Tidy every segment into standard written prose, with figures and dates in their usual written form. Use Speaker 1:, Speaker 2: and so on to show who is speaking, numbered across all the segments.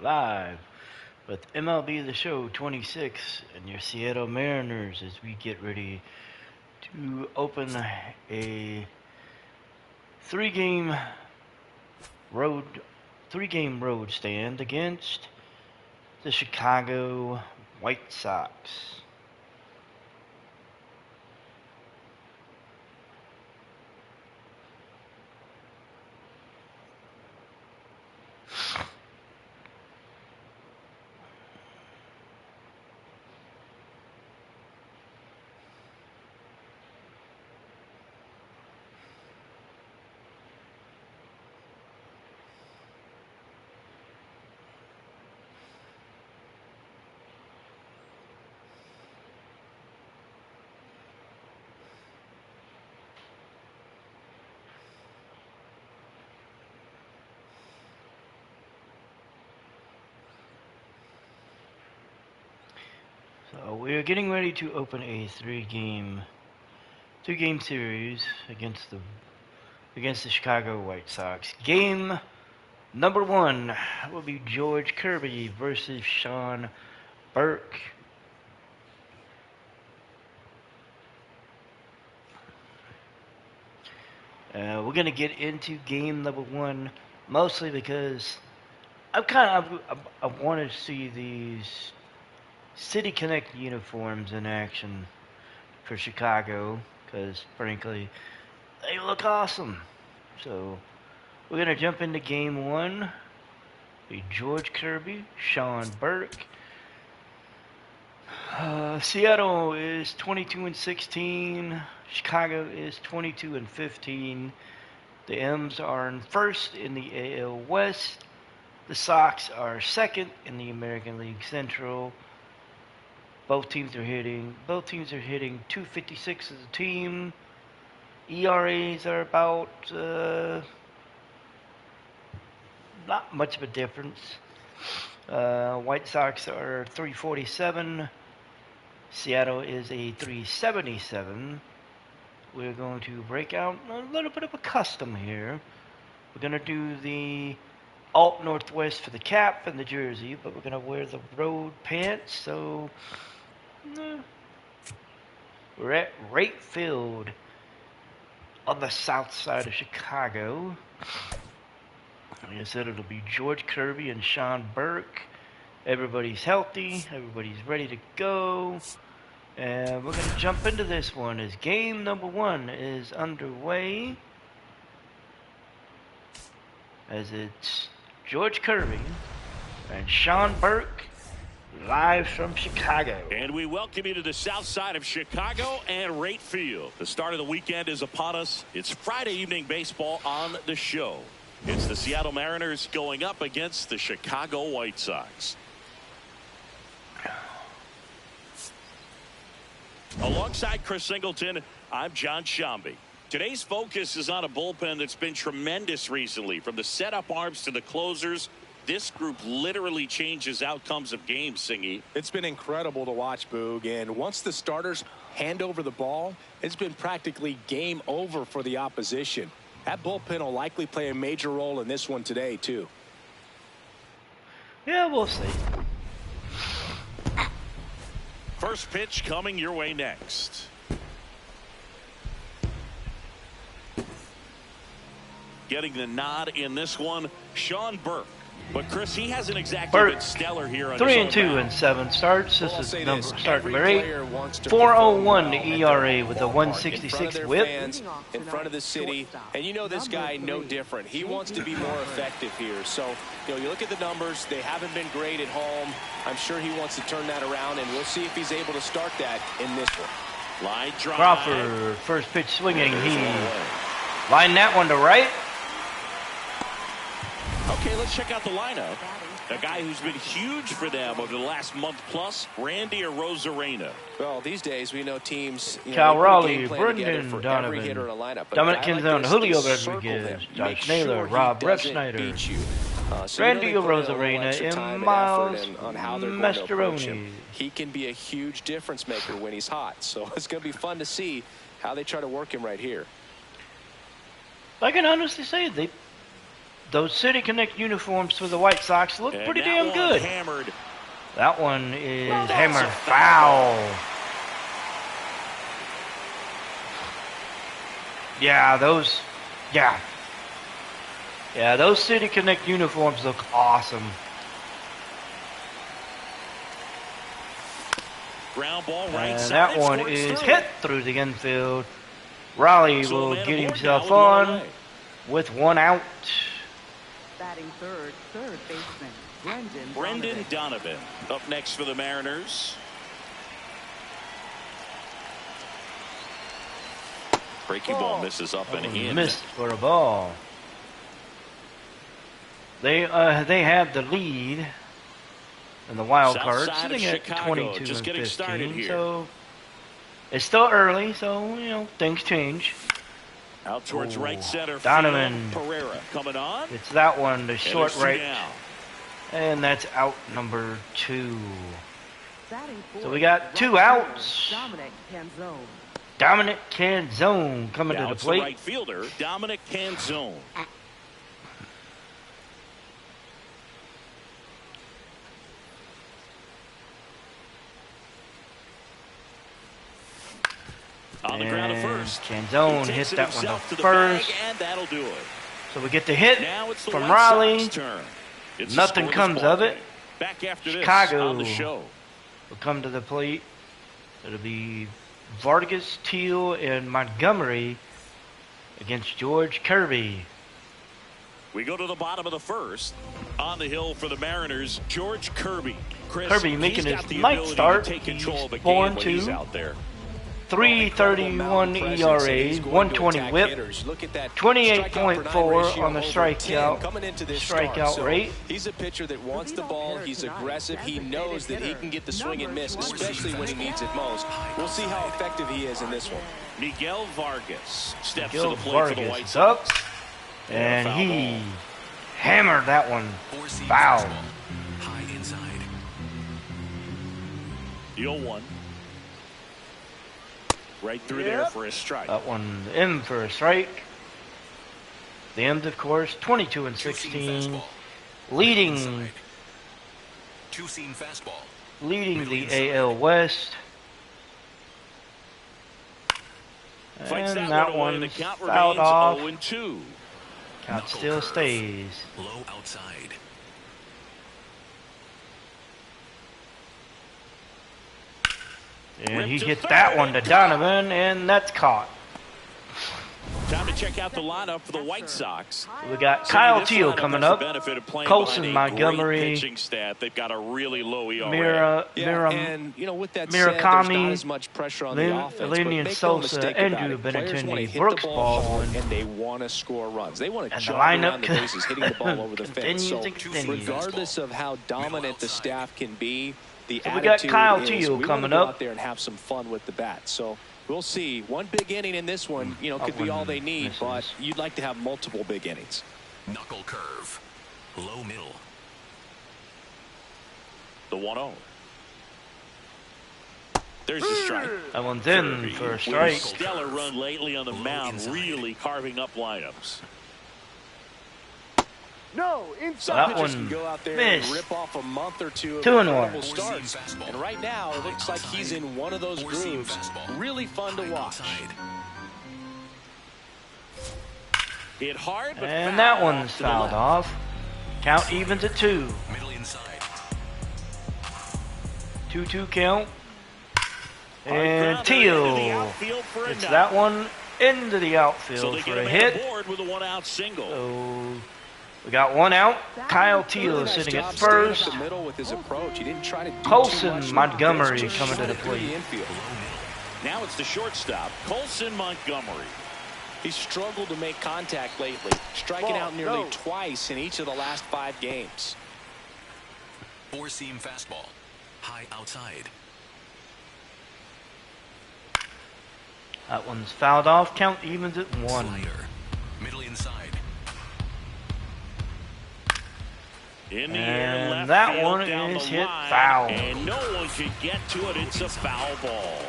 Speaker 1: live with MLB The Show 26 and your Seattle Mariners as we get ready to open a three-game road stand against the Chicago White Sox. So we are getting ready to open a two-game series against the Chicago White Sox. Game number one will be George Kirby versus Sean Burke. We're gonna get into game number one mostly because I want to see these City Connect uniforms in action for Chicago because frankly they look awesome. So we're gonna jump into game one. Be George Kirby, Sean Burke. Seattle is 22-16. Chicago is 22-15. The M's are in first in the AL West. The Sox are second in the American League Central. Both teams are hitting 256 as a team. ERAs are about not much of a difference. White Sox are 347. Seattle is a 377. We're going to break out a little bit of a custom here. We're going to do the Alt Northwest for the cap and the jersey, but we're going to wear the road pants. So we're at right field on the south side of Chicago. Like I said, it'll be George Kirby and Sean Burke. Everybody's healthy. Everybody's ready to go. And we're going to jump into this one as game number one is underway. As it's George Kirby and Sean Burke live from Chicago.
Speaker 2: And we welcome you to the south side of Chicago and right field. The start of the weekend is upon us. It's Friday evening baseball on the show. It's the Seattle Mariners going up against the Chicago White Sox. Alongside Chris Singleton, I'm John Shambi. Today's focus is on a bullpen that's been tremendous recently. From the setup arms to the closers, this group literally changes outcomes of games, Singy.
Speaker 3: It's been incredible to watch, Boog, and once the starters hand over the ball, it's been practically game over for the opposition. That bullpen will likely play a major role in this one today, too.
Speaker 1: Yeah, we'll see.
Speaker 2: First pitch coming your way next. Getting the nod in this one, Sean Burke. But Chris, he hasn't exactly been stellar here on
Speaker 1: 3-2 in 7 starts. This is start number 8. 4.01 ERA with a 166 whip.
Speaker 3: In front of the city, and you know this guy no different. He wants to be more effective here. So, you look at the numbers. They haven't been great at home. I'm sure he wants to turn that around, and we'll see if he's able to start that in this one.
Speaker 2: Line drive.
Speaker 1: Crawford, first pitch swinging. He lined that one to right.
Speaker 2: Okay, let's check out the lineup. A guy who's been huge for them over the last month plus, Randy Arozarena.
Speaker 3: Well, these days we know teams.
Speaker 1: Cal Raleigh, Brendan Donovan, Dominic Canzone, Julio Rodriguez, Josh Naylor, Rob Refsnyder, Randy Arozarena, and Miles Mastroeni.
Speaker 3: He can be a huge difference maker when he's hot. So it's going to be fun to see how they try to work him right here.
Speaker 1: I can honestly say those City Connect uniforms for the White Sox look
Speaker 2: And
Speaker 1: pretty
Speaker 2: that
Speaker 1: damn
Speaker 2: one
Speaker 1: good.
Speaker 2: Hammered.
Speaker 1: That one is
Speaker 2: Well, that's
Speaker 1: hammered
Speaker 2: a
Speaker 1: foul. Yeah, those City Connect uniforms look awesome.
Speaker 2: Ground ball right
Speaker 1: And
Speaker 2: side.
Speaker 1: that one
Speaker 2: Scored
Speaker 1: is
Speaker 2: through.
Speaker 1: hit through the infield. Raleigh
Speaker 2: So a
Speaker 1: will
Speaker 2: man
Speaker 1: get
Speaker 2: aboard
Speaker 1: himself
Speaker 2: now with one
Speaker 1: on
Speaker 2: away.
Speaker 1: with one out.
Speaker 4: Batting third baseman,
Speaker 2: Brendan Donovan up next for the Mariners. Breaking ball misses up and in.
Speaker 1: Missed for a ball. They have the lead in the wild
Speaker 2: South
Speaker 1: card,
Speaker 2: side of
Speaker 1: sitting at
Speaker 2: Chicago,
Speaker 1: 22
Speaker 2: just
Speaker 1: and
Speaker 2: getting
Speaker 1: 15.
Speaker 2: started here.
Speaker 1: So it's still early, so things change.
Speaker 2: Out towards right center
Speaker 1: Donovan.
Speaker 2: field. Pereira coming on.
Speaker 1: It's that one, the short
Speaker 2: And it's
Speaker 1: right,
Speaker 2: down.
Speaker 1: and that's out number 2.
Speaker 4: Batting
Speaker 1: So we got 2 outs.
Speaker 4: Dominic Canzone.
Speaker 1: Dominic Canzone coming
Speaker 2: Now
Speaker 1: to the
Speaker 2: it's the
Speaker 1: plate.
Speaker 2: right fielder, Dominic Canzone. On the ground at first.
Speaker 1: Canzone
Speaker 2: He
Speaker 1: hit
Speaker 2: takes it
Speaker 1: that one
Speaker 2: himself
Speaker 1: to
Speaker 2: the
Speaker 1: first.
Speaker 2: bag, and that'll do it.
Speaker 1: So we get the hit
Speaker 2: Now it's the
Speaker 1: from
Speaker 2: White
Speaker 1: Raleigh.
Speaker 2: Sox turn. It's a
Speaker 1: Nothing
Speaker 2: scoreless
Speaker 1: comes
Speaker 2: ball
Speaker 1: of it.
Speaker 2: game. Back after
Speaker 1: Chicago.
Speaker 2: this on the show.
Speaker 1: Will come to the plate. It'll be Vargas, Teal, and Montgomery against George Kirby.
Speaker 2: We go to the bottom of the first. On the hill for the Mariners, George Kirby. Chris,
Speaker 1: Kirby making
Speaker 2: he's got
Speaker 1: his
Speaker 2: the
Speaker 1: ninth
Speaker 2: ability
Speaker 1: start.
Speaker 2: to take control
Speaker 1: He's
Speaker 2: of a game
Speaker 1: born
Speaker 2: when he's
Speaker 1: to
Speaker 2: out there.
Speaker 1: 3.31 ERA, 120 whip, 28.4 on the strikeout rate.
Speaker 3: He's a pitcher that wants the ball. He's aggressive. He knows that he can get the swing and miss, especially when he needs it most. We'll see how effective he is in this one.
Speaker 2: Miguel Vargas steps
Speaker 1: Miguel
Speaker 2: to the plate for the
Speaker 1: Vargas
Speaker 2: White
Speaker 1: is up,
Speaker 2: Sox.
Speaker 1: and
Speaker 2: foul
Speaker 1: he
Speaker 2: ball.
Speaker 1: hammered that one.
Speaker 5: Four-seam
Speaker 1: Foul.
Speaker 5: fastball. High inside.
Speaker 2: The 0-1. Right through there for a strike.
Speaker 1: That one in for a strike. The end, of course, 22 and
Speaker 5: Two-seam
Speaker 1: 16,
Speaker 5: fastball.
Speaker 1: leading
Speaker 5: Inside. Two-seam fastball.
Speaker 1: the AL West.
Speaker 2: Fights
Speaker 1: And
Speaker 2: that
Speaker 1: that
Speaker 2: one away, and the
Speaker 1: one's
Speaker 2: count
Speaker 1: fouled
Speaker 2: remains
Speaker 1: off.
Speaker 2: 0-2.
Speaker 1: Count
Speaker 5: Knuckle
Speaker 1: still
Speaker 5: curve.
Speaker 1: stays.
Speaker 5: Low outside.
Speaker 1: And he
Speaker 2: to
Speaker 1: hit
Speaker 2: third.
Speaker 1: that one to Donovan, and that's caught.
Speaker 2: Time to check out the lineup for the White Sox.
Speaker 1: We got
Speaker 2: Some of
Speaker 1: Kyle
Speaker 2: this
Speaker 1: Teal
Speaker 2: lineup
Speaker 1: coming
Speaker 2: has the
Speaker 1: up,
Speaker 2: benefit of playing
Speaker 1: Colson
Speaker 2: behind a
Speaker 1: Montgomery,
Speaker 2: great pitching staff. They've got a really low ERA.
Speaker 3: And with that said, there's
Speaker 1: Murakami,
Speaker 3: not as much pressure on the offense. But
Speaker 1: Linian
Speaker 3: make no
Speaker 1: Sosa,
Speaker 3: mistake
Speaker 1: Andrew
Speaker 3: about it. Players want to
Speaker 1: Benintendi,
Speaker 3: hit
Speaker 1: Brooks
Speaker 3: the ball hard,
Speaker 1: Baldwin.
Speaker 3: and they want to score runs. They want to
Speaker 1: And the
Speaker 3: jog
Speaker 1: lineup
Speaker 3: around the bases, hitting the ball over the fence. So
Speaker 1: continues.
Speaker 3: regardless of how dominant the staff can be, the
Speaker 1: So we got
Speaker 3: attitude
Speaker 1: Kyle
Speaker 3: is
Speaker 1: Teal
Speaker 3: we
Speaker 1: coming
Speaker 3: want to go
Speaker 1: up.
Speaker 3: out there and have some fun with the bat. So we'll see. One big inning in this one, could be all they need,
Speaker 1: misses.
Speaker 3: but you'd like to have multiple big innings.
Speaker 5: Knuckle curve. Low middle.
Speaker 2: The 1-0. There's the strike.
Speaker 1: That one's in
Speaker 2: Kirby,
Speaker 1: for a
Speaker 2: with
Speaker 1: strike.
Speaker 2: stellar run lately on the
Speaker 5: Low
Speaker 2: mound,
Speaker 5: inside.
Speaker 2: really carving up lineups.
Speaker 3: Some
Speaker 1: That
Speaker 3: pitchers
Speaker 1: one
Speaker 3: can go out there
Speaker 1: missed.
Speaker 3: and rip off a month or two of
Speaker 1: 2-1.
Speaker 3: incredible
Speaker 5: Four-seam
Speaker 3: starts.
Speaker 5: fastball.
Speaker 3: And right now, it looks like he's in one of those
Speaker 5: Four-seam
Speaker 3: grooves.
Speaker 5: fastball.
Speaker 3: Really fun to
Speaker 5: High
Speaker 3: watch.
Speaker 5: outside.
Speaker 2: Hit hard, but
Speaker 1: And
Speaker 2: foul
Speaker 1: that one's
Speaker 2: off to the
Speaker 1: fouled
Speaker 2: left.
Speaker 1: off. Count evens at 2.
Speaker 5: Middle inside.
Speaker 1: 2-2 count.
Speaker 2: Hard
Speaker 1: And
Speaker 2: grounder into the
Speaker 1: Teal
Speaker 2: outfield for a
Speaker 1: gets
Speaker 2: knock.
Speaker 1: that one into the
Speaker 2: So
Speaker 1: outfield
Speaker 2: they
Speaker 1: for
Speaker 2: get
Speaker 1: a
Speaker 2: a man
Speaker 1: hit.
Speaker 2: aboard with a 1-out single.
Speaker 1: So we got 1 out. Kyle Teal
Speaker 3: Really
Speaker 1: is
Speaker 3: nice
Speaker 1: sitting
Speaker 3: job
Speaker 1: at
Speaker 3: staying
Speaker 1: first.
Speaker 3: up the middle with his approach. He didn't try to do
Speaker 1: Colson
Speaker 3: too much with the
Speaker 1: Montgomery
Speaker 3: pitch, just
Speaker 1: coming to
Speaker 3: shot
Speaker 1: the
Speaker 3: it through
Speaker 1: plate.
Speaker 3: infield.
Speaker 2: Now it's the shortstop, Colson Montgomery.
Speaker 3: He's struggled to make contact lately, striking out nearly twice in each of the last 5 games.
Speaker 5: Four-seam fastball. High outside.
Speaker 1: That one's fouled off. Count evens at 1.
Speaker 5: Slider. Middle inside.
Speaker 2: In the
Speaker 1: And
Speaker 2: air, left
Speaker 1: that
Speaker 2: field
Speaker 1: one
Speaker 2: down
Speaker 1: is
Speaker 2: the
Speaker 1: hit
Speaker 2: line,
Speaker 1: foul.
Speaker 2: and no one could get to it. It's a foul ball.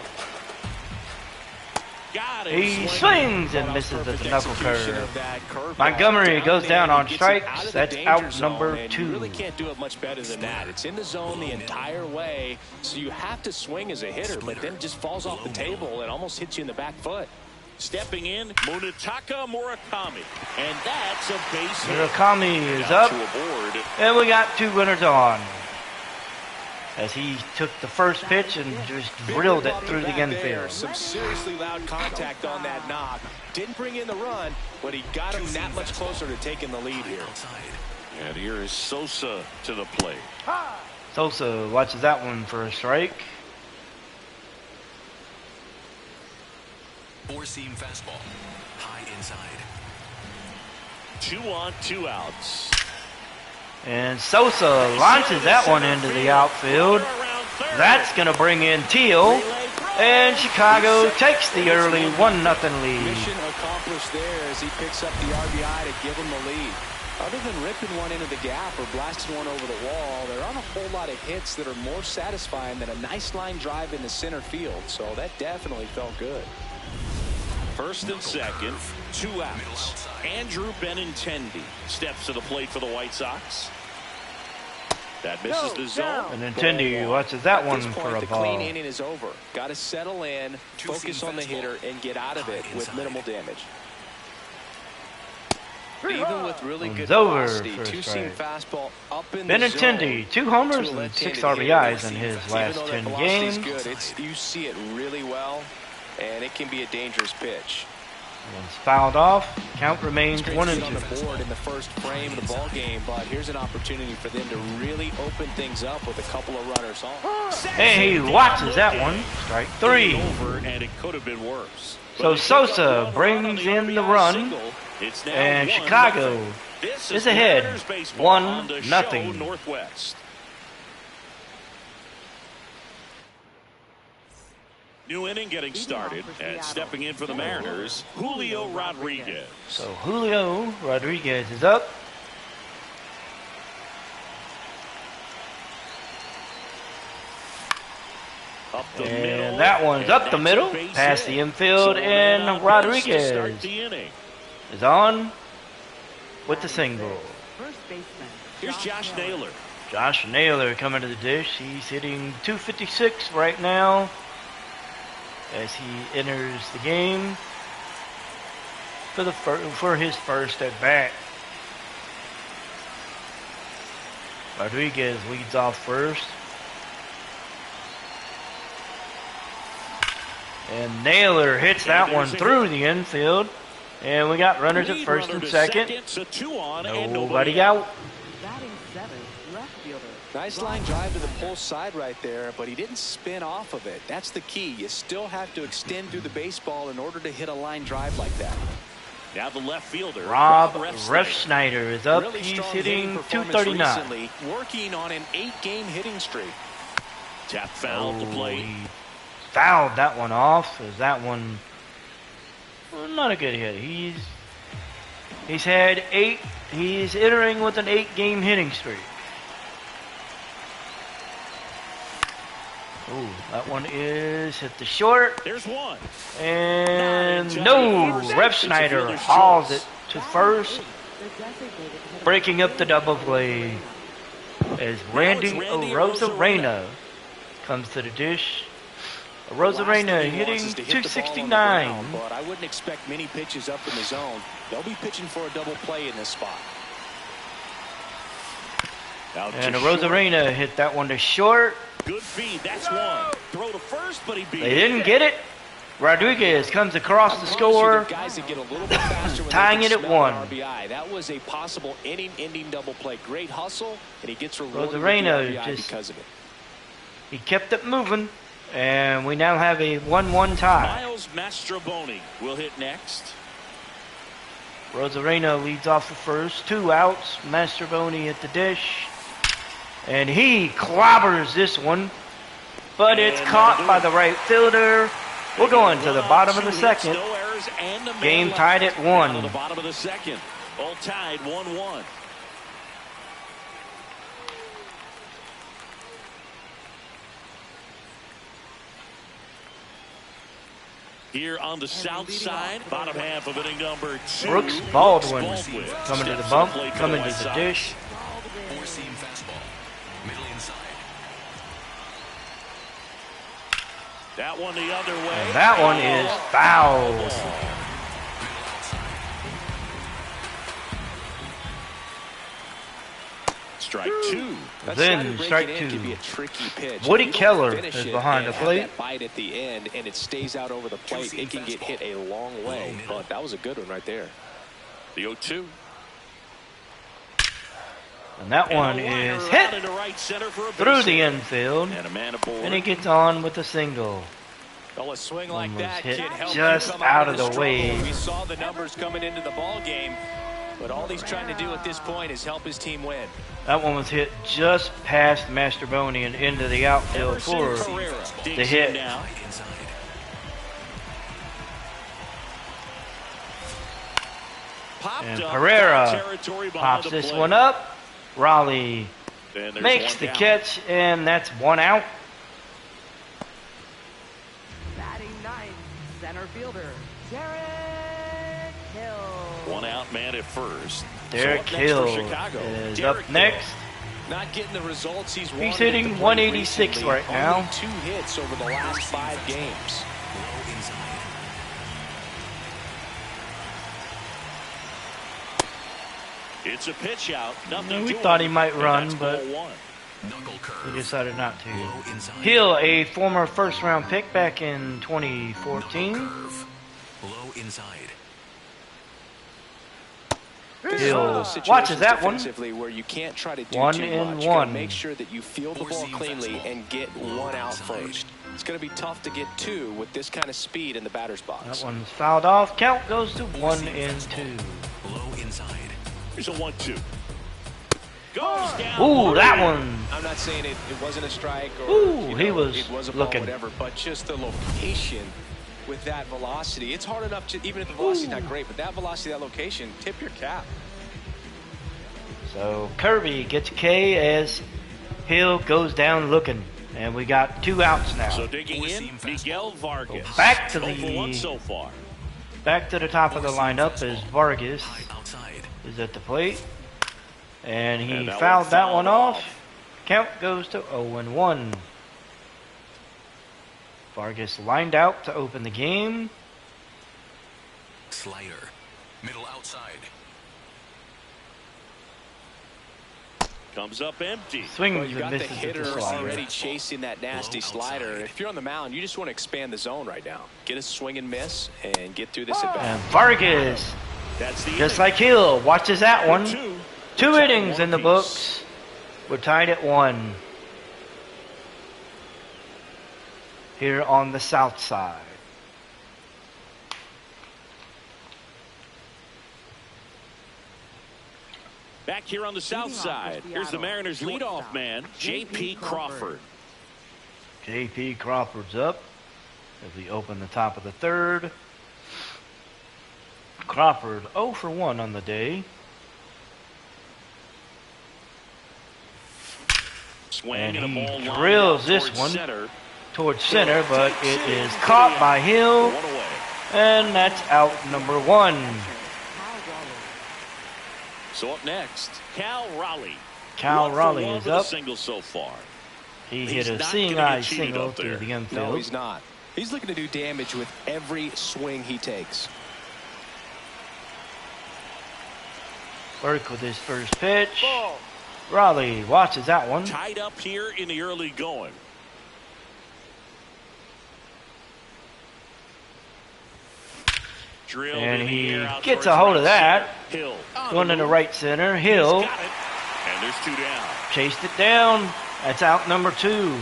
Speaker 2: Got it.
Speaker 1: He swings and misses at the knuckle
Speaker 3: Execution
Speaker 1: curve.
Speaker 3: of that curveball.
Speaker 1: Montgomery goes
Speaker 3: in,
Speaker 1: down on
Speaker 3: he gets it
Speaker 1: strikes.
Speaker 3: out of the
Speaker 1: That's
Speaker 3: danger
Speaker 1: out
Speaker 3: zone,
Speaker 1: number
Speaker 3: and
Speaker 1: 2.
Speaker 3: You really can't do it much better than that. It's in the zone the entire way, so you have to swing as a hitter, but then it just falls off the table and almost hits you in the back foot.
Speaker 2: Stepping in, Munetaka Murakami. And that's a base hit.
Speaker 1: Murakami is
Speaker 2: Out
Speaker 1: up,
Speaker 2: to a board.
Speaker 1: and we got 2 runners on. As he took the first pitch and just drilled it through the
Speaker 3: Back there,
Speaker 1: infield.
Speaker 3: some seriously loud contact on that knock. Didn't bring in the run, but he got him that much closer to taking the lead here.
Speaker 2: And here is Sosa to the plate.
Speaker 1: Sosa watches that one for a strike.
Speaker 5: 4-seam fastball. High inside.
Speaker 2: 2 on, 2 outs.
Speaker 1: And Sosa launches that one into the outfield. That's going to bring in Teal. And Chicago takes the early 1-0 lead.
Speaker 3: Mission accomplished there as he picks up the RBI to give him the lead. Other than ripping one into the gap or blasting one over the wall, there aren't a whole lot of hits that are more satisfying than a nice line drive in the center field. So that definitely felt good.
Speaker 2: First and second, 2 outs. Andrew Benintendi steps to the plate for the White Sox. That misses the zone.
Speaker 1: Benintendi watches that one
Speaker 3: At this
Speaker 1: for
Speaker 3: point,
Speaker 1: a
Speaker 3: the
Speaker 1: ball.
Speaker 3: clean inning is over. Got to settle in, focus on the hitter, and get out of it with minimal damage. Even with really good
Speaker 1: One's over
Speaker 3: velocity,
Speaker 1: for a
Speaker 3: 2-seam
Speaker 1: strike.
Speaker 3: fastball up in the
Speaker 1: Benintendi,
Speaker 3: zone.
Speaker 1: 2 homers
Speaker 3: To a
Speaker 1: and 6
Speaker 3: left-handed
Speaker 1: RBIs
Speaker 3: hitter.
Speaker 1: in his
Speaker 3: Even
Speaker 1: last
Speaker 3: though that
Speaker 1: 10
Speaker 3: velocity is
Speaker 1: games.
Speaker 3: good, you see it really well, and it can be a dangerous pitch.
Speaker 1: One's fouled off. Count remains
Speaker 3: Great
Speaker 1: 1
Speaker 3: sit
Speaker 1: and
Speaker 3: on
Speaker 1: 2.
Speaker 3: the board in the first frame of the ball game, but here's an opportunity for them to really open things up with a couple of runners on.
Speaker 1: And he watches that one. Strike 3.
Speaker 2: Over, and it could have been worse.
Speaker 1: So
Speaker 2: But they pick up
Speaker 1: Sosa
Speaker 2: the run
Speaker 1: brings
Speaker 2: on the
Speaker 1: in the
Speaker 2: RBI
Speaker 1: run,
Speaker 2: single. It's now
Speaker 1: and
Speaker 2: 1-0.
Speaker 1: Chicago
Speaker 2: This
Speaker 1: is ahead,
Speaker 2: Mariners baseball on the
Speaker 1: 1-0.
Speaker 2: Show Northwest. New inning getting started, and stepping in for the Mariners, Julio Rodriguez.
Speaker 1: So Julio Rodriguez is up.
Speaker 2: Up the
Speaker 1: And
Speaker 2: middle,
Speaker 1: that one's
Speaker 2: and
Speaker 1: up the
Speaker 2: that's a
Speaker 1: middle,
Speaker 2: base
Speaker 1: past
Speaker 2: hit.
Speaker 1: the infield,
Speaker 2: So
Speaker 1: and
Speaker 2: now base to
Speaker 1: Rodriguez
Speaker 2: start the inning.
Speaker 1: is on with the single.
Speaker 4: First baseman.
Speaker 2: Here's Josh Naylor.
Speaker 1: Josh Naylor coming to the dish. He's hitting .256 right now as he enters the game for his first at bat. Rodriguez leads off first. And Naylor hits that one through the infield. And we got runners at
Speaker 2: Lead
Speaker 1: first
Speaker 2: runner
Speaker 1: and
Speaker 2: to
Speaker 1: second.
Speaker 2: so 2 on and
Speaker 1: Nobody out.
Speaker 4: Batting 7th, left fielder.
Speaker 3: Nice line drive to the pull side right there, but he didn't spin off of it. That's the key. You still have to extend through the baseball in order to hit a line drive like that.
Speaker 2: Now the left fielder,
Speaker 1: Rob
Speaker 2: Refsnyder.
Speaker 1: Refsnyder is up.
Speaker 3: Really
Speaker 1: He's
Speaker 3: strong
Speaker 1: hitting
Speaker 3: performance
Speaker 1: .239.
Speaker 3: recently, working on an 8-game hitting streak.
Speaker 2: Tap foul to play.
Speaker 1: He fouled that one off. Is that one not a good hit? He's had 8. He's entering with an 8-game hitting streak. Ooh, that one is hit the short.
Speaker 2: There's one.
Speaker 1: And no, Refsnyder hauls it to first,
Speaker 4: The designated hitter.
Speaker 1: breaking up the double play as Randy Rosarena comes to the dish. Rosarena hitting
Speaker 3: Wants is to hit the ball on the ground,
Speaker 1: .269.
Speaker 3: but I wouldn't expect many pitches up in the zone. They'll be pitching for a double play in this spot.
Speaker 2: Out to
Speaker 1: And
Speaker 2: short.
Speaker 1: Rosarena hit that one to short.
Speaker 2: Good feed. That's one. Throw to first, but he beat
Speaker 1: They didn't get it. Rodriguez comes across the score,
Speaker 3: Guys that get a little bit faster when
Speaker 1: tying
Speaker 3: they
Speaker 1: it
Speaker 3: can
Speaker 1: at
Speaker 3: smell
Speaker 1: 1.
Speaker 3: an RBI. That was a possible inning-ending double play. Great hustle, and he gets rewarded with the
Speaker 1: Rosarena
Speaker 3: RBI
Speaker 1: just-
Speaker 3: because of it.
Speaker 1: He kept it moving, and we now have a 1-1 tie.
Speaker 2: Miles Mastrobuoni will hit next.
Speaker 1: Rosarena leads off the first. 2 outs. Mastrobuoni at the dish. And he clobbers this one. But it's
Speaker 2: And
Speaker 1: caught
Speaker 2: that'll do
Speaker 1: by
Speaker 2: it.
Speaker 1: the right fielder. We're going to the bottom of the second.
Speaker 2: No errors and a man
Speaker 1: Game
Speaker 2: left.
Speaker 1: tied at
Speaker 2: Down to
Speaker 1: 1.
Speaker 2: the bottom of the second. All tied 1-1. here on the south side. Bottom half of inning number 2.
Speaker 1: Brooks Baldwin coming to the bump, coming to the dish.
Speaker 5: Four-seam fastball. Middle inside.
Speaker 2: That one the other way.
Speaker 1: And that one is foul.
Speaker 2: Strike 2.
Speaker 1: Then strike 2.
Speaker 3: Could be a tricky pitch.
Speaker 1: Woody
Speaker 3: If you
Speaker 1: Keller
Speaker 3: don't finish
Speaker 1: is
Speaker 3: it
Speaker 1: behind
Speaker 3: and
Speaker 1: the
Speaker 3: have
Speaker 1: plate.
Speaker 3: that bite at the end, and it stays out over the plate. It can get hit a long way. But that was a good one right there.
Speaker 2: The 0-2.
Speaker 1: And that one is hit through the infield.
Speaker 2: And a man aboard.
Speaker 1: And he gets on with a single.
Speaker 3: Well, a swing like
Speaker 1: Almost
Speaker 3: that
Speaker 1: hit
Speaker 3: can help
Speaker 1: just
Speaker 3: you come
Speaker 1: out of
Speaker 3: this
Speaker 1: the way.
Speaker 3: struggle. We saw the numbers coming into the ball game, but all he's trying to do at this point is help his team win.
Speaker 1: That one was hit just past Masterboni and into the outfield for the hit. And Pereira pops this one up. Raleigh makes the catch, and that's one out.
Speaker 4: Batting ninth, center fielder, Derek Hill.
Speaker 2: One out man at first.
Speaker 1: Derek Hill is up next.
Speaker 3: Not getting the results he's wanted.
Speaker 1: He's hitting 186
Speaker 3: recently.
Speaker 1: right now.
Speaker 3: Only 2 hits over the last 5 games.
Speaker 2: It's a pitch out.
Speaker 1: We thought he might run, but he decided not to. Hill, a former first-round pick back in 2014.
Speaker 5: Low inside.
Speaker 1: Hill watches that one.
Speaker 3: Where you can't try to do
Speaker 1: 1
Speaker 3: too
Speaker 1: and
Speaker 3: much.
Speaker 1: 1.
Speaker 3: Make sure that you field the ball cleanly and get 1 out first. It's going to be tough to get 2 with this kind of speed in the batter's box.
Speaker 1: That one's fouled off. Count goes to 1 and 2.
Speaker 5: Low inside.
Speaker 2: Here's a 1-2. Goes down.
Speaker 1: Ooh, that one.
Speaker 3: I'm not saying it wasn't a strike or
Speaker 1: Ooh, he was
Speaker 3: it was a ball,
Speaker 1: looking.
Speaker 3: whatever, but just the location with that velocity. It's hard enough to, even if the velocity's not great, but that velocity, that location, tip your cap.
Speaker 1: So Kirby gets K as Hill goes down looking. And we got 2 outs now.
Speaker 2: So digging in, Miguel Vargas.
Speaker 1: Back to
Speaker 2: 0 for 1
Speaker 1: the
Speaker 2: so far.
Speaker 1: back to the top of the lineup as Vargas is at the plate. And he fouled that one off. Count goes to 0-1. Vargas lined out to open the game.
Speaker 5: Slider. Middle outside.
Speaker 2: Comes up empty.
Speaker 1: Swings
Speaker 3: Well, you got
Speaker 1: and
Speaker 3: the
Speaker 1: misses
Speaker 3: hitter
Speaker 1: with the slider.
Speaker 3: already chasing that nasty slider. If you're on the mound, you just want to expand the zone right now. Get a swing and miss and get through this at bat.
Speaker 1: And Vargas,
Speaker 2: That's the
Speaker 1: just
Speaker 2: inning.
Speaker 1: like Hill, watches that one.
Speaker 2: 2.
Speaker 1: 2 innings in the books. We're tied at 1 here on the south side.
Speaker 2: Back here on the south side, here's the Mariners leadoff man, J.P. Crawford.
Speaker 1: J.P. Crawford's up as we open the top of the third. Crawford 0 for 1 on the day.
Speaker 2: Swing
Speaker 1: And
Speaker 2: and a
Speaker 1: he
Speaker 2: ball lined
Speaker 1: drills
Speaker 2: out
Speaker 1: this
Speaker 2: towards
Speaker 1: one
Speaker 2: center.
Speaker 1: Towards center, but it is caught by Hill.
Speaker 2: 1 away.
Speaker 1: And that's out number 1.
Speaker 2: So up next, Cal Raleigh.
Speaker 1: Cal
Speaker 2: 1 for
Speaker 1: Raleigh
Speaker 2: 1
Speaker 1: is
Speaker 2: with a
Speaker 1: up.
Speaker 2: single so far.
Speaker 1: He
Speaker 2: He's
Speaker 1: hit a
Speaker 2: not
Speaker 1: seeing
Speaker 2: gonna
Speaker 1: eye
Speaker 2: get cheated
Speaker 1: single
Speaker 2: up there.
Speaker 1: through the infield.
Speaker 3: No, he's not. He's looking to do damage with every swing he takes.
Speaker 1: Burke with his first pitch. Raleigh watches that one.
Speaker 2: Tied up here in the early going. Drilled
Speaker 1: And
Speaker 2: in the
Speaker 1: he
Speaker 2: air out
Speaker 1: gets
Speaker 2: towards
Speaker 1: a hold
Speaker 2: right
Speaker 1: of that.
Speaker 2: center. Hill.
Speaker 1: Going into right center.
Speaker 2: He's
Speaker 1: Hill
Speaker 2: got it. And there's 2 down.
Speaker 1: chased it down. That's out number 2.
Speaker 4: Up next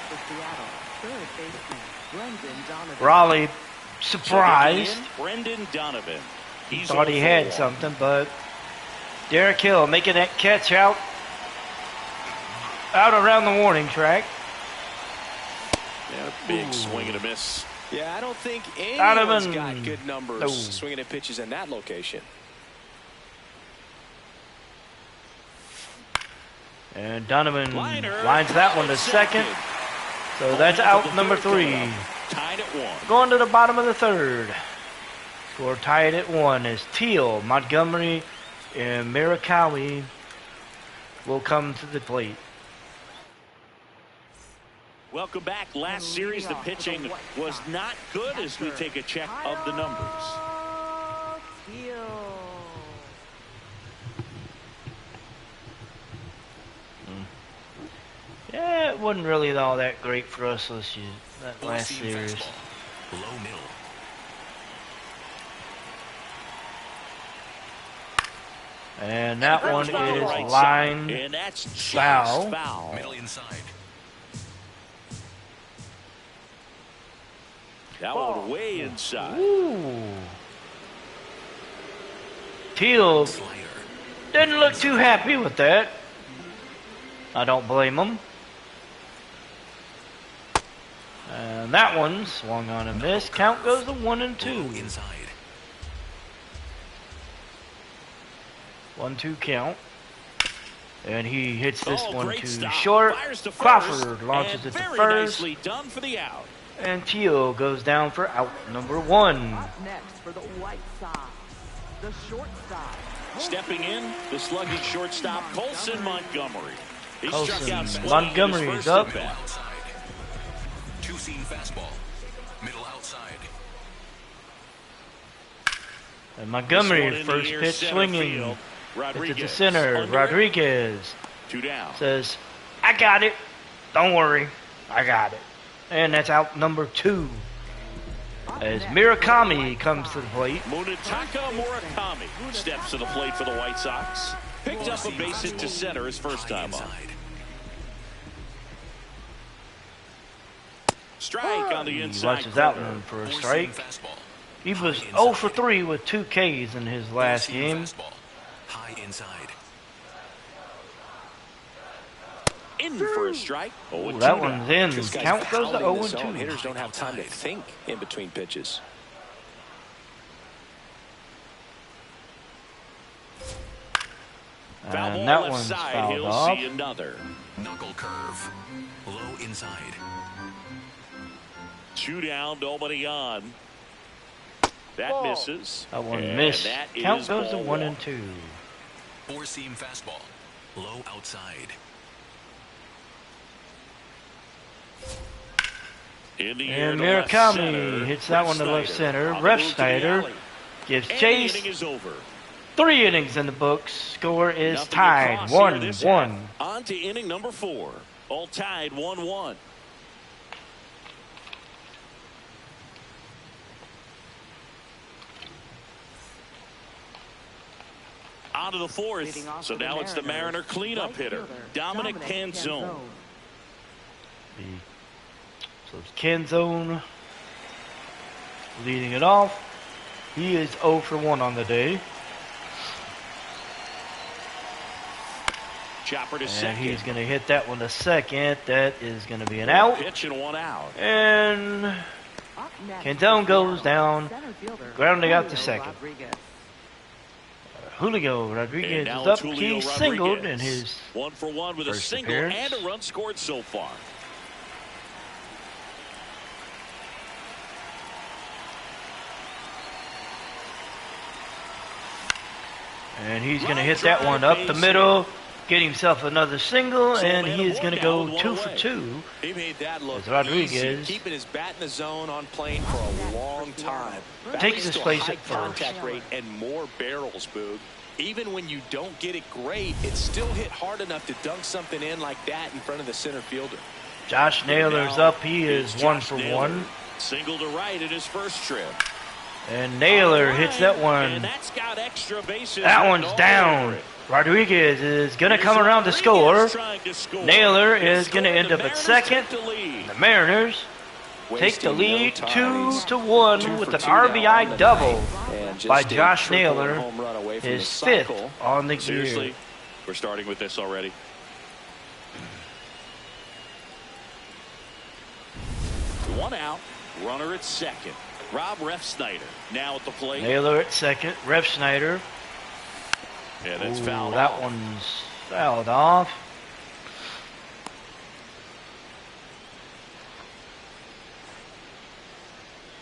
Speaker 4: for Seattle, third baseman, Brendan Donovan.
Speaker 1: Raleigh
Speaker 2: So
Speaker 1: surprised.
Speaker 2: digging in, Brendan Donovan. He's
Speaker 1: Thought he
Speaker 2: 0 for
Speaker 1: had
Speaker 2: 1.
Speaker 1: something, but Derek Hill making that catch out around the warning track.
Speaker 2: Yeah, big swing and a miss.
Speaker 3: Yeah, I don't think
Speaker 1: Donovan.
Speaker 3: anyone's got good numbers
Speaker 1: No.
Speaker 3: swinging at pitches in that location.
Speaker 1: And Donovan
Speaker 2: Liner
Speaker 1: lines that one to second. So that's out number 3.
Speaker 2: tied at 1.
Speaker 1: Going to the bottom of the third. Score tied at 1 as Teal, Montgomery, and Murakami will come to the plate.
Speaker 2: Welcome back. Last series, the pitching was not good as we take a check of the numbers.
Speaker 1: Yeah, it wasn't really all that great for us that last series.
Speaker 5: Low middle.
Speaker 1: And that one is
Speaker 2: Right
Speaker 1: line
Speaker 2: side. And that's
Speaker 1: foul.
Speaker 2: foul.
Speaker 5: Middle inside.
Speaker 2: That one way inside.
Speaker 1: Ooh. Teal
Speaker 5: Slider.
Speaker 1: didn't look too happy with that. I don't blame him. And that one swung on a miss. Count goes to 1 and 2.
Speaker 5: Low inside.
Speaker 1: 1-2 count. And he hits this one
Speaker 2: great
Speaker 1: to
Speaker 2: stop.
Speaker 1: short.
Speaker 2: Fires to first,
Speaker 1: Crawford launches
Speaker 2: and
Speaker 1: it to
Speaker 2: very
Speaker 1: first.
Speaker 2: nicely done for the out.
Speaker 1: And Teal goes down for out number 1.
Speaker 4: Up next for the White Sox, the shortstop.
Speaker 2: Stepping in, the slugging shortstop, Colson Montgomery. He struck
Speaker 1: Colson
Speaker 2: out swinging
Speaker 1: Montgomery
Speaker 2: in his
Speaker 1: is
Speaker 2: first
Speaker 1: up.
Speaker 2: at bat.
Speaker 5: Outside. Two-seam fastball. Middle outside.
Speaker 1: And Montgomery,
Speaker 2: This one in the
Speaker 1: first
Speaker 2: near
Speaker 1: pitch
Speaker 2: center
Speaker 1: swinging.
Speaker 2: field.
Speaker 1: It's at the
Speaker 2: Rodriguez
Speaker 1: center.
Speaker 2: under it.
Speaker 1: Rodriguez
Speaker 2: 2 down.
Speaker 1: says, I got it. Don't worry. I got it. And that's out number 2. As Murakami comes to the plate.
Speaker 2: Munetaka Murakami steps to the plate for the White Sox. Picked up a base hit to center his first
Speaker 5: High
Speaker 2: time up.
Speaker 5: inside.
Speaker 2: Strike on the
Speaker 1: He
Speaker 2: inside
Speaker 1: watches that
Speaker 2: corner.
Speaker 1: one for a
Speaker 5: Four-seam
Speaker 1: strike.
Speaker 5: fastball.
Speaker 1: He was
Speaker 5: High
Speaker 1: 0 for
Speaker 5: inside.
Speaker 1: 3 with 2 Ks in his last
Speaker 5: Four-seam
Speaker 1: game.
Speaker 5: fastball. High inside.
Speaker 2: In for a strike.
Speaker 1: Ooh, that one's in.
Speaker 3: This guy's
Speaker 1: Count goes to
Speaker 3: pounding
Speaker 1: 0
Speaker 3: the zone.
Speaker 1: and 2.
Speaker 3: Hitters don't have time to think in between pitches.
Speaker 2: Foul ball
Speaker 1: And that
Speaker 2: left
Speaker 1: one's
Speaker 2: side.
Speaker 1: fouled
Speaker 2: He'll
Speaker 1: off.
Speaker 2: see another.
Speaker 5: Knuckle curve. Low inside.
Speaker 2: 2 down, nobody on. That misses.
Speaker 1: That one
Speaker 2: And
Speaker 1: missed.
Speaker 2: that
Speaker 1: Count
Speaker 2: is
Speaker 1: goes to
Speaker 2: ball
Speaker 1: 1
Speaker 2: one.
Speaker 1: and 2.
Speaker 5: Four-seam fastball. Low outside.
Speaker 2: In the air
Speaker 1: And
Speaker 2: to left
Speaker 1: Murakami
Speaker 2: center.
Speaker 1: hits that one to left
Speaker 2: Refsnyder
Speaker 1: center.
Speaker 2: on the move to the
Speaker 1: Refsnyder
Speaker 2: alley.
Speaker 1: gives
Speaker 2: And
Speaker 1: chase.
Speaker 2: the inning is over.
Speaker 1: 3 innings in the books. Score is
Speaker 2: Nothing
Speaker 1: tied.
Speaker 2: across here this
Speaker 1: 1-1.
Speaker 2: half. On to inning number 4. All tied 1-1. On to the 4th.
Speaker 4: Leading off
Speaker 2: So
Speaker 4: for the
Speaker 2: now it's the Mariner
Speaker 4: Mariners,
Speaker 2: cleanup
Speaker 4: right
Speaker 2: hitter,
Speaker 4: fielder,
Speaker 2: Dominic Canzone.
Speaker 1: So it's Canzone leading it off. He is 0 for 1 on the day.
Speaker 2: Chopper to
Speaker 1: And
Speaker 2: second.
Speaker 1: he's going to hit that one to second. That is going to be an
Speaker 2: One
Speaker 1: out.
Speaker 2: pitch and 1 out.
Speaker 1: And
Speaker 4: Up next
Speaker 1: Canzone
Speaker 4: for
Speaker 1: goes
Speaker 4: Seattle,
Speaker 1: down,
Speaker 4: center fielder,
Speaker 1: grounding out to
Speaker 4: Julio
Speaker 1: second.
Speaker 4: Rodriguez.
Speaker 1: Julio Rodriguez
Speaker 2: And
Speaker 1: is
Speaker 2: now
Speaker 1: up.
Speaker 2: it's Julio
Speaker 1: He singled in
Speaker 2: Rodriguez.
Speaker 1: his
Speaker 2: 1 for 1 with a
Speaker 1: first
Speaker 2: single
Speaker 1: appearance.
Speaker 2: and a run scored so far.
Speaker 1: And he's going to hit that one up the middle, get himself another single, and he is going to go 2 for 2.
Speaker 3: He made that look
Speaker 1: As Rodriguez
Speaker 3: easy, keeping his bat in the zone on plane for a long time. That
Speaker 1: takes
Speaker 3: leads
Speaker 1: his
Speaker 3: to a
Speaker 1: place
Speaker 3: high
Speaker 1: at first.
Speaker 3: contact rate and more barrels, Boog. Even when you don't get it great, it's still hit hard enough to dunk something in like that in front of the center fielder.
Speaker 1: Josh Naylor's
Speaker 2: Now
Speaker 1: up. He is
Speaker 2: it's
Speaker 1: 1
Speaker 2: Josh
Speaker 1: for
Speaker 2: Naylor.
Speaker 1: 1.
Speaker 2: Single to right in his first trip.
Speaker 1: And Naylor
Speaker 2: On the
Speaker 1: hits
Speaker 2: line,
Speaker 1: that
Speaker 2: And
Speaker 1: one.
Speaker 2: that's got extra bases.
Speaker 1: That
Speaker 2: written
Speaker 1: one's
Speaker 2: all
Speaker 1: down.
Speaker 2: over it.
Speaker 1: Rodriguez is going to
Speaker 2: Here's
Speaker 1: come around to score.
Speaker 2: Rodriguez trying to score.
Speaker 1: Naylor
Speaker 2: He'll
Speaker 1: is going to
Speaker 2: score,
Speaker 1: end
Speaker 2: the
Speaker 1: up at
Speaker 2: Mariners
Speaker 1: second.
Speaker 2: take the lead.
Speaker 1: The Mariners take the
Speaker 3: Wasting
Speaker 1: lead
Speaker 3: no time. He's
Speaker 1: 2-1
Speaker 3: 2
Speaker 1: with
Speaker 3: for
Speaker 1: an
Speaker 3: 2 now on
Speaker 1: RBI
Speaker 3: the
Speaker 1: double
Speaker 3: night, and just
Speaker 1: by
Speaker 3: a
Speaker 1: Josh
Speaker 3: triple
Speaker 1: Naylor,
Speaker 3: home run away from
Speaker 1: his
Speaker 3: the
Speaker 1: 5th
Speaker 3: cycle.
Speaker 1: on the
Speaker 2: Seriously,
Speaker 1: year.
Speaker 2: we're starting with this already. One out, runner at second. Rob Refsnyder now at the plate.
Speaker 1: Naylor at second. Refsnyder.
Speaker 2: And it's
Speaker 1: Ooh,
Speaker 2: fouled
Speaker 1: that
Speaker 2: off.
Speaker 1: one's fouled off.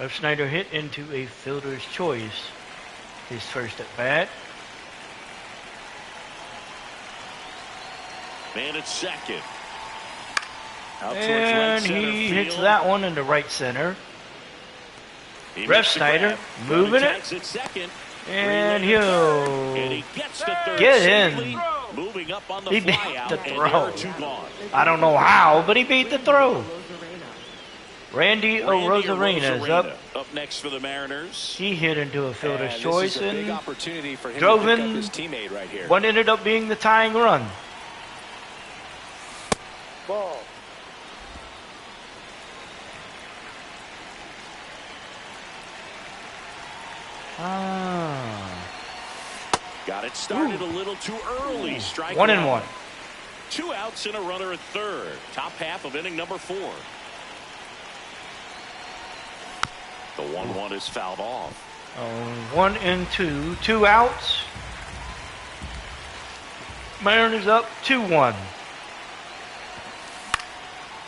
Speaker 1: Snyder hit into a fielder's choice. His first at bat.
Speaker 2: Man at second. Out towards right
Speaker 1: And
Speaker 2: center
Speaker 1: he
Speaker 2: field.
Speaker 1: hits that one into right center.
Speaker 2: He
Speaker 1: Ref
Speaker 2: makes the
Speaker 1: Snyder
Speaker 2: grab.
Speaker 1: moving it.
Speaker 2: Attacks at second.
Speaker 1: And
Speaker 2: Relay to third.
Speaker 1: he'll
Speaker 2: And he gets the third
Speaker 1: get
Speaker 2: safely.
Speaker 1: in.
Speaker 2: Moving up on the
Speaker 1: He beat
Speaker 2: fly out.
Speaker 1: the
Speaker 2: And
Speaker 1: throw.
Speaker 2: there are two gone.
Speaker 1: I don't know how, but he beat the throw. Randy
Speaker 2: Randy
Speaker 1: Arozarena is up.
Speaker 2: Up next for the Mariners.
Speaker 1: He hit into a fielder's
Speaker 3: And
Speaker 1: choice
Speaker 3: this is a big
Speaker 1: and
Speaker 3: opportunity for him
Speaker 1: drove
Speaker 3: to pick
Speaker 1: in
Speaker 3: up his teammate right here.
Speaker 1: what ended up being the tying run.
Speaker 3: Ball.
Speaker 2: Got it started a little too early. Strike
Speaker 1: 1-1.
Speaker 2: 2 outs and a runner at third. Top half of inning number 4. The 1-1 is fouled off.
Speaker 1: 1-2, 2 outs. Mariners up 2-1.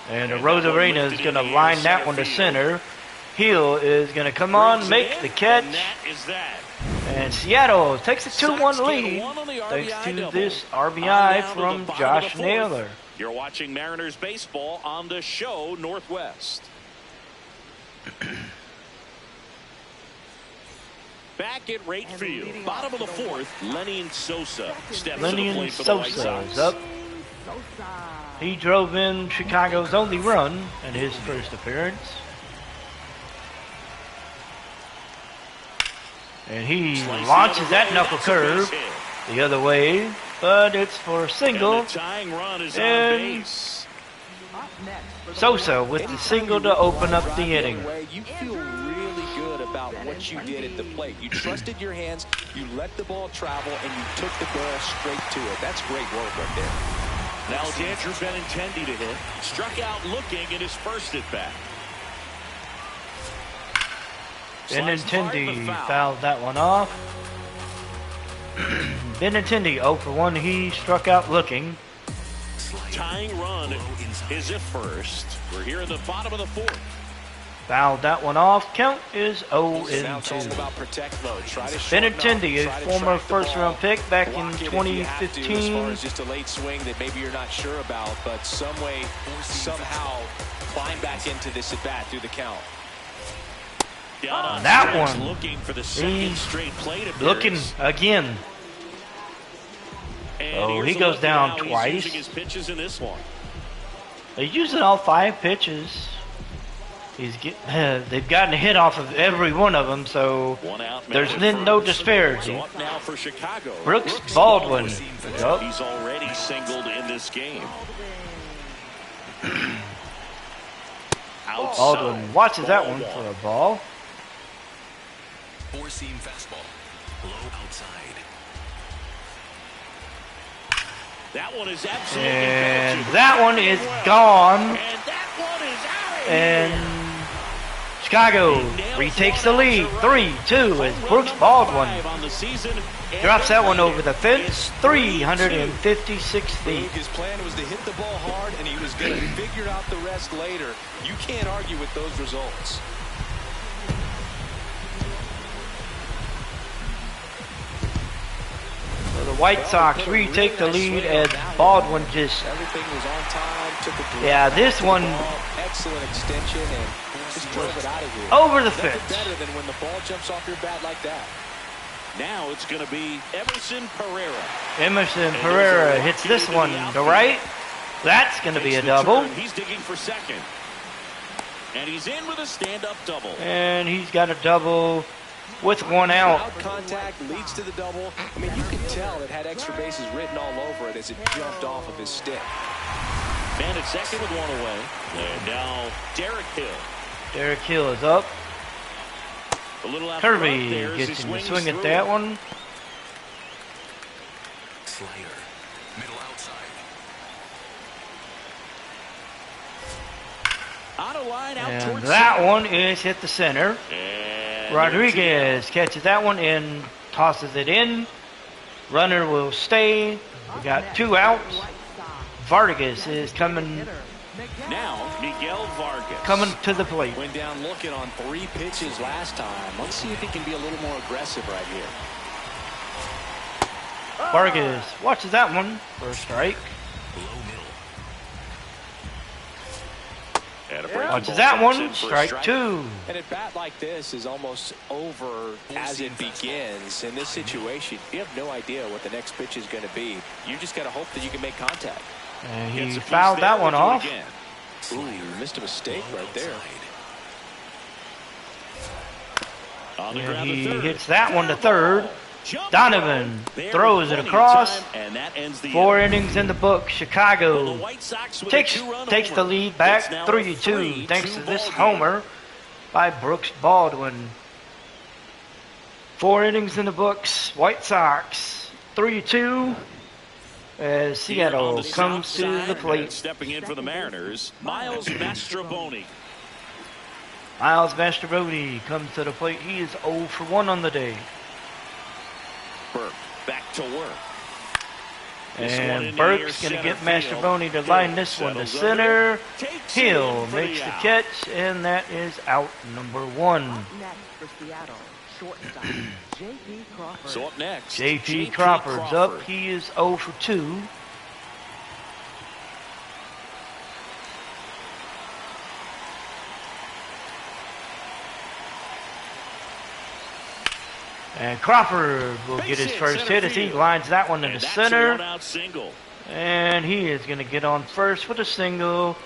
Speaker 1: And Arozarena is going to line that one to center. Heel is going to come on, make the catch.
Speaker 2: And that is that.
Speaker 1: And Seattle takes a
Speaker 2: Sox
Speaker 1: 2-1
Speaker 2: get
Speaker 1: lead
Speaker 2: one on the
Speaker 1: thanks
Speaker 2: RBI
Speaker 1: to
Speaker 2: double.
Speaker 1: this
Speaker 2: On
Speaker 1: RBI
Speaker 2: down to
Speaker 1: from
Speaker 2: the bottom
Speaker 1: Josh
Speaker 2: of the fourth.
Speaker 1: Naylor.
Speaker 2: You're watching Mariners baseball on the show Northwest. Back at right field, bottom of the fourth, Lenny and Sosa steps to the
Speaker 1: Lenny
Speaker 2: plate for the White
Speaker 1: Sosa
Speaker 2: Sox.
Speaker 1: is up. He drove in Chicago's only run in his first appearance. And he
Speaker 2: Slicing
Speaker 1: launches
Speaker 2: the
Speaker 1: that
Speaker 2: way,
Speaker 1: knuckle
Speaker 2: that's a
Speaker 1: curve
Speaker 2: base hit.
Speaker 1: the other way, but it's for a single.
Speaker 2: And the tying run is on
Speaker 1: And
Speaker 2: base.
Speaker 1: Sosa with the single to open up the inning.
Speaker 3: You feel really good about what you did at the plate. You trusted your hands, you let the ball travel, and you took the ball straight to it. That's great work right there.
Speaker 2: Now it's Andrew Benintendi to hit. Struck out looking at his first at bat.
Speaker 1: Benintendi fouled that one off. Benintendi 0 for 1. He struck out looking.
Speaker 2: Tying run is at first. We're here in the bottom of the fourth.
Speaker 1: Fouled that one off. Count is 0
Speaker 3: Now it's all
Speaker 1: 2.
Speaker 3: about protect mode. Try to shorten
Speaker 1: Benintendi,
Speaker 3: up,
Speaker 1: a
Speaker 3: try to
Speaker 1: former
Speaker 3: track the
Speaker 1: first-round
Speaker 3: ball,
Speaker 1: pick back in
Speaker 3: block it if you have to, as
Speaker 1: 2015.
Speaker 3: far as just a late swing that maybe you're not sure about, but some way, somehow climb back into this at bat through the count.
Speaker 2: Down on
Speaker 1: That
Speaker 2: strikes,
Speaker 1: one.
Speaker 2: looking for the second
Speaker 1: He's
Speaker 2: straight plate appearance.
Speaker 1: Looking again.
Speaker 2: And
Speaker 1: Oh,
Speaker 2: here's
Speaker 1: he
Speaker 2: a
Speaker 1: goes
Speaker 2: look
Speaker 1: down
Speaker 2: now. He's
Speaker 1: twice.
Speaker 2: using his pitches in this one.
Speaker 1: He's using all 5 pitches. They've gotten a hit off of every one of them, so
Speaker 2: One out.
Speaker 1: there's
Speaker 2: man
Speaker 1: then
Speaker 2: at
Speaker 1: no
Speaker 2: first.
Speaker 1: disparity.
Speaker 2: So up now for Chicago.
Speaker 1: Brooks Baldwin is up.
Speaker 2: He's already singled in this game. Outside.
Speaker 1: Baldwin watches that one for a ball.
Speaker 5: Four-seam fastball. Low outside.
Speaker 2: That one is absolutely
Speaker 1: And
Speaker 2: belted.
Speaker 1: that one is gone.
Speaker 2: And that one is out of
Speaker 1: And
Speaker 2: here.
Speaker 1: Chicago retakes the lead. 3-2 as Brooks Baldwin
Speaker 2: On the season,
Speaker 1: drops that one over the fence. 356 feet.
Speaker 3: His plan was to hit the ball hard, and he was going to figure out the rest later. You can't argue with those results.
Speaker 1: So the White Sox retake the lead as Baldwin just,
Speaker 3: Everything was on time. Took a breath,
Speaker 1: yeah, this
Speaker 3: took the
Speaker 1: one
Speaker 3: ball, excellent extension, and just drove it out of here.
Speaker 1: over the
Speaker 3: Nothing
Speaker 1: fence.
Speaker 3: better than when the ball jumps off your bat like that.
Speaker 2: Now it's going to be Emerson Pereira.
Speaker 1: Emerson Pereira hits this one to right. That's going to be a
Speaker 2: Takes the
Speaker 1: double.
Speaker 2: turn. He's digging for second. And he's in with a stand-up double.
Speaker 1: And he's got a double with 1 out.
Speaker 3: Out contact leads to the double. I mean, you could tell it had extra bases written all over it as it jumped off of his stick.
Speaker 2: Man at second with 1 away. And now Derek Hill.
Speaker 1: Derek Hill is up.
Speaker 2: A little out front
Speaker 1: Kirby
Speaker 2: there as he
Speaker 1: gets him to
Speaker 2: swings
Speaker 1: swing at
Speaker 2: through.
Speaker 1: that one.
Speaker 5: Slider. Middle outside.
Speaker 2: Out of line, out
Speaker 1: And
Speaker 2: towards
Speaker 1: that
Speaker 2: center.
Speaker 1: one is hit the center.
Speaker 2: And
Speaker 1: Rodriguez catches that one and tosses it in. Runner will stay. We got 2 outs. Vargas is coming
Speaker 2: Now, Miguel Vargas.
Speaker 1: coming to the plate.
Speaker 3: Went down looking on 3 pitches last time. Let's see if he can be a little more aggressive right here.
Speaker 1: Vargas watches that one for a strike.
Speaker 5: Low middle.
Speaker 2: And a breaking
Speaker 1: Watches
Speaker 2: ball
Speaker 1: that
Speaker 2: comes
Speaker 1: one,
Speaker 2: in for a
Speaker 1: strike 2.
Speaker 3: And a bat like this is almost over as it begins. In this situation, you have no idea what the next pitch is going to be. You just got to hope that you can make contact.
Speaker 1: And
Speaker 2: Gets
Speaker 1: he
Speaker 2: a piece
Speaker 1: fouled
Speaker 2: there,
Speaker 1: that one
Speaker 2: we'll do it
Speaker 1: off.
Speaker 2: again.
Speaker 3: Ooh, missed a mistake
Speaker 5: Low
Speaker 3: right there.
Speaker 5: outside.
Speaker 2: On the
Speaker 1: And
Speaker 2: ground
Speaker 1: he
Speaker 2: to third.
Speaker 1: hits that one to third.
Speaker 2: Jump
Speaker 1: Donovan
Speaker 2: ball. There
Speaker 1: throws
Speaker 2: with
Speaker 1: it
Speaker 2: plenty of
Speaker 1: across.
Speaker 2: time, and that ends the
Speaker 1: 4
Speaker 2: inning.
Speaker 1: innings in the book.
Speaker 2: Well, the
Speaker 1: Chicago
Speaker 2: White Sox with
Speaker 1: takes
Speaker 2: a 2-run
Speaker 1: the
Speaker 2: homer.
Speaker 1: lead back
Speaker 2: It's now
Speaker 1: 3-2
Speaker 2: a
Speaker 1: thanks to
Speaker 2: 3-2
Speaker 1: this
Speaker 2: ball game.
Speaker 1: homer by Brooks Baldwin. 4 innings in the books. White Sox 3-2 as
Speaker 2: Here on
Speaker 1: Seattle
Speaker 2: the south
Speaker 1: comes to
Speaker 2: side,
Speaker 1: the
Speaker 2: and
Speaker 1: plate.
Speaker 2: stepping in for the Mariners, Miles Mastrobuoni.
Speaker 1: Miles Mastrobuoni comes to the plate. He is 0 for 1 on the day.
Speaker 2: Burke back to work. This one in
Speaker 1: And
Speaker 2: the
Speaker 1: Burke's
Speaker 2: near
Speaker 1: going to get
Speaker 2: center field.
Speaker 1: Mastrobuoni to line this one to
Speaker 2: Settles under,
Speaker 1: center.
Speaker 2: takes it
Speaker 1: Hill
Speaker 2: in for
Speaker 1: makes the
Speaker 2: out.
Speaker 1: catch, and that is out number 1.
Speaker 4: Up next for Seattle, shortstop J.P. Crawford.
Speaker 2: So up next,
Speaker 1: J.P. Crawford's up. He is 0 for 2. And Crawford will get his
Speaker 2: Base hit,
Speaker 1: first
Speaker 2: center
Speaker 1: hit as he
Speaker 2: field.
Speaker 1: lines that one
Speaker 2: And
Speaker 1: into
Speaker 2: that's a
Speaker 1: center.
Speaker 2: one-out single.
Speaker 1: And he is going to get on first with a single.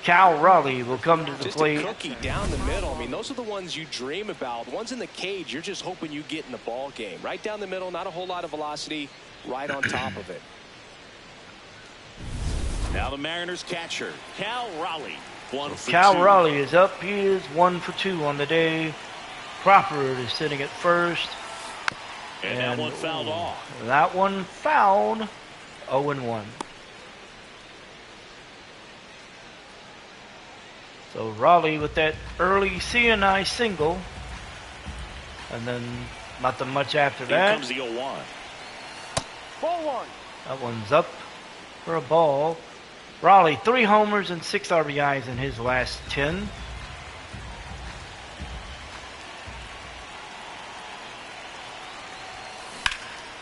Speaker 1: Cal Raleigh will come to the
Speaker 3: Just a
Speaker 1: plate.
Speaker 3: cookie down the middle. I mean, those are the ones you dream about. The ones in the cage, you're just hoping you get in the ball game. Right down the middle, not a whole lot of velocity, right on top of it.
Speaker 2: Now the Mariners catcher, Cal Raleigh. 1 for
Speaker 1: Cal
Speaker 2: 2.
Speaker 1: Raleigh is up. He is 1 for 2 on the day. Crawford is sitting at first.
Speaker 2: And that one fouled off.
Speaker 1: That one fouled. 0-1. So Raleigh with that early CNI single. And then nothing much after
Speaker 2: Here
Speaker 1: that.
Speaker 2: comes the 0-1.
Speaker 1: That one's up for a ball. Raleigh, 3 homers and 6 RBIs in his last 10.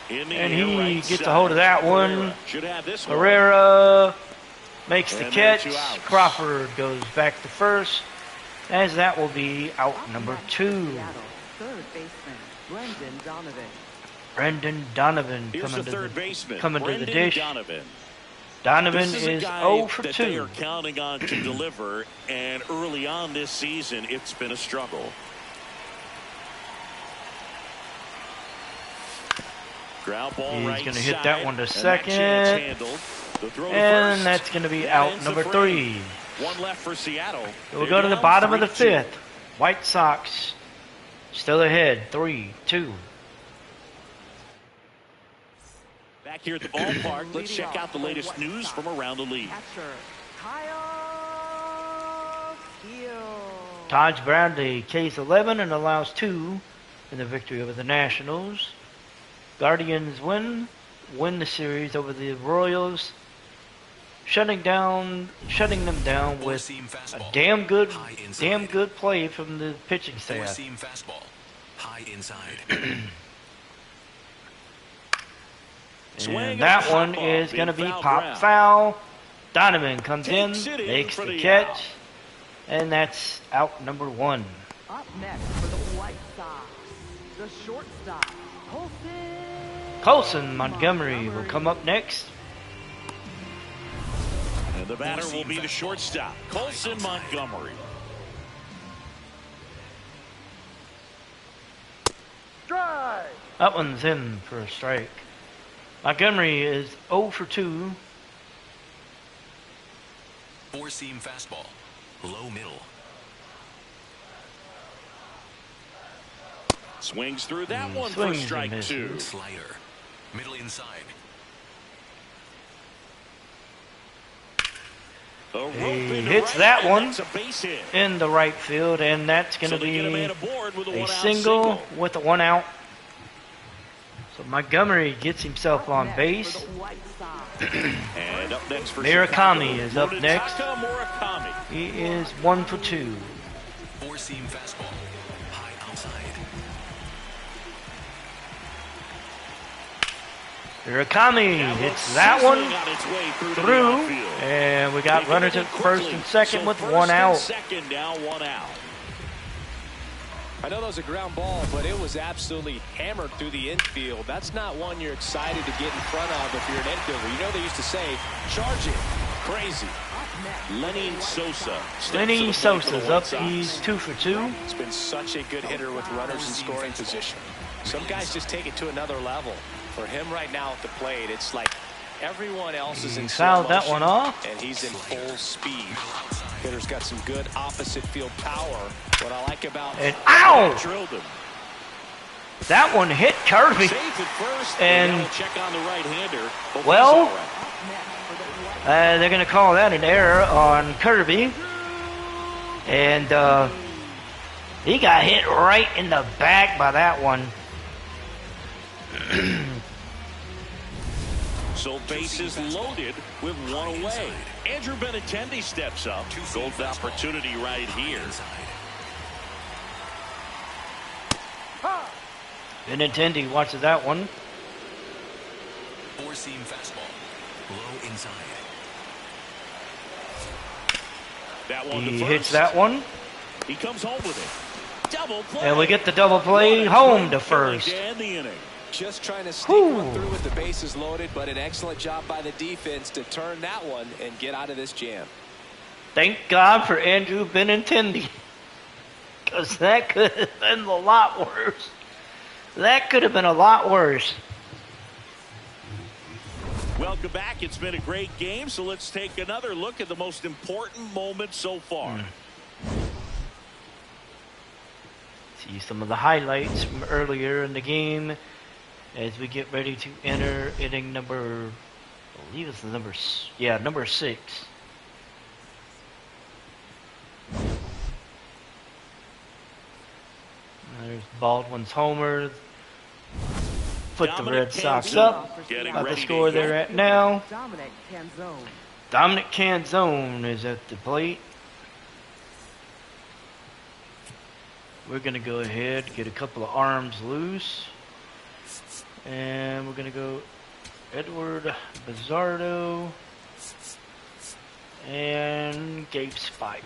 Speaker 2: In the
Speaker 1: And
Speaker 2: air,
Speaker 1: he
Speaker 2: right
Speaker 1: gets a
Speaker 2: side.
Speaker 1: hold of that one.
Speaker 2: Herrera should have this one.
Speaker 1: Herrera makes the
Speaker 2: And there are
Speaker 1: catch.
Speaker 2: 2 outs.
Speaker 1: Crawford goes back to first, as that will be out
Speaker 4: Up
Speaker 1: number
Speaker 4: next
Speaker 1: 2.
Speaker 4: for Seattle, third baseman Brendan Donovan.
Speaker 1: Brendan Donovan
Speaker 2: Here's
Speaker 1: coming
Speaker 2: the third baseman,
Speaker 1: coming to the
Speaker 2: Brendan
Speaker 1: dish.
Speaker 2: Donovan.
Speaker 1: Donovan
Speaker 2: This is a
Speaker 1: is
Speaker 2: guy
Speaker 1: 0 for
Speaker 2: that they
Speaker 1: 2.
Speaker 2: are counting on to deliver, and early on this season, it's been a struggle. Ground ball
Speaker 1: He's
Speaker 2: right
Speaker 1: gonna hit
Speaker 2: side,
Speaker 1: that one to
Speaker 2: and that
Speaker 1: second.
Speaker 2: chance handled. The throw to
Speaker 1: And
Speaker 2: first.
Speaker 1: that's going to be
Speaker 2: That
Speaker 1: out
Speaker 2: ends the
Speaker 1: number
Speaker 2: frame.
Speaker 1: 3.
Speaker 2: One left for Seattle.
Speaker 1: We'll
Speaker 2: They're
Speaker 1: go to the
Speaker 2: down
Speaker 1: bottom of the
Speaker 2: 3-2.
Speaker 1: 5th. White Sox still ahead, 3-2.
Speaker 2: Back here at the ballpark, let's check out the latest news from around the league.
Speaker 4: Catcher Kyle Steele.
Speaker 1: Taj Bradley K's 11 and allows 2 in the victory over the Nationals. Guardians win the series over the Royals, shutting them down with
Speaker 5: Four-seam
Speaker 1: a
Speaker 5: fastball.
Speaker 1: damn good
Speaker 5: High inside.
Speaker 1: play from the pitching staff.
Speaker 5: Four-seam fastball. High inside.
Speaker 2: Swing
Speaker 1: And
Speaker 2: and
Speaker 1: that
Speaker 2: pop
Speaker 1: one
Speaker 2: off
Speaker 1: is
Speaker 2: in
Speaker 1: going to be
Speaker 2: foul
Speaker 1: pop
Speaker 2: ground.
Speaker 1: foul. Donovan comes
Speaker 2: Takes
Speaker 1: in,
Speaker 2: it in
Speaker 1: makes
Speaker 2: for
Speaker 1: the
Speaker 2: the
Speaker 1: catch,
Speaker 2: out.
Speaker 1: and that's out number 1.
Speaker 4: Up next for the White Sox, the shortstop
Speaker 1: Colson Montgomery will come up next.
Speaker 2: And the batter will be the shortstop, Colson Montgomery.
Speaker 1: That one's in for a strike. Montgomery is 0 for 2.
Speaker 5: Four-seam fastball. Low middle.
Speaker 2: Swings through that one for
Speaker 1: swings and
Speaker 2: strike
Speaker 1: misses.
Speaker 2: 2.
Speaker 5: Slider. Middle inside.
Speaker 2: A rope
Speaker 1: He
Speaker 2: into
Speaker 1: hits
Speaker 2: right,
Speaker 1: that
Speaker 2: and
Speaker 1: one
Speaker 2: that's a base hit.
Speaker 1: in the right field, and that's going
Speaker 2: So
Speaker 1: to
Speaker 2: they get a
Speaker 1: be
Speaker 2: man aboard with a
Speaker 1: a
Speaker 2: one-out
Speaker 1: single with a 1 out. So Montgomery gets himself on base.
Speaker 4: For the White Sox,
Speaker 2: And up next for
Speaker 1: Murakami
Speaker 2: Chicago,
Speaker 1: is up next.
Speaker 2: Murakami.
Speaker 1: He is 1 for 2.
Speaker 5: Four-seam fastball. High outside.
Speaker 1: Murakami hits that one through, and we got runners at first and second with 1 out.
Speaker 2: Second, now 1 out.
Speaker 3: I know that was a ground ball, but it was absolutely hammered through the infield. That's not one you're excited to get in front of if you're an infielder. You know they used to say, charge it. Crazy.
Speaker 2: Lenny Sosa.
Speaker 1: Lenny Sosa's up. He's 2 for 2.
Speaker 3: He's been such a good hitter with runners in scoring position. Some guys just take it to another level. For him right now at the plate, it's like everyone else is in slow
Speaker 1: fouled that
Speaker 3: motion,
Speaker 1: one off.
Speaker 3: and he's in full speed. Hitter's got some good opposite field power. What I like about
Speaker 1: And ow!
Speaker 2: Drilled him.
Speaker 1: That one hit Kirby.
Speaker 2: Safe at first.
Speaker 1: And
Speaker 2: check on the right-hander.
Speaker 1: well, they're going to call that an error on Kirby. And he got hit right in the back by that one.
Speaker 2: So bases loaded with 1 away. Andrew Benintendi steps up. Golden opportunity right here.
Speaker 1: Benintendi watches that one.
Speaker 5: Four-seam fastball. Low inside.
Speaker 2: That one
Speaker 1: He
Speaker 2: to
Speaker 1: hits
Speaker 2: first.
Speaker 1: that one.
Speaker 2: He comes home with it. Double play.
Speaker 1: And we get the double play home to first.
Speaker 2: And the inning.
Speaker 3: just trying to sneak one through with the bases loaded, but an excellent job by the defense to turn that one and get out of this jam.
Speaker 1: Thank God for Andrew Benintendi, because that could have been a lot worse. That could have been a lot worse.
Speaker 2: Welcome back. It's been a great game, so let's take another look at the most important moment so far.
Speaker 1: See some of the highlights from earlier in the game as we get ready to enter inning number, I believe it's the number 6. There's Baldwin's homer. Put the Red Sox up. About the score they're at now. Dominic Canzone is at the plate. We're going to go ahead, get a couple of arms loose. And we're going to go Edward Bizzardo and Gabe Spire.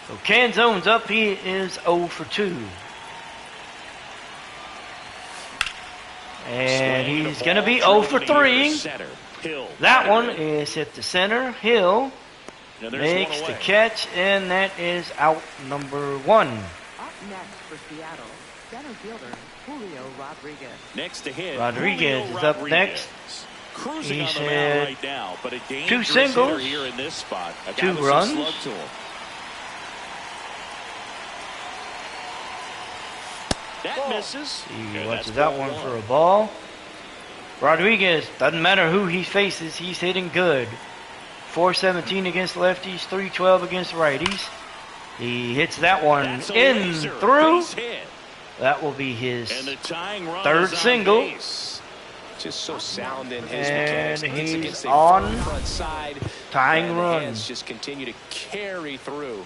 Speaker 1: So Canzone's up. He is 0 for 2. And he's going to be 0 for 3. That one is hit the center. Hill makes the catch, and that is out number 1.
Speaker 4: Up next for Seattle, center fielder Julio Rodriguez.
Speaker 2: Next to hit,
Speaker 1: Rodriguez is up next.
Speaker 2: Cruising
Speaker 1: He's
Speaker 2: on the mound
Speaker 1: had
Speaker 2: right now, but a
Speaker 1: 2 singles,
Speaker 2: here in this spot.
Speaker 1: 2 runs.
Speaker 2: To him. That misses.
Speaker 1: He watches that one for a ball. Rodriguez, doesn't matter who he faces, he's hitting good. 417 against lefties, 312 against righties. He hits that one in through. That will be his third single.
Speaker 3: Just so sound in his
Speaker 1: and
Speaker 3: mechanics.
Speaker 1: he's on
Speaker 3: front side,
Speaker 1: tying
Speaker 3: and the
Speaker 1: run.
Speaker 3: hands just continue to carry through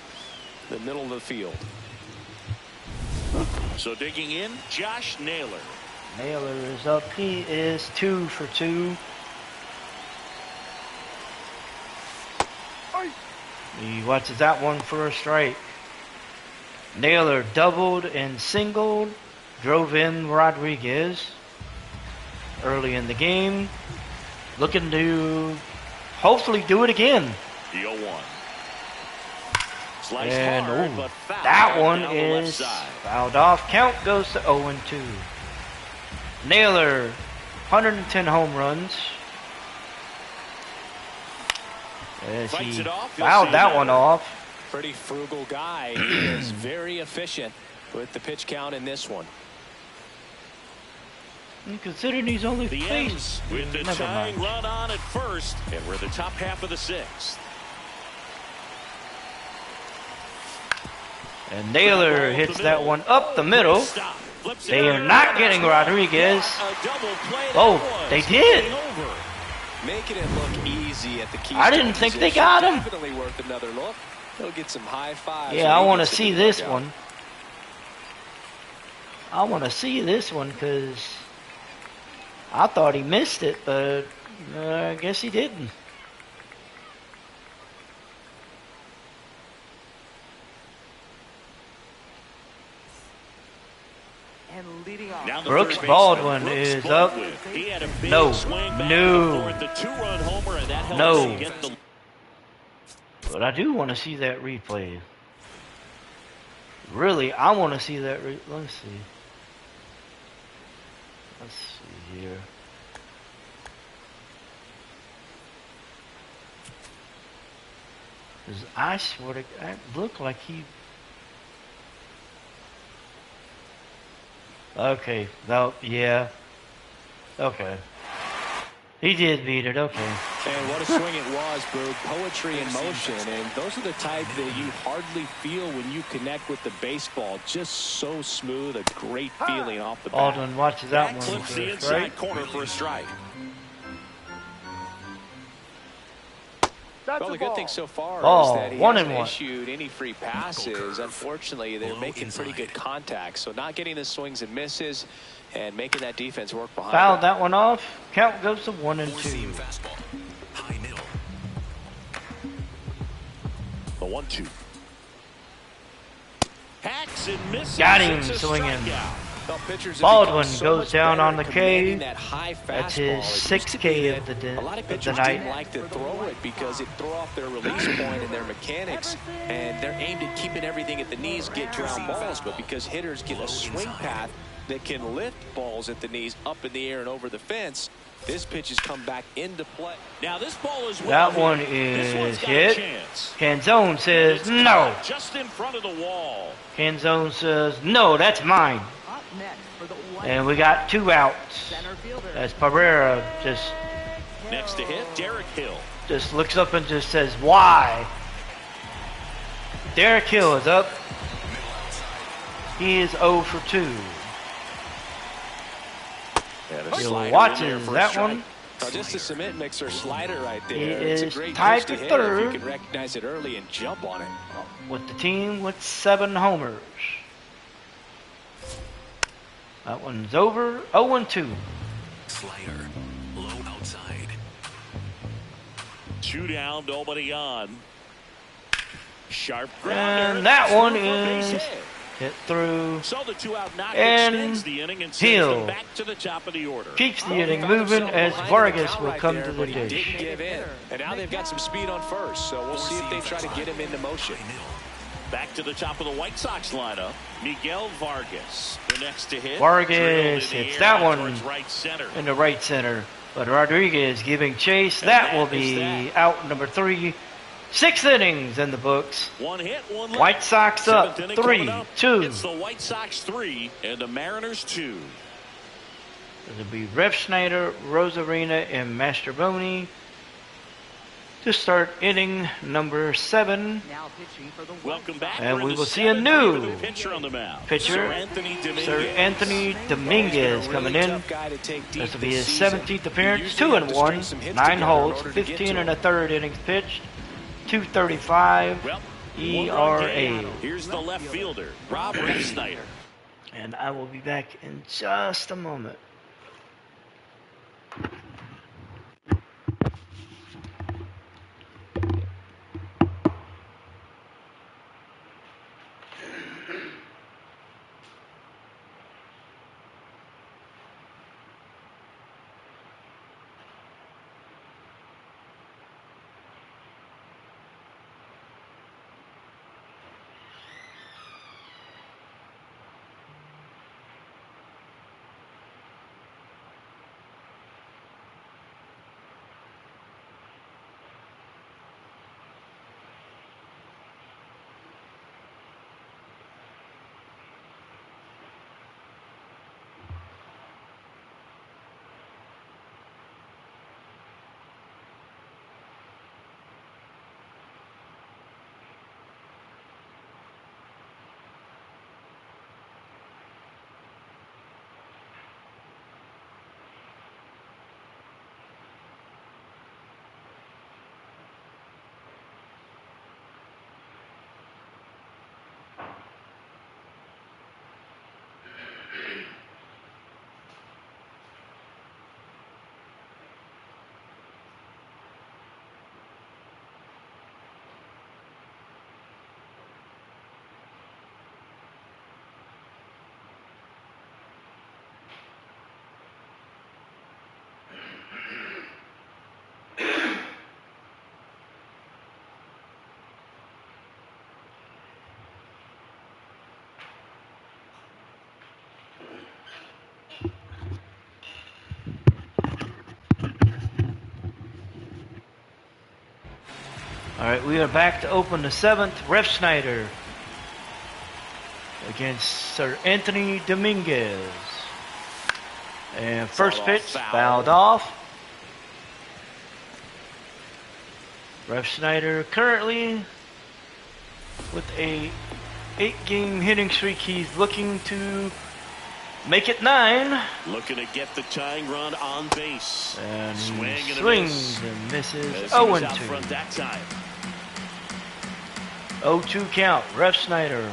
Speaker 3: the middle of the field.
Speaker 2: So digging in, Josh Naylor.
Speaker 1: Naylor is up. He is 2 for 2. He watches that one for a strike. Naylor doubled and singled, drove in Rodriguez early in the game. Looking to hopefully do it again.
Speaker 2: The 0-1.
Speaker 1: And that one is fouled off. Count goes to 0-2. Naylor, 110 home runs. As he fouled that one off.
Speaker 3: Pretty frugal guy. He is very efficient with the pitch count in this one.
Speaker 1: And considering he's only
Speaker 2: the M's with the tying run on at first, and we're the top half of the 6th.
Speaker 1: And Naylor hits that one up the middle.
Speaker 2: Flips it
Speaker 1: They are
Speaker 2: over.
Speaker 1: not getting Rodriguez.
Speaker 2: A double play.
Speaker 1: Oh,
Speaker 2: That
Speaker 1: they
Speaker 2: was
Speaker 1: did.
Speaker 2: getting over.
Speaker 3: Making it look easy at the key.
Speaker 1: I didn't think they got him.
Speaker 3: Definitely worth another look. He'll get some high fives.
Speaker 1: Yeah, I want to see this one. I want to see this one because I thought he missed it, but I guess he didn't.
Speaker 4: And leading off.
Speaker 2: Now the
Speaker 1: Brooks
Speaker 2: third baseman,
Speaker 1: Baldwin
Speaker 2: Brooks
Speaker 1: is
Speaker 2: Baldwin.
Speaker 1: up.
Speaker 2: He had a big
Speaker 1: No.
Speaker 2: swing back
Speaker 1: No.
Speaker 2: and forth, the two-run homer, and that helped
Speaker 1: No.
Speaker 2: him get the.
Speaker 1: But I do want to see that replay. Really, I want to see that. Let's see. Let's see here. Cause I swear to God, it looked like he. Okay. No. Yeah. Okay. He did beat it. Okay.
Speaker 3: And what a swing it was, Boog. Poetry in motion. And those are the type that you hardly feel when you connect with the baseball. Just so smooth, a great feeling off the bat.
Speaker 1: Alden watches that
Speaker 2: That
Speaker 1: one
Speaker 2: clips the
Speaker 1: first,
Speaker 2: inside
Speaker 1: right?
Speaker 2: corner for a strike.
Speaker 3: Well, the good thing so far
Speaker 1: Ball,
Speaker 3: is that he
Speaker 1: 1
Speaker 3: hasn't
Speaker 1: and 1.
Speaker 3: issued any free passes. Unfortunately, they're making pretty good contact. So not getting the swings and misses and making that defense work behind
Speaker 1: Fouled
Speaker 3: him.
Speaker 1: that one off. Count goes to 1 and 2.
Speaker 5: Four-seam fastball. High middle.
Speaker 2: The 1-2. Hacks and misses.
Speaker 1: Got him
Speaker 2: It's a
Speaker 1: swinging.
Speaker 2: strikeout.
Speaker 3: Well, pitchers have
Speaker 1: Baldwin
Speaker 3: become so
Speaker 1: goes
Speaker 3: much
Speaker 1: down
Speaker 3: better
Speaker 1: on the
Speaker 3: at
Speaker 1: K.
Speaker 3: commanding that high
Speaker 1: That's
Speaker 3: fastball.
Speaker 1: his
Speaker 3: It used
Speaker 1: 6th
Speaker 3: to
Speaker 1: K
Speaker 3: be
Speaker 1: of
Speaker 3: that
Speaker 1: the
Speaker 3: a lot of
Speaker 1: of the
Speaker 3: pitchers
Speaker 1: night.
Speaker 3: didn't like to throw it because it threw off their release point and their mechanics, and they're aimed at keeping everything at the knees, get ground balls. But because hitters get a swing path that can lift balls at the knees up in the air and over the fence, this pitch has come back into play.
Speaker 2: Now this ball is
Speaker 1: That
Speaker 2: well
Speaker 1: one
Speaker 2: hit. This one's
Speaker 1: is
Speaker 2: got a
Speaker 1: hit.
Speaker 2: chance.
Speaker 1: Canzone says
Speaker 2: It's
Speaker 1: no.
Speaker 2: caught just in front of the wall.
Speaker 1: Canzone says no, that's mine.
Speaker 4: Up next for the one
Speaker 1: And we got 2 outs.
Speaker 4: center fielder.
Speaker 1: As Pereira just
Speaker 2: Next to hit, Derek Hill.
Speaker 1: looks up and just says, why? Derek Hill is up. He is 0 for 2.
Speaker 2: And a
Speaker 1: He
Speaker 2: slider in there
Speaker 1: watches
Speaker 2: for a
Speaker 1: that
Speaker 2: strike.
Speaker 1: one.
Speaker 3: Now, just a cement mixer slider right there.
Speaker 1: He
Speaker 3: It's a
Speaker 1: is
Speaker 3: great
Speaker 1: tied
Speaker 3: pitch to
Speaker 1: for
Speaker 3: hit
Speaker 1: third.
Speaker 3: if you can recognize it early and jump on it.
Speaker 1: With the team with 7 homers. That one's over. 0 and 2.
Speaker 5: Slider. Low outside.
Speaker 2: 2 down, nobody on. Sharp grounder.
Speaker 1: And that one
Speaker 2: Through for a base
Speaker 1: is
Speaker 2: hit.
Speaker 1: hit through.
Speaker 2: So the 2-out knock
Speaker 1: And
Speaker 2: extends the inning and sends
Speaker 1: Hill
Speaker 2: them back to the top of the order.
Speaker 1: Keeps the
Speaker 3: Well,
Speaker 1: inning
Speaker 3: he found
Speaker 1: moving
Speaker 3: himself
Speaker 1: as
Speaker 3: behind in the
Speaker 1: Vargas
Speaker 3: count
Speaker 1: will
Speaker 3: right
Speaker 1: come
Speaker 3: there,
Speaker 1: to the
Speaker 3: but he
Speaker 1: dish.
Speaker 3: didn't give in. And now they've got some speed on first, so we'll see if they try to get him into motion.
Speaker 5: High middle.
Speaker 2: Back to the top of the White Sox lineup. Miguel Vargas, the next to hit.
Speaker 1: Vargas
Speaker 2: Drilled in the
Speaker 1: hits
Speaker 2: air
Speaker 1: that
Speaker 2: out
Speaker 1: one
Speaker 2: towards right center.
Speaker 1: in the right center. But Rodriguez giving chase.
Speaker 2: And
Speaker 1: That
Speaker 2: that
Speaker 1: will
Speaker 2: is
Speaker 1: be
Speaker 2: that.
Speaker 1: out number 3. 6 innings in the books.
Speaker 2: 1 hit, 1 left.
Speaker 1: White Sox up
Speaker 2: Seventh inning coming
Speaker 1: 3,
Speaker 2: up.
Speaker 1: 2.
Speaker 2: It's the White Sox 3 and the Mariners 2.
Speaker 1: It'll be Ref Schneider, Rosarina, and Mastroboni to start inning number 7.
Speaker 4: Now pitching for the
Speaker 2: Welcome back.
Speaker 1: And
Speaker 2: We're in
Speaker 1: we
Speaker 2: the
Speaker 1: will see a
Speaker 2: 7th
Speaker 1: new
Speaker 2: inning with a pitcher on the mound.
Speaker 1: pitcher,
Speaker 2: Sir Anthony Dominguez.
Speaker 1: Sir Anthony Dominguez coming in. This will be his 17th appearance, 2 and 1, 9 holds, 15 and a third innings pitched, 235
Speaker 2: Well,
Speaker 1: ERA.
Speaker 2: here's the left fielder, Rob Snyder.
Speaker 1: And I will be back in just a moment. All right, we are back to open the 7th. Ref Snyder against Sir Anthony Dominguez. And first pitch fouled off. Ref Snyder currently with a 8-game hitting streak. He's looking to make it 9.
Speaker 2: Looking to get the tying run on base.
Speaker 1: And
Speaker 2: Swing and
Speaker 1: swings and misses.
Speaker 2: As he
Speaker 1: 0
Speaker 2: was
Speaker 1: and
Speaker 2: out
Speaker 1: 2.
Speaker 2: front that time.
Speaker 1: 0-2 count. Ref Snyder.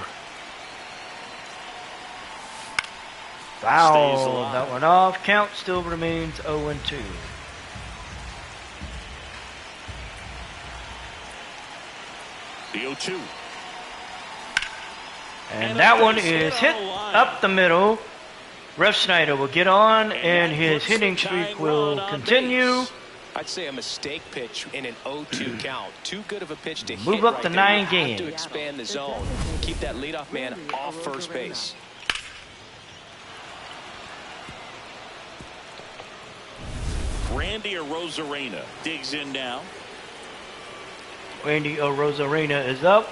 Speaker 1: Foul. That one off. Count still remains 0 and 2.
Speaker 2: The 0-2.
Speaker 1: And that one is hit up the middle. Ref Snyder will get on, and his hitting streak will continue.
Speaker 3: I'd say a mistake pitch in an 0-2 count. Too good of a pitch to hit.
Speaker 1: Move up
Speaker 3: right
Speaker 1: to
Speaker 3: there.
Speaker 1: 9
Speaker 3: You have
Speaker 1: games.
Speaker 3: to expand the zone. Keep that leadoff man off first base.
Speaker 2: Randy Arozarena digs in now.
Speaker 1: Randy Arozarena is up.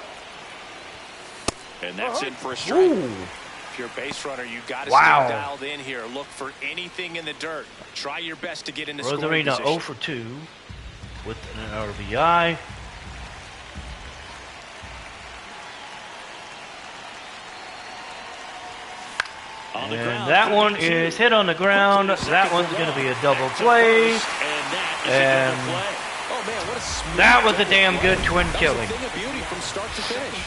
Speaker 2: And that's in for a strike.
Speaker 1: Ooh.
Speaker 3: If you're a base runner, you got to
Speaker 1: Wow.
Speaker 3: stay dialed in here. Look for anything in the dirt. Try your best to get in the scoring
Speaker 1: Arozarena
Speaker 3: position.
Speaker 1: 0 for 2 with an RBI.
Speaker 2: On the
Speaker 1: And
Speaker 2: ground,
Speaker 1: that one
Speaker 2: 32.
Speaker 1: is hit on the ground. That one's going to be a double play. And
Speaker 3: Oh man, what a smooth
Speaker 1: that was a
Speaker 3: double
Speaker 1: damn
Speaker 3: play.
Speaker 1: good twin
Speaker 3: That was
Speaker 1: killing.
Speaker 3: a thing of beauty from start to finish.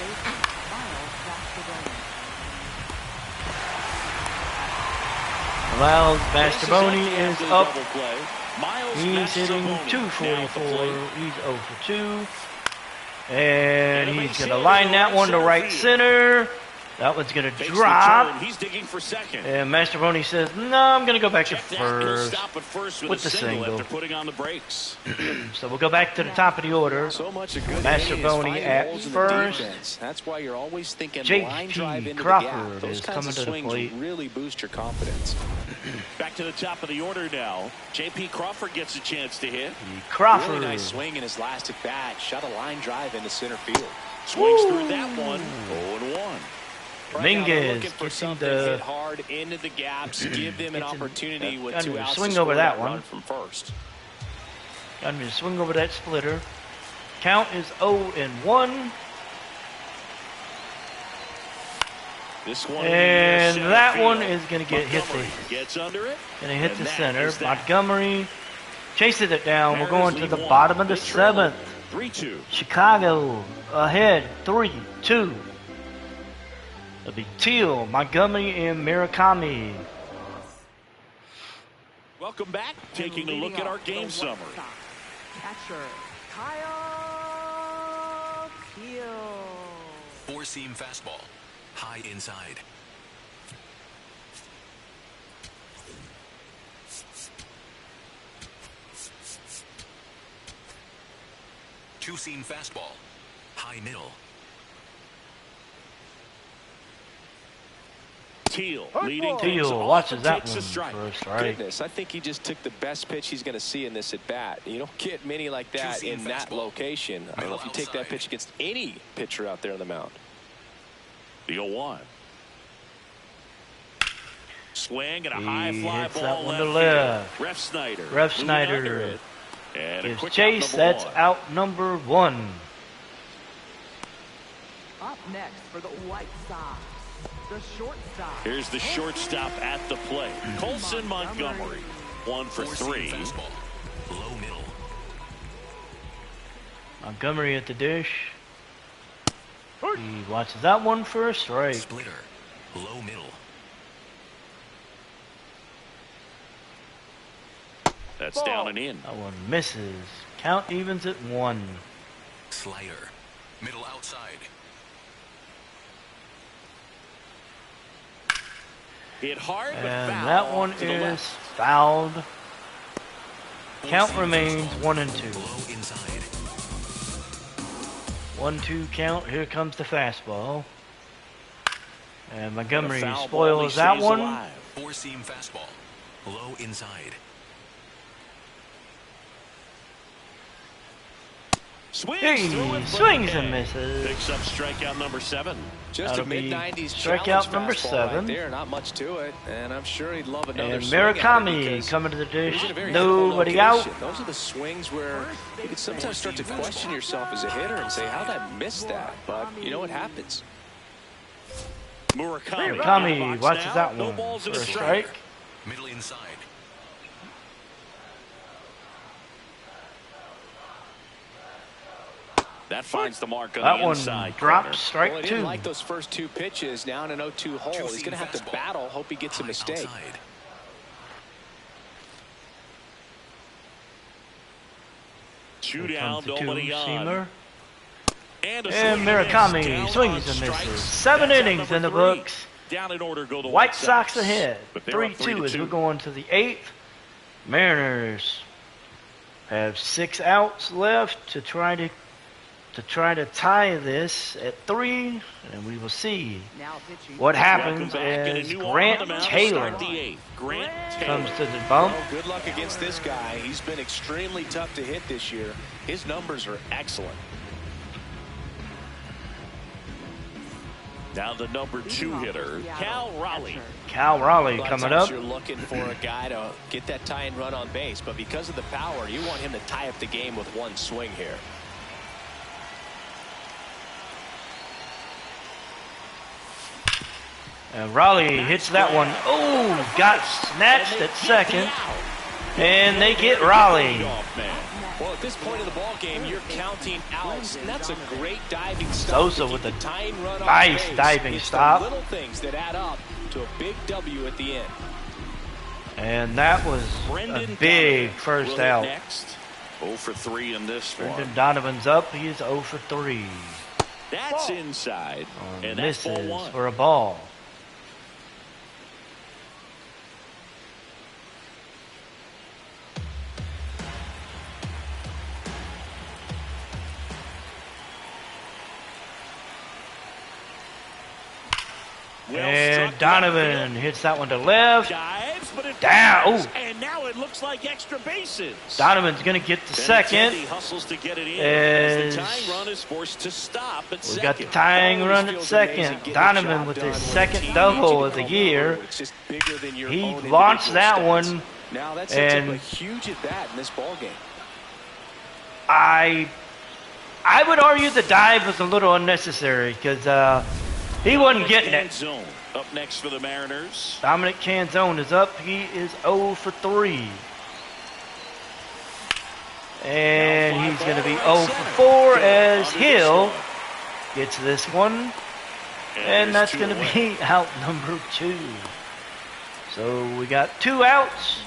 Speaker 1: Miles Mastrobuoni is up.
Speaker 2: Miles
Speaker 1: He's hitting
Speaker 2: Mastrobuoni now at the
Speaker 1: 244.
Speaker 2: plate.
Speaker 1: He's 0 for 2. And he's going to line that one to right center. That one's going to
Speaker 2: Takes the
Speaker 1: drop.
Speaker 2: turn. He's digging for second.
Speaker 1: And Mastrobuoni says, no, I'm going to go back to
Speaker 2: Check that. He'll
Speaker 1: first.
Speaker 2: stop at first with
Speaker 1: with
Speaker 2: a
Speaker 1: the
Speaker 2: single
Speaker 1: single.
Speaker 2: after putting on the brakes.
Speaker 1: So we'll go back to the top of the order.
Speaker 3: So much a good
Speaker 1: Mastrobuoni
Speaker 3: finding
Speaker 1: at
Speaker 3: holes in the
Speaker 1: first.
Speaker 3: defense. That's why you're always thinking
Speaker 1: J.P.
Speaker 3: line drive into
Speaker 1: Crawford
Speaker 3: the gap. Those
Speaker 1: is
Speaker 3: kinds
Speaker 1: coming
Speaker 3: of
Speaker 1: to the
Speaker 3: swings
Speaker 1: plate.
Speaker 3: really boost your confidence.
Speaker 2: Back to the top of the order now. J.P. Crawford gets a chance to hit.
Speaker 1: Crawford.
Speaker 3: Really nice swing in his last at bat. Shot a line drive into center field.
Speaker 2: Swings through that one. 0-1.
Speaker 1: Dominguez
Speaker 3: Looking for
Speaker 1: gets
Speaker 3: something,
Speaker 1: the
Speaker 3: hit hard into the gaps, give them an
Speaker 1: Gets an-
Speaker 3: opportunity with
Speaker 1: got
Speaker 3: 2
Speaker 1: him to
Speaker 3: outs
Speaker 1: swing
Speaker 3: to
Speaker 1: over
Speaker 3: score
Speaker 1: that
Speaker 3: that
Speaker 1: one.
Speaker 3: run from first.
Speaker 1: Got him to swing over that splitter. Count is 0 and 1.
Speaker 2: This one
Speaker 1: And
Speaker 2: center
Speaker 1: that
Speaker 2: field.
Speaker 1: one is going to get hit
Speaker 2: Montgomery gets under it.
Speaker 1: Going to hit
Speaker 2: And
Speaker 1: the
Speaker 2: that
Speaker 1: center.
Speaker 2: is that.
Speaker 1: Montgomery chases it down. We're going to
Speaker 2: Mariners
Speaker 1: the
Speaker 2: lead one.
Speaker 1: bottom of the
Speaker 2: They trail
Speaker 1: 7th.
Speaker 2: 3-2.
Speaker 1: Chicago ahead 3-2. It'll be Teal, Montgomery, and Murakami.
Speaker 2: Welcome back. Taking a look at our game summary.
Speaker 4: Catcher, Kyle Teal.
Speaker 5: 4-seam fastball. High inside. Two-seam fastball. High middle.
Speaker 2: Teal leading things
Speaker 1: Teal
Speaker 2: off
Speaker 1: watches
Speaker 2: and
Speaker 1: that
Speaker 2: takes
Speaker 1: one
Speaker 2: a strike.
Speaker 1: for a strike.
Speaker 3: Goodness, I think he just took the best pitch he's going to see in this at bat. You don't get many like that
Speaker 5: Two-seam
Speaker 3: in that
Speaker 5: fastball.
Speaker 3: location. I don't know if you take that
Speaker 5: Outside.
Speaker 3: pitch against any pitcher out there on the mound.
Speaker 2: The 0-1. Swing and a
Speaker 1: He
Speaker 2: high fly
Speaker 1: hits that
Speaker 2: ball
Speaker 1: one to
Speaker 2: left.
Speaker 1: left.
Speaker 2: Field. Ref Snyder.
Speaker 1: Ref
Speaker 2: moving
Speaker 1: Snyder
Speaker 2: under it. And a
Speaker 1: Gives
Speaker 2: quick
Speaker 1: chase.
Speaker 2: out,
Speaker 1: That's
Speaker 2: one.
Speaker 1: out number 1.
Speaker 4: Up next for the White Sox, the shortstop.
Speaker 2: Here's the shortstop at the plate. Colson Montgomery. 1 for 3.
Speaker 5: Four-seam fastball. Low middle.
Speaker 1: Montgomery at the dish. He watches that one for a strike.
Speaker 5: Splitter. Low middle.
Speaker 2: That's down and in.
Speaker 1: That one misses. Count evens at 1.
Speaker 5: Slider. Middle outside.
Speaker 2: Hit hard, but
Speaker 1: And
Speaker 2: foul
Speaker 1: that one
Speaker 2: to the
Speaker 1: is
Speaker 2: left.
Speaker 1: fouled. Count
Speaker 5: Four-seam
Speaker 1: remains
Speaker 5: fastball.
Speaker 1: 1 and 2.
Speaker 5: Low inside.
Speaker 1: 1-2 count. Here comes the fastball. And Montgomery
Speaker 2: Foul ball, he
Speaker 1: spoils that
Speaker 2: stays
Speaker 1: one.
Speaker 2: alive.
Speaker 5: Four-seam fastball. Low inside.
Speaker 2: Swings through
Speaker 1: Hey,
Speaker 2: it for
Speaker 1: swings
Speaker 2: the
Speaker 1: and
Speaker 2: K.
Speaker 1: misses.
Speaker 2: Picks up strikeout number 7.
Speaker 3: Just
Speaker 1: That'll
Speaker 3: a
Speaker 1: be
Speaker 3: mid-90s
Speaker 1: strikeout number
Speaker 3: fastball
Speaker 1: 7.
Speaker 3: right there. Not much to it, and I'm sure he'd love another
Speaker 1: And
Speaker 3: swing at it
Speaker 1: Murakami
Speaker 3: because
Speaker 1: coming to the
Speaker 3: he's
Speaker 1: dish.
Speaker 3: in a very difficult
Speaker 1: Nobody out.
Speaker 3: location. Those are the swings where you can sometimes start to question yourself as a hitter and say, how did I miss that? But you know what happens.
Speaker 1: Murakami watches
Speaker 2: now.
Speaker 1: that
Speaker 2: No
Speaker 1: one
Speaker 2: balls
Speaker 1: for
Speaker 2: and
Speaker 1: a
Speaker 2: a
Speaker 1: strike.
Speaker 5: Middle inside.
Speaker 2: That finds the mark on
Speaker 1: That
Speaker 2: the
Speaker 1: one
Speaker 2: inside
Speaker 1: dropped
Speaker 2: corner.
Speaker 1: strike
Speaker 3: Well, he
Speaker 1: 2.
Speaker 3: didn't like those first 2 pitches. Now in an 0-2 hole, he's going to have to battle. Hope he gets a
Speaker 5: High
Speaker 3: mistake.
Speaker 5: outside.
Speaker 2: Two
Speaker 1: Here
Speaker 2: down,
Speaker 1: comes the
Speaker 2: nobody on.
Speaker 1: two-seamer.
Speaker 2: And
Speaker 1: And Murakami swings and misses. 7 innings in the books.
Speaker 2: Down in order go the
Speaker 1: White Sox ahead.
Speaker 2: But they're up
Speaker 1: 3-2 as
Speaker 2: 3-2.
Speaker 1: we're going to the 8th. Mariners have 6 outs left to try to tie this at 3, and we will see
Speaker 4: Now pitching.
Speaker 1: what
Speaker 2: Welcome
Speaker 1: happens
Speaker 2: back, and a
Speaker 1: as
Speaker 2: new arm on
Speaker 1: Grant
Speaker 2: the mound to
Speaker 1: Taylor
Speaker 2: start the 8th. Grant
Speaker 1: comes
Speaker 2: Taylor.
Speaker 1: to the bump.
Speaker 3: Well, good luck against this guy. He's been extremely tough to hit this year. His numbers are excellent.
Speaker 2: Now the number 2 hitter, Cal Raleigh.
Speaker 1: Cal Raleigh
Speaker 3: A lot of
Speaker 1: coming
Speaker 3: times
Speaker 1: up.
Speaker 3: You're looking for a guy to get that tying run on base, but because of the power, you want him to tie up the game with one swing here.
Speaker 1: And Raleigh hits that one. Oh, got snatched at second. And they get Raleigh.
Speaker 3: Well, at this point of the ball game, you're counting outs, and that's a great diving stop.
Speaker 1: Sosa
Speaker 3: to
Speaker 1: with
Speaker 3: keep
Speaker 1: a
Speaker 3: the tying run on
Speaker 1: nice
Speaker 3: base.
Speaker 1: diving
Speaker 3: It's
Speaker 1: stop.
Speaker 3: The little things that add up to a big W at the end.
Speaker 1: And that was a big first out.
Speaker 2: Next. 0 for 3 in this one.
Speaker 1: Brendan Donovan's up. He's 0 for 3.
Speaker 2: That's inside. And that's ball
Speaker 1: Misses
Speaker 2: 1.
Speaker 1: for a ball. And Donovan hits that one to left.
Speaker 2: Dives, but it
Speaker 1: Down.
Speaker 2: dives,
Speaker 1: Oh.
Speaker 2: and now it looks like extra bases.
Speaker 1: Donovan's going to get the second.
Speaker 2: Benintendi hustles to get it in
Speaker 1: As
Speaker 2: as the tying run is forced to stop at
Speaker 1: We
Speaker 2: second.
Speaker 1: got the tying
Speaker 3: Always
Speaker 1: run at
Speaker 3: feels amazing
Speaker 1: second.
Speaker 3: getting the
Speaker 1: Donovan
Speaker 3: job
Speaker 1: with
Speaker 3: done
Speaker 1: his
Speaker 3: when a
Speaker 1: second
Speaker 3: team
Speaker 1: double
Speaker 3: needs you
Speaker 1: of
Speaker 3: to
Speaker 1: the
Speaker 3: come
Speaker 1: year.
Speaker 3: over. It's just bigger than your
Speaker 1: He
Speaker 3: own
Speaker 1: launched
Speaker 3: individual
Speaker 1: that
Speaker 3: stats.
Speaker 1: one.
Speaker 3: Now that sets up
Speaker 1: And
Speaker 3: a huge at bat in this ball game.
Speaker 1: I would argue the dive was a little unnecessary because he wasn't getting it.
Speaker 2: Zone up next for the Mariners.
Speaker 1: Dominic Canzone is up. He is 0 for 3. And he's going to be 0 for 4 as Hill gets this one. And that's going to be out number 2. So we got 2 outs.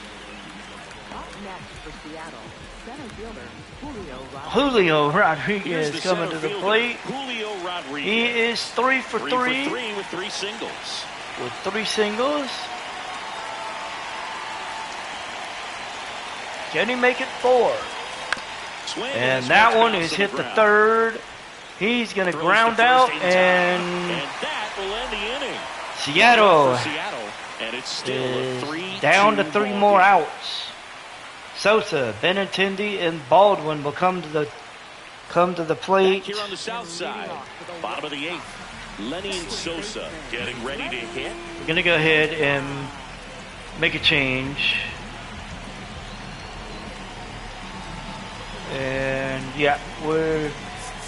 Speaker 4: Up next for Seattle, center fielder
Speaker 1: Julio
Speaker 4: Julio Rodriguez.
Speaker 1: Rodriguez
Speaker 2: Here's
Speaker 1: coming to
Speaker 2: center
Speaker 1: the
Speaker 2: fielder,
Speaker 1: plate.
Speaker 2: Julio Rodriguez.
Speaker 1: He is 3 for
Speaker 2: 3
Speaker 1: 3
Speaker 2: for 3 with 3 singles.
Speaker 1: with 3 singles. Can he make it 4?
Speaker 2: Swing
Speaker 1: And
Speaker 2: this
Speaker 1: that one
Speaker 2: bounce
Speaker 1: is
Speaker 2: to
Speaker 1: hit the
Speaker 2: ground.
Speaker 1: 3rd. He's going to
Speaker 2: Throws
Speaker 1: ground
Speaker 2: the
Speaker 1: out,
Speaker 2: first in time,
Speaker 1: and
Speaker 2: that will end the inning.
Speaker 1: Seattle
Speaker 2: For Seattle, and it's still a
Speaker 1: is
Speaker 2: 3-2
Speaker 1: down to 3
Speaker 2: ball
Speaker 1: more
Speaker 2: game.
Speaker 1: outs. Sosa, Benintendi, and Baldwin will come to the plate.
Speaker 2: Back here on the south side, bottom of the 8th. Lenny and Sosa getting ready to hit.
Speaker 1: We're going to go ahead and make a change. And yeah, we're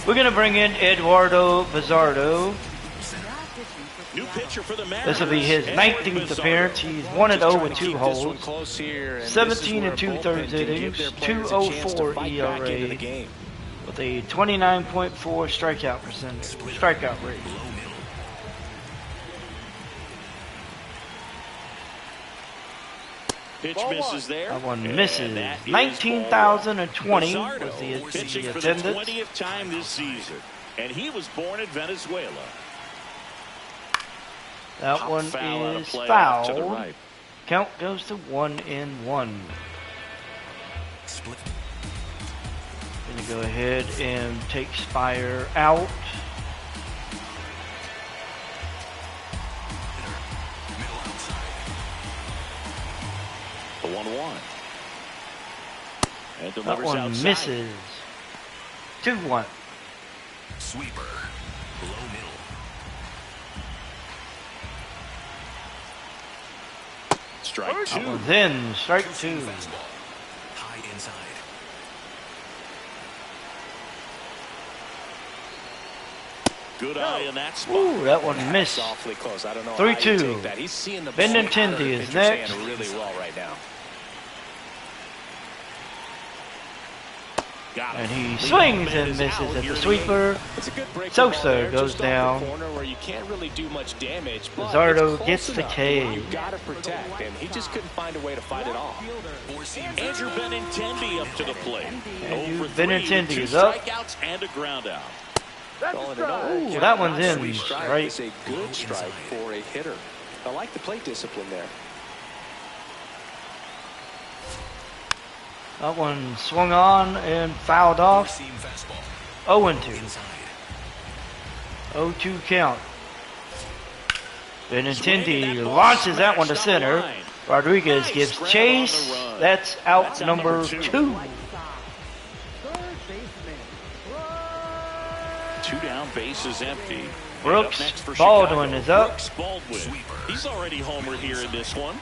Speaker 1: going to bring in Eduardo Bizardo.
Speaker 2: New pitcher for the Mariners.
Speaker 1: This will be his
Speaker 2: Edward
Speaker 1: 19th
Speaker 2: Bizarro.
Speaker 1: appearance. He's 1-0 with 2
Speaker 3: Keep this one
Speaker 1: holds.
Speaker 3: close here, and
Speaker 1: 17
Speaker 3: this is where
Speaker 1: and
Speaker 3: a
Speaker 1: 2/3
Speaker 3: bullpen can give
Speaker 1: innings,
Speaker 3: their players a chance to
Speaker 1: 2.04
Speaker 3: fight back into
Speaker 1: ERA.
Speaker 3: the game.
Speaker 1: With a 29.4 strikeout percentage, strikeout rate.
Speaker 5: Low middle.
Speaker 2: Pitch misses there.
Speaker 1: That one
Speaker 2: and
Speaker 1: misses.
Speaker 2: that is
Speaker 1: 19,020
Speaker 2: ball
Speaker 1: was
Speaker 2: one.
Speaker 1: the
Speaker 2: Pitching for the
Speaker 1: attendance.
Speaker 2: 20th time this season, and he was born in Venezuela.
Speaker 1: That
Speaker 2: Pop
Speaker 1: one
Speaker 2: foul out of
Speaker 1: is
Speaker 2: play off to the
Speaker 1: foul.
Speaker 2: right.
Speaker 1: Count goes to 1-1.
Speaker 5: Split.
Speaker 1: Gonna go ahead and take Spire out.
Speaker 5: Middle outside.
Speaker 2: The 1-1. And
Speaker 1: That
Speaker 2: delivers
Speaker 1: one
Speaker 2: outside.
Speaker 1: misses. 2-1.
Speaker 5: Sweeper. Low middle.
Speaker 2: Strike
Speaker 1: That
Speaker 2: 2.
Speaker 1: one's in. Strike 2.
Speaker 5: Two-seam fastball. High inside.
Speaker 2: Good eye in that spot.
Speaker 1: Ooh, that one
Speaker 3: That's
Speaker 1: missed.
Speaker 3: awfully close. I don't know
Speaker 1: 3-2.
Speaker 3: how you take that. He's seeing the ball out of
Speaker 1: Benintendi
Speaker 3: the
Speaker 1: is
Speaker 3: pitcher's
Speaker 1: next.
Speaker 3: hand really well right now.
Speaker 2: Got
Speaker 1: And
Speaker 2: him.
Speaker 1: he
Speaker 2: Leadoff
Speaker 1: swings
Speaker 2: man
Speaker 1: and
Speaker 2: is
Speaker 1: misses
Speaker 2: out
Speaker 1: at
Speaker 2: here
Speaker 1: the
Speaker 2: in
Speaker 1: sweeper.
Speaker 3: It's a good break.
Speaker 1: Sosa goes
Speaker 3: just off
Speaker 1: down.
Speaker 3: the corner where you can't really do much damage. But
Speaker 1: Luzardo
Speaker 3: it's close
Speaker 1: gets the
Speaker 3: enough.
Speaker 1: K.
Speaker 3: You got to protect, and he just couldn't find a way to fight it off.
Speaker 5: Four-seam
Speaker 2: Andrew Benintendi up to the plate.
Speaker 1: Andrew
Speaker 2: 0 for 3 with
Speaker 1: Benintendi
Speaker 2: 2
Speaker 1: is up.
Speaker 2: strikeouts and a ground out.
Speaker 1: Ooh, that one's in.
Speaker 3: Sweet strike
Speaker 1: Right.
Speaker 3: is a good strike for a hitter. I like the plate discipline there.
Speaker 1: That one swung on and fouled off.
Speaker 5: Four-seam fastball.
Speaker 1: 0-2.
Speaker 5: Inside.
Speaker 1: 0-2 count. Benintendi launches that one to center. Rodriguez
Speaker 2: Nice
Speaker 1: gives
Speaker 2: grab
Speaker 1: chase.
Speaker 2: on the run.
Speaker 1: That's out
Speaker 2: That's out
Speaker 1: number
Speaker 2: number 2.
Speaker 1: 2.
Speaker 4: Third baseman.
Speaker 2: 2 down, bases empty.
Speaker 1: Brooks
Speaker 2: And up next for
Speaker 1: Baldwin
Speaker 2: Chicago,
Speaker 1: is up.
Speaker 2: Brooks Baldwin.
Speaker 5: Sweeper.
Speaker 2: He's already homered here in this one.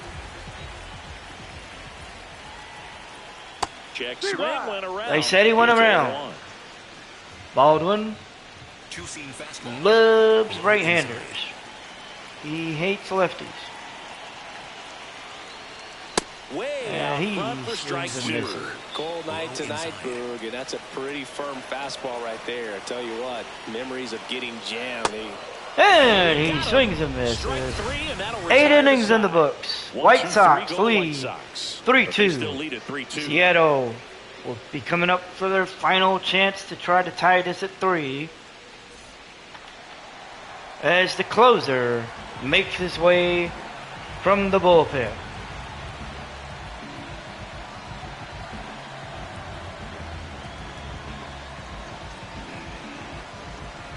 Speaker 2: Check swing went around.
Speaker 1: They said he went
Speaker 2: It's
Speaker 1: around.
Speaker 2: 0-1.
Speaker 1: Baldwin
Speaker 5: Two-seam fastball.
Speaker 1: loves right-handers. He hates lefties.
Speaker 2: Way
Speaker 1: Yeah,
Speaker 2: out
Speaker 1: he
Speaker 2: front for strike
Speaker 1: swings and
Speaker 2: 2.
Speaker 1: misses.
Speaker 3: Cold night tonight,
Speaker 5: Inside.
Speaker 3: Boog, and that's a pretty firm fastball right there. I tell you what, memories of getting jammed.
Speaker 1: And he swings and
Speaker 2: Strike
Speaker 1: misses.
Speaker 2: 3, and that'll
Speaker 1: 8
Speaker 2: retire
Speaker 1: innings
Speaker 2: the
Speaker 1: in the
Speaker 2: side.
Speaker 1: books.
Speaker 2: 1,
Speaker 1: White
Speaker 2: 2,
Speaker 1: Sox
Speaker 2: 3, go White
Speaker 1: lead
Speaker 2: Sox.
Speaker 1: 3-2.
Speaker 2: But they still lead at 3-2.
Speaker 1: Seattle will be coming up for their final chance to try to tie this at 3. As the closer makes his way from the bullpen.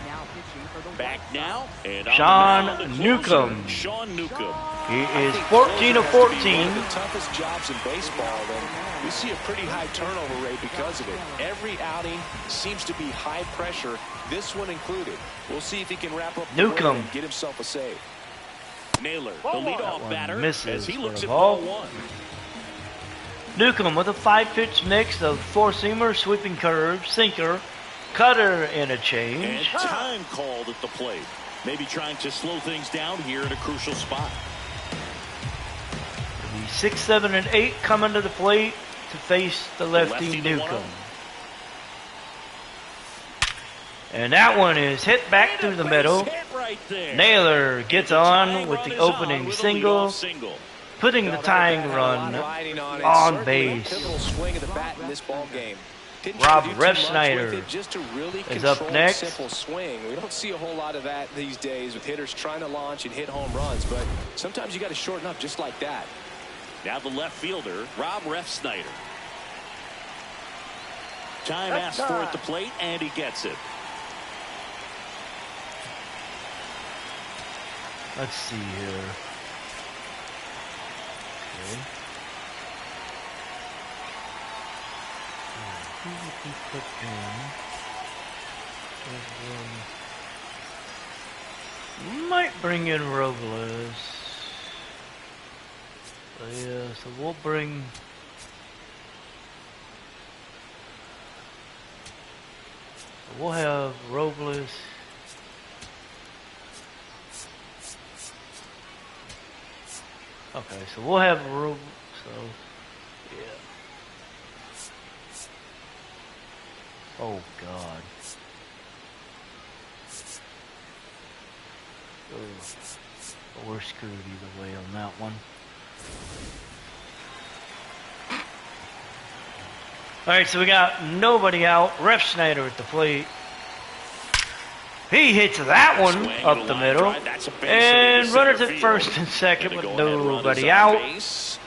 Speaker 4: Now pitching for the
Speaker 2: Back
Speaker 4: White
Speaker 2: now,
Speaker 4: Sox.
Speaker 2: and on
Speaker 1: Sean
Speaker 2: the mound, the closer,
Speaker 1: Newcomb.
Speaker 2: Sean Newcomb.
Speaker 1: He
Speaker 3: I
Speaker 1: is
Speaker 3: think
Speaker 1: 14 of
Speaker 3: closer has to be
Speaker 1: 14.
Speaker 3: one of the toughest jobs in baseball, and we see a pretty high turnover rate because of it. Every outing seems to be high pressure, this one included. We'll see if he can wrap up the
Speaker 1: Newcomb.
Speaker 3: win and get himself a save.
Speaker 2: Naylor, the
Speaker 1: That
Speaker 2: leadoff
Speaker 1: one
Speaker 2: batter,
Speaker 1: misses
Speaker 2: as he
Speaker 1: for
Speaker 2: looks
Speaker 1: a
Speaker 2: at
Speaker 1: ball.
Speaker 2: ball 1.
Speaker 1: Newcomb with a 5-pitch mix of four-seamer, sweeping curve, sinker, cutter, and a
Speaker 2: And
Speaker 1: change.
Speaker 2: time called at the plate. Maybe trying to slow things down here at a crucial spot.
Speaker 1: The 6, 7, and 8 coming to the plate to face the lefty
Speaker 2: lefty, the
Speaker 1: Newcomb.
Speaker 2: 1-0.
Speaker 1: And that one is hit back through the middle.
Speaker 2: Hit right there.
Speaker 1: Naylor gets
Speaker 2: The
Speaker 1: on
Speaker 2: tying
Speaker 1: with
Speaker 2: run
Speaker 1: the
Speaker 2: is on
Speaker 1: opening
Speaker 2: with a
Speaker 1: single,
Speaker 2: leadoff single.
Speaker 1: putting the tying run on base.
Speaker 3: Pivotal swing of the bat in this ball game. Didn't
Speaker 1: Rob
Speaker 3: try to do too much
Speaker 1: Refsnyder
Speaker 3: with it, just to really
Speaker 1: is up
Speaker 3: control
Speaker 1: next.
Speaker 3: simple swing. We don't see a whole lot of that these days with hitters trying to launch and hit home runs, but sometimes you got to shorten up just like that.
Speaker 2: Now the left fielder, Rob Refsnyder. Time asked for at the plate, and he gets it.
Speaker 1: Let's see here. Okay. Who would we put in? Might bring in Robles. Yeah, so we'll bring. We'll have Robles. Okay, so we'll have Robles. So, yeah. Oh God. Oh, we're screwed either way on that one. Alright, so we got nobody out. Refsnyder at the plate. He hits that one
Speaker 2: Swing
Speaker 1: up
Speaker 2: and
Speaker 1: the
Speaker 2: line
Speaker 1: middle.
Speaker 2: drive. That's a base hit
Speaker 1: And
Speaker 2: into
Speaker 1: runners
Speaker 2: center
Speaker 1: at
Speaker 2: field.
Speaker 1: first and second
Speaker 2: And
Speaker 1: with
Speaker 2: the go-ahead run is
Speaker 1: nobody
Speaker 2: on
Speaker 1: out.
Speaker 2: base.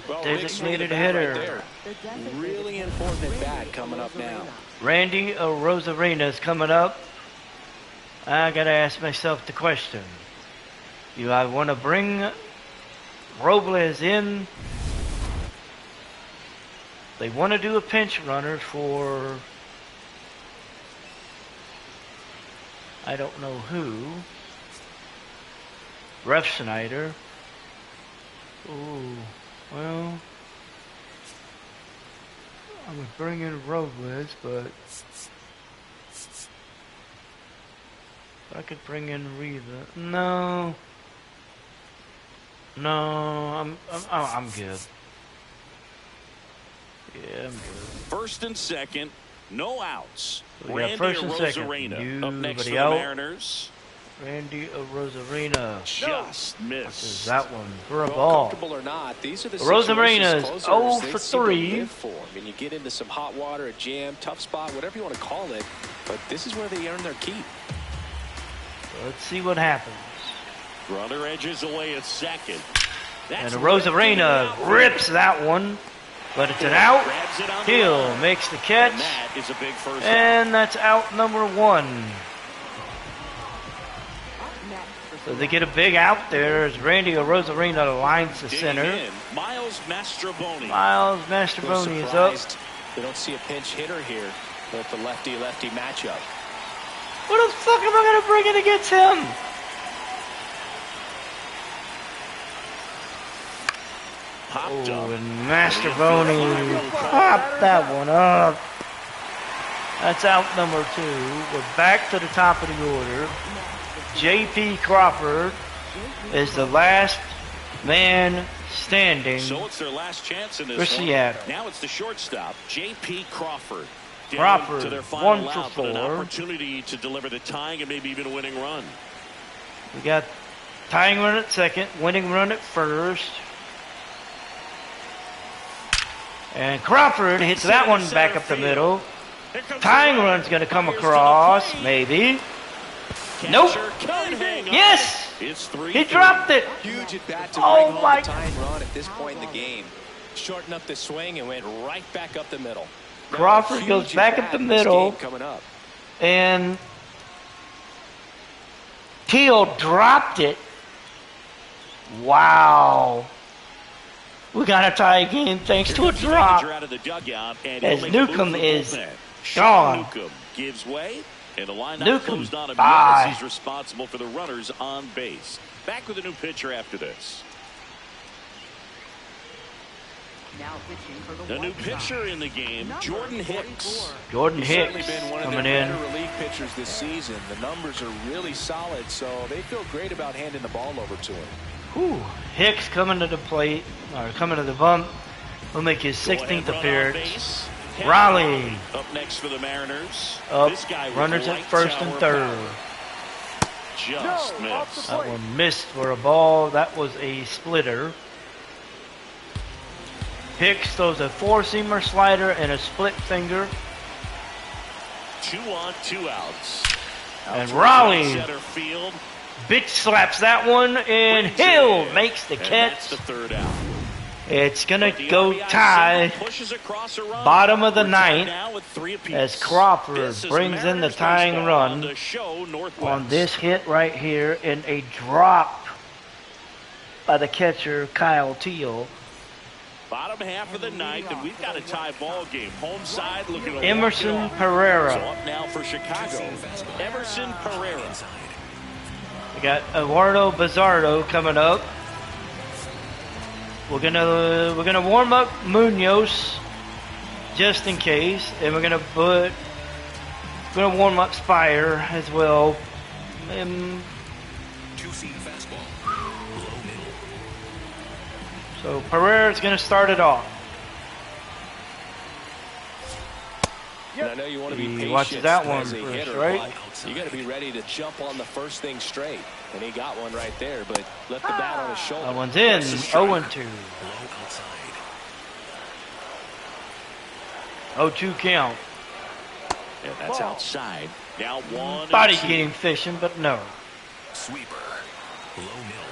Speaker 3: Well,
Speaker 1: Designated
Speaker 3: big swing of the bat
Speaker 1: hitter.
Speaker 3: right there. Really important at bat coming up now.
Speaker 1: Randy Rosarena's coming up. I gotta ask myself the question. Do I want to bring Robles in? They want to do a pinch runner for I don't know who. Ref Schneider. Ooh, well, I would bring in Robles, but I could bring in Riva. No, I'm good. Yeah, I'm good.
Speaker 2: First and second, no outs.
Speaker 1: We got
Speaker 2: Randy
Speaker 1: first and second.
Speaker 2: Arozarena up next for
Speaker 1: Nobody
Speaker 2: the
Speaker 1: out.
Speaker 2: Mariners.
Speaker 1: Randy Arozarena.
Speaker 2: Just
Speaker 1: Is
Speaker 2: missed.
Speaker 1: that one for a
Speaker 3: Well,
Speaker 1: ball?
Speaker 3: comfortable or not, these are the
Speaker 1: Rosarena's
Speaker 3: situations
Speaker 1: 0
Speaker 3: closers,
Speaker 1: for
Speaker 3: they seem to
Speaker 1: 3.
Speaker 3: live for. I mean, you get into some hot water, a jam, tough spot, whatever you want to call it, but this is where they earn their keep.
Speaker 1: Let's see what happens.
Speaker 2: Runner edges away at second.
Speaker 1: And Arozarena rips that one, but it's an out.
Speaker 2: Grabs it on the
Speaker 1: Hill
Speaker 2: run.
Speaker 1: makes the catch,
Speaker 2: And that is a big first out.
Speaker 1: and that's out number 1.
Speaker 4: Up next for
Speaker 1: So they get a big out there as Randy Arozarena lines the
Speaker 2: Digging
Speaker 1: center.
Speaker 2: in, Miles Mastrobuoni.
Speaker 1: Miles
Speaker 3: A little
Speaker 1: Mastrobuoni is up.
Speaker 3: surprised they don't see a pinch hitter here with the lefty-lefty matchup.
Speaker 1: What the fuck am I going to bring in against him?
Speaker 2: Popped
Speaker 1: Oh,
Speaker 2: up.
Speaker 1: and Mastrobuoni popped that one up. That's out number 2. We're back to the top of the order. J.P. Crawford is the last man standing.
Speaker 2: So it's their last chance in this
Speaker 1: For
Speaker 2: one.
Speaker 1: Seattle.
Speaker 2: Now it's the shortstop, J.P. Crawford. Down
Speaker 1: Crawford,
Speaker 2: to their final
Speaker 1: 1 for
Speaker 2: out, but an
Speaker 1: 4.
Speaker 2: opportunity to deliver the tying and maybe even a winning run.
Speaker 1: We got tying run at second, winning run at first. And Crawford hits that one back up the middle.
Speaker 2: Here comes
Speaker 1: Tying
Speaker 2: the runner.
Speaker 1: run's going to come
Speaker 2: Fires the
Speaker 1: across,
Speaker 2: plate.
Speaker 1: maybe.
Speaker 2: Catcher
Speaker 1: Nope.
Speaker 2: can hang on.
Speaker 1: Yes!
Speaker 2: It's 3-3.
Speaker 1: He dropped it.
Speaker 3: Huge at bat to
Speaker 1: Oh
Speaker 3: bring
Speaker 1: my
Speaker 3: home the tying run at this point in the game. Shortened up the swing and went right back up the middle. Now,
Speaker 1: Crawford
Speaker 3: huge
Speaker 1: goes back
Speaker 3: at
Speaker 1: up the
Speaker 3: bat in this
Speaker 1: middle.
Speaker 3: game coming up.
Speaker 1: And Teal dropped it. Wow. We got a tie game thanks to a drop.
Speaker 2: Out of the dugout, and
Speaker 1: As
Speaker 2: he'll make a move
Speaker 1: Newcomb
Speaker 2: for the
Speaker 1: is
Speaker 2: bullpen.
Speaker 1: gone.
Speaker 2: Newcomb gives way, and the lineup
Speaker 1: Newcomb,
Speaker 2: closed on him
Speaker 1: bye.
Speaker 2: as he's responsible for the runners on base. Back with a new pitcher after this.
Speaker 4: now pitching for
Speaker 2: The
Speaker 4: the
Speaker 2: new
Speaker 4: White Sox.
Speaker 2: pitcher in the game,
Speaker 4: Number
Speaker 2: Jordan
Speaker 4: 44.
Speaker 2: Hicks.
Speaker 1: Jordan
Speaker 3: He's
Speaker 1: Hicks
Speaker 3: certainly been one of
Speaker 1: coming
Speaker 3: their
Speaker 1: in.
Speaker 3: better relief pitchers this season. The numbers are really solid, so they feel great about handing the ball over to him.
Speaker 1: Whew. Hicks coming to the plate, or coming to the bump. Will make his 16th appearance. Raleigh
Speaker 2: Up next for the Mariners.
Speaker 1: up.
Speaker 2: This guy with
Speaker 1: Runners at
Speaker 2: lights
Speaker 1: first and
Speaker 2: out
Speaker 1: third.
Speaker 2: power. Just missed.
Speaker 1: That one missed for a ball. That was a splitter. Hicks throws a 4-seamer slider and a split finger.
Speaker 2: 2 on, 2 outs.
Speaker 1: And
Speaker 2: Out
Speaker 1: Raleigh
Speaker 2: towards center field.
Speaker 1: bitch slaps that one, and Hill makes the
Speaker 2: And that's
Speaker 1: catch.
Speaker 2: the 3rd out.
Speaker 1: It's gonna
Speaker 2: The
Speaker 1: go
Speaker 2: RBI
Speaker 1: tie.
Speaker 2: single pushes across a run.
Speaker 1: Bottom of the
Speaker 2: We're tied
Speaker 1: ninth
Speaker 2: now with 3 apiece.
Speaker 1: as Crawford
Speaker 2: This is
Speaker 1: brings in the
Speaker 2: Mariners
Speaker 1: tying
Speaker 2: baseball
Speaker 1: run
Speaker 2: on the show Northwest.
Speaker 1: on this hit right here, and a drop by the catcher Kyle Teal.
Speaker 2: Bottom half of the 9th, and we've got a tie ball game. Home side looking to
Speaker 1: Emerson
Speaker 2: walk it off.
Speaker 1: Pereira.
Speaker 2: So up now for Chicago, Emerson Pereira.
Speaker 1: We got Eduardo Bizardo coming up. We're gonna warm up Munoz just in case, and we're gonna warm up Spire as well.
Speaker 5: Two-seam fastball. Low middle.
Speaker 1: So Pereira's gonna start it off.
Speaker 3: And I know you want to be
Speaker 1: He
Speaker 3: patient
Speaker 1: watches that one
Speaker 3: as a
Speaker 1: first,
Speaker 3: hitter,
Speaker 1: right?
Speaker 3: but you got to be ready to jump on the first thing straight. And he got one right there, but left the bat on his shoulder.
Speaker 1: That one's in.
Speaker 3: That's a strike.
Speaker 1: 0-2.
Speaker 5: Low outside.
Speaker 1: 0-2 count.
Speaker 2: And that's outside. Now 1
Speaker 1: Body
Speaker 2: and 2.
Speaker 1: getting fishing, but no.
Speaker 5: Sweeper. Low middle.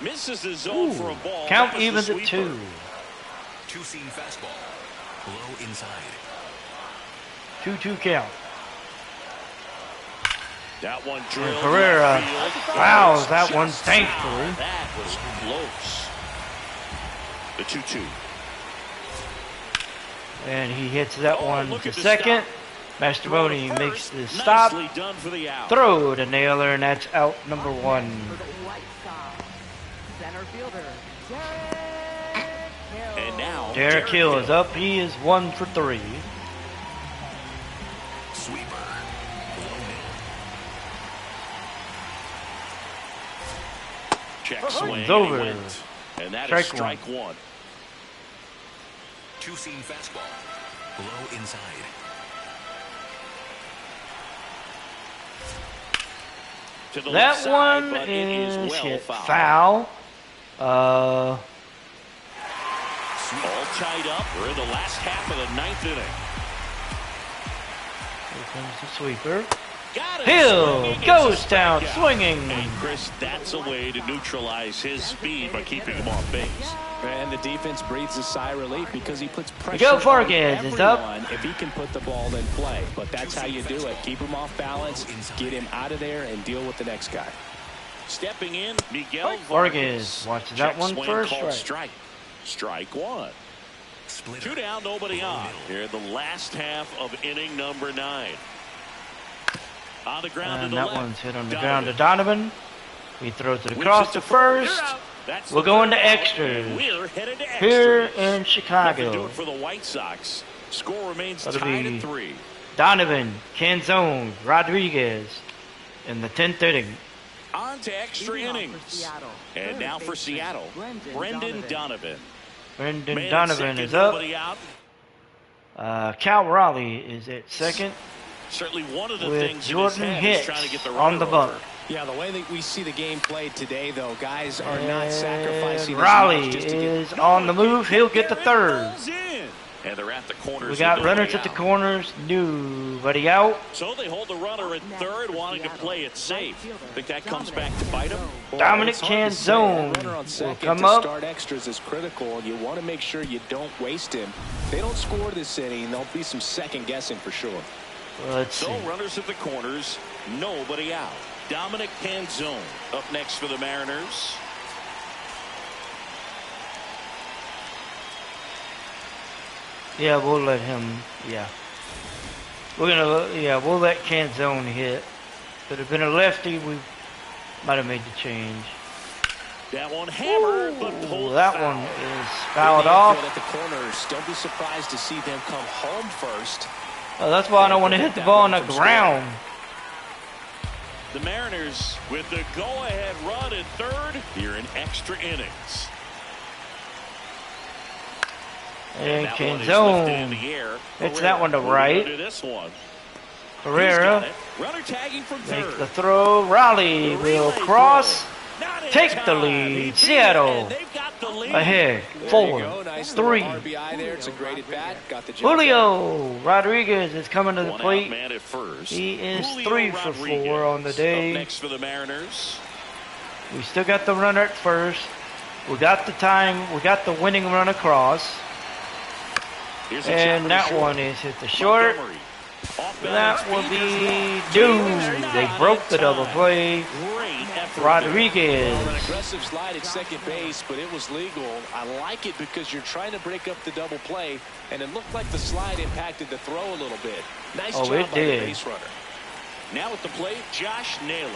Speaker 2: Misses the zone for a ball.
Speaker 1: Count
Speaker 2: That was the
Speaker 1: evens at
Speaker 2: sweeper.
Speaker 1: 2.
Speaker 5: Two-seam fastball. Low inside.
Speaker 1: 2-2 count.
Speaker 2: That one drilled.
Speaker 1: Pereira
Speaker 2: left field.
Speaker 1: fouls that
Speaker 2: Just
Speaker 1: one,
Speaker 2: foul.
Speaker 1: thankfully.
Speaker 2: That was close. The 2-2.
Speaker 1: And he hits that one
Speaker 2: look
Speaker 1: to
Speaker 2: at the
Speaker 1: second.
Speaker 2: stop. Throw to
Speaker 1: Mastrobuoni
Speaker 2: first.
Speaker 1: makes the stop.
Speaker 2: Nicely done for the out.
Speaker 1: Throw to Naylor, and that's out number one.
Speaker 4: For the White Sox, center fielder, Derek
Speaker 2: And now
Speaker 1: Derek Hill is up. He is 1 for 3.
Speaker 5: Sweeper. Low
Speaker 2: Check swing.
Speaker 1: It's over.
Speaker 2: And he went. And that
Speaker 1: Strike
Speaker 2: is strike one.
Speaker 5: two-seam fastball. Low inside.
Speaker 2: To the
Speaker 1: That
Speaker 2: left side,
Speaker 1: one
Speaker 2: but it is
Speaker 1: is
Speaker 2: well
Speaker 1: hit
Speaker 2: foul.
Speaker 1: foul.
Speaker 2: All tied up. We're in the last half of the ninth inning.
Speaker 1: Here comes the sweeper.
Speaker 2: Got it.
Speaker 1: Hill
Speaker 2: Swinging.
Speaker 1: goes
Speaker 2: It's a
Speaker 1: down
Speaker 2: strikeout.
Speaker 1: swinging.
Speaker 2: And Chris, that's a way to neutralize his speed by keeping him off base.
Speaker 3: And the defense breathes a sigh of relief because he puts pressure
Speaker 1: Miguel
Speaker 3: on
Speaker 1: Vargas is up.
Speaker 3: everyone if he can put the ball in play. But that's how you do it. Keep him off balance, get him out of there, and deal with the next guy.
Speaker 2: Stepping in, Miguel
Speaker 1: Vargas watches that
Speaker 2: Check
Speaker 1: one
Speaker 2: swing,
Speaker 1: first
Speaker 2: called
Speaker 1: strike.
Speaker 2: Strike one.
Speaker 5: Splitter.
Speaker 2: 2 down, nobody
Speaker 5: Below
Speaker 2: on.
Speaker 5: middle.
Speaker 2: Here in the last half of inning number 9. On the ground to
Speaker 1: And
Speaker 2: the
Speaker 1: that
Speaker 2: left.
Speaker 1: one's hit on the
Speaker 2: Donovan.
Speaker 1: ground to Donovan. He throws it
Speaker 2: Whips
Speaker 1: across
Speaker 2: it
Speaker 1: to
Speaker 2: They're
Speaker 1: first.
Speaker 2: out. That's
Speaker 1: We'll
Speaker 2: the
Speaker 1: go
Speaker 2: third
Speaker 1: into
Speaker 2: out,
Speaker 1: extras.
Speaker 2: and we're headed to
Speaker 1: Here
Speaker 2: extras.
Speaker 1: in
Speaker 2: Nothing to do
Speaker 1: Chicago.
Speaker 2: it for the White Sox. Score remains
Speaker 1: That'll
Speaker 2: tied
Speaker 1: be
Speaker 2: at 3.
Speaker 1: Donovan, Canzone, Rodriguez in the 10th inning.
Speaker 2: On to extra
Speaker 4: Leading off for
Speaker 2: innings.
Speaker 4: Seattle,
Speaker 2: And
Speaker 4: third
Speaker 2: now for
Speaker 4: baseman,
Speaker 2: Seattle,
Speaker 4: Brendan
Speaker 2: Donovan.
Speaker 1: Brendan
Speaker 2: Man at
Speaker 1: Donovan
Speaker 2: second,
Speaker 1: is up.
Speaker 2: nobody out.
Speaker 1: Cal Raleigh is at second
Speaker 2: Certainly one of the
Speaker 1: with
Speaker 2: things
Speaker 1: Jordan
Speaker 2: in his head is
Speaker 1: Hicks
Speaker 2: trying to get the
Speaker 1: on the
Speaker 2: runner
Speaker 1: bump.
Speaker 2: over.
Speaker 3: Yeah, the way that we see the game played today, though, guys are not sacrificing
Speaker 1: And
Speaker 3: as
Speaker 1: Raleigh
Speaker 3: much just to get
Speaker 1: is on the move. He'll get the third.
Speaker 2: Falls in. And they're at the corners.
Speaker 1: We got
Speaker 2: with
Speaker 1: runners
Speaker 2: nobody
Speaker 1: at the
Speaker 2: out.
Speaker 1: corners. Nobody out.
Speaker 2: So they hold the runner at third, wanting to play it safe. Think that comes back to bite them?
Speaker 1: Dominic
Speaker 3: It's hard to say.
Speaker 1: Canzone
Speaker 3: That runner on
Speaker 1: will
Speaker 3: second
Speaker 1: come
Speaker 3: to
Speaker 1: up.
Speaker 3: start extras is critical, and you want to make sure you don't waste him. If they don't score this inning, there'll be some second guessing for sure.
Speaker 1: Well, let's
Speaker 2: So
Speaker 1: see.
Speaker 2: runners at the corners, nobody out. Dominic Canzone up next for the Mariners.
Speaker 1: Yeah, we'll let him. Yeah, we'll let Canzone hit. If it had been a lefty, we might have made the change.
Speaker 2: That one hammered, but
Speaker 1: Ooh,
Speaker 2: pulled
Speaker 1: that
Speaker 2: foul.
Speaker 1: one is fouled
Speaker 3: In the
Speaker 1: off.
Speaker 3: infield at the corners, don't be surprised to see them come home first.
Speaker 1: Oh, that's why I don't want to hit the ball on the ground.
Speaker 2: The Mariners with the go-ahead run at third here in extra innings.
Speaker 1: And
Speaker 2: that one is lifted in
Speaker 1: Canzone
Speaker 2: the air.
Speaker 1: hits that one to
Speaker 2: Herrera
Speaker 1: right.
Speaker 2: moving to this one. He's got
Speaker 1: Herrera
Speaker 2: it. Runner tagging from
Speaker 1: makes
Speaker 2: third.
Speaker 1: the throw. Raleigh will
Speaker 2: Relay
Speaker 1: cross.
Speaker 2: throw. Not in
Speaker 1: Take the
Speaker 2: time.
Speaker 1: lead.
Speaker 2: He beat it,
Speaker 1: Seattle
Speaker 2: and they've got the lead.
Speaker 1: ahead.
Speaker 3: There you
Speaker 1: 4,
Speaker 3: go. Nice little
Speaker 1: 3.
Speaker 3: RBI there. It's a great at bat. Got the job done.
Speaker 1: Julio Rodriguez is coming to the
Speaker 2: One out
Speaker 1: plate.
Speaker 2: man at first.
Speaker 1: He is
Speaker 2: Julio
Speaker 1: 3 for 4 on the
Speaker 2: Rodriguez
Speaker 1: day.
Speaker 2: Up next for the Mariners.
Speaker 1: We still got the runner at first. We got the time. We got the winning run across.
Speaker 2: Here's a
Speaker 1: And
Speaker 2: chopper
Speaker 1: that
Speaker 2: to short.
Speaker 1: one is hit the short.
Speaker 2: Montgomery. Off
Speaker 1: That
Speaker 2: balance,
Speaker 1: will
Speaker 2: feed
Speaker 1: be
Speaker 2: as
Speaker 1: due.
Speaker 2: well.
Speaker 1: They
Speaker 2: Not
Speaker 1: broke
Speaker 2: in
Speaker 1: the double
Speaker 2: time.
Speaker 1: play.
Speaker 2: Great effort.
Speaker 1: Rodriguez.
Speaker 3: Well, an aggressive slide at second base, but it was legal. I like it because you're trying to break up the double play, and it looked like the slide impacted the throw a little bit. Nice
Speaker 1: Oh,
Speaker 3: job
Speaker 1: it
Speaker 3: by the
Speaker 1: did.
Speaker 3: base runner.
Speaker 2: Now at the plate, Josh Naylor.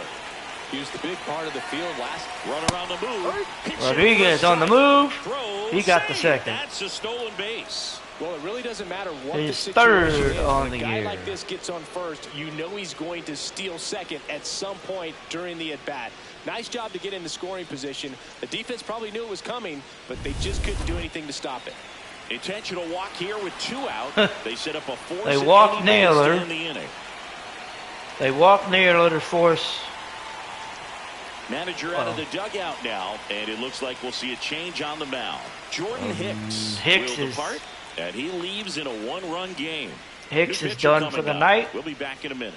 Speaker 3: He was the big part of the field last.
Speaker 2: Runner on the move. Hits it
Speaker 1: Rodriguez
Speaker 2: for
Speaker 1: on the
Speaker 2: strike.
Speaker 1: move.
Speaker 2: Throw,
Speaker 1: He got the
Speaker 2: save.
Speaker 1: second.
Speaker 2: That's a stolen base.
Speaker 3: Well, it really doesn't matter what
Speaker 1: His
Speaker 3: the
Speaker 1: third
Speaker 3: situation is.
Speaker 1: on
Speaker 3: When
Speaker 1: the
Speaker 3: a guy
Speaker 1: year.
Speaker 3: like this gets on first, you know he's going to steal second at some point during the at-bat. Nice job to get into scoring position. The defense probably knew it was coming, but they just couldn't do anything to stop it.
Speaker 2: Intentional walk here with 2 out. They set up a force.
Speaker 1: They
Speaker 2: and
Speaker 1: walked
Speaker 2: any
Speaker 1: Naylor.
Speaker 2: base in the inning.
Speaker 1: They walk Naylor to force.
Speaker 2: Manager out of the dugout now, and it looks like we'll see a change on the mound. Jordan Hicks
Speaker 1: Hicks
Speaker 2: will
Speaker 1: is-
Speaker 2: depart, and he leaves in a 1-run game.
Speaker 1: Hicks
Speaker 2: New
Speaker 1: is
Speaker 2: pitcher
Speaker 1: done
Speaker 2: coming
Speaker 1: for the
Speaker 2: up.
Speaker 1: night.
Speaker 2: We'll be back in a minute.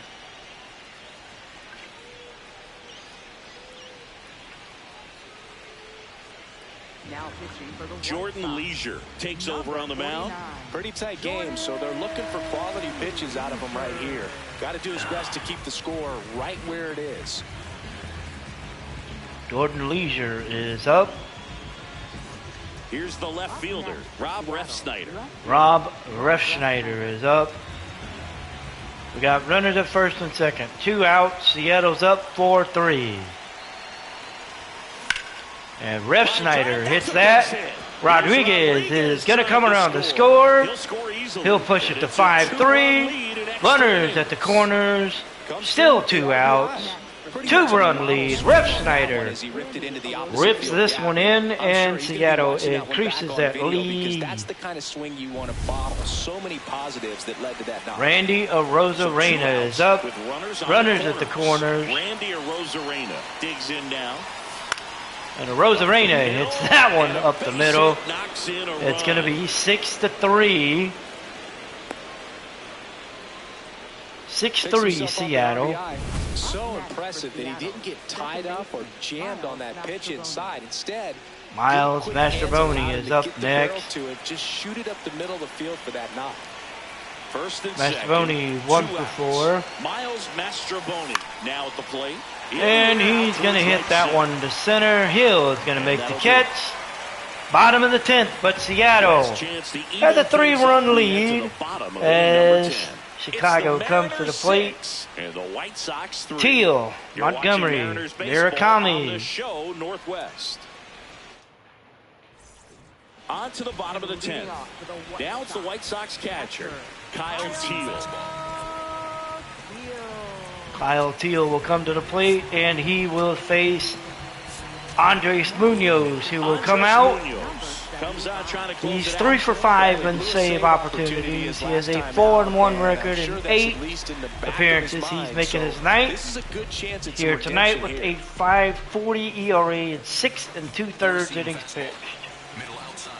Speaker 4: Now pitching for the White
Speaker 2: Jordan
Speaker 4: Sox,
Speaker 2: Leisure takes over on the mound.
Speaker 4: 49.
Speaker 3: Pretty tight game, so they're looking for quality pitches out of him right here. Got to do his best to keep the score right where it is.
Speaker 1: Jordan Leisure is up.
Speaker 2: Here's the left fielder, Rob Refsnyder.
Speaker 1: Rob Refsnyder is up. We got runners at first and second. 2 outs. Seattle's up 4-3. And Refsnyder hits that. Rodriguez is going to come around to score. He'll push it to 5-3. Runners at the corners. Still 2 outs. 2-run lead. Refsnyder rips this one in, and Seattle increases that lead.
Speaker 3: That's the kind of swing you want to bottle. So many positives that led to that knock.
Speaker 1: Randy Arozarena is up. Runners at the corners.
Speaker 2: Randy Arozarena digs in now.
Speaker 1: And Arozarena hits that one up the middle. It's going to be 6-3. 6-3 Seattle.
Speaker 3: So impressive that he didn't get tied up or jammed on that pitch inside. Instead,
Speaker 1: Miles Mastrobuoni is up next.
Speaker 3: Just shoot it up the middle of the field for that knock.
Speaker 2: First and
Speaker 1: Mastrobuoni
Speaker 2: second,
Speaker 1: 1
Speaker 2: 2
Speaker 1: for
Speaker 2: outs.
Speaker 1: 4.
Speaker 2: Miles Mastrobuoni now at the plate.
Speaker 1: And he's going to hit that one to center. Hill is going to make the catch. Bottom of the 10th, but Seattle has a 3-run lead as Chicago comes to the plate.
Speaker 2: And the White Sox 3.
Speaker 1: Teal,
Speaker 2: You're
Speaker 1: Montgomery,
Speaker 2: watching Mariners baseball on the
Speaker 1: Murakami.
Speaker 2: show Northwest. On to the bottom of the 10th. Now it's the White Sox catcher, Kyle Teal.
Speaker 1: Kyle Teal will come to the plate, and he will face Andres Munoz, who will come out.
Speaker 2: Comes out trying to close
Speaker 1: He's
Speaker 2: it
Speaker 1: 3
Speaker 2: out.
Speaker 1: for 5 in save opportunities. He has a 4-1 record in 8 appearances. He's making his ninth here tonight with a 5.40 ERA and 6 2/3 innings pitched.
Speaker 5: Middle outside.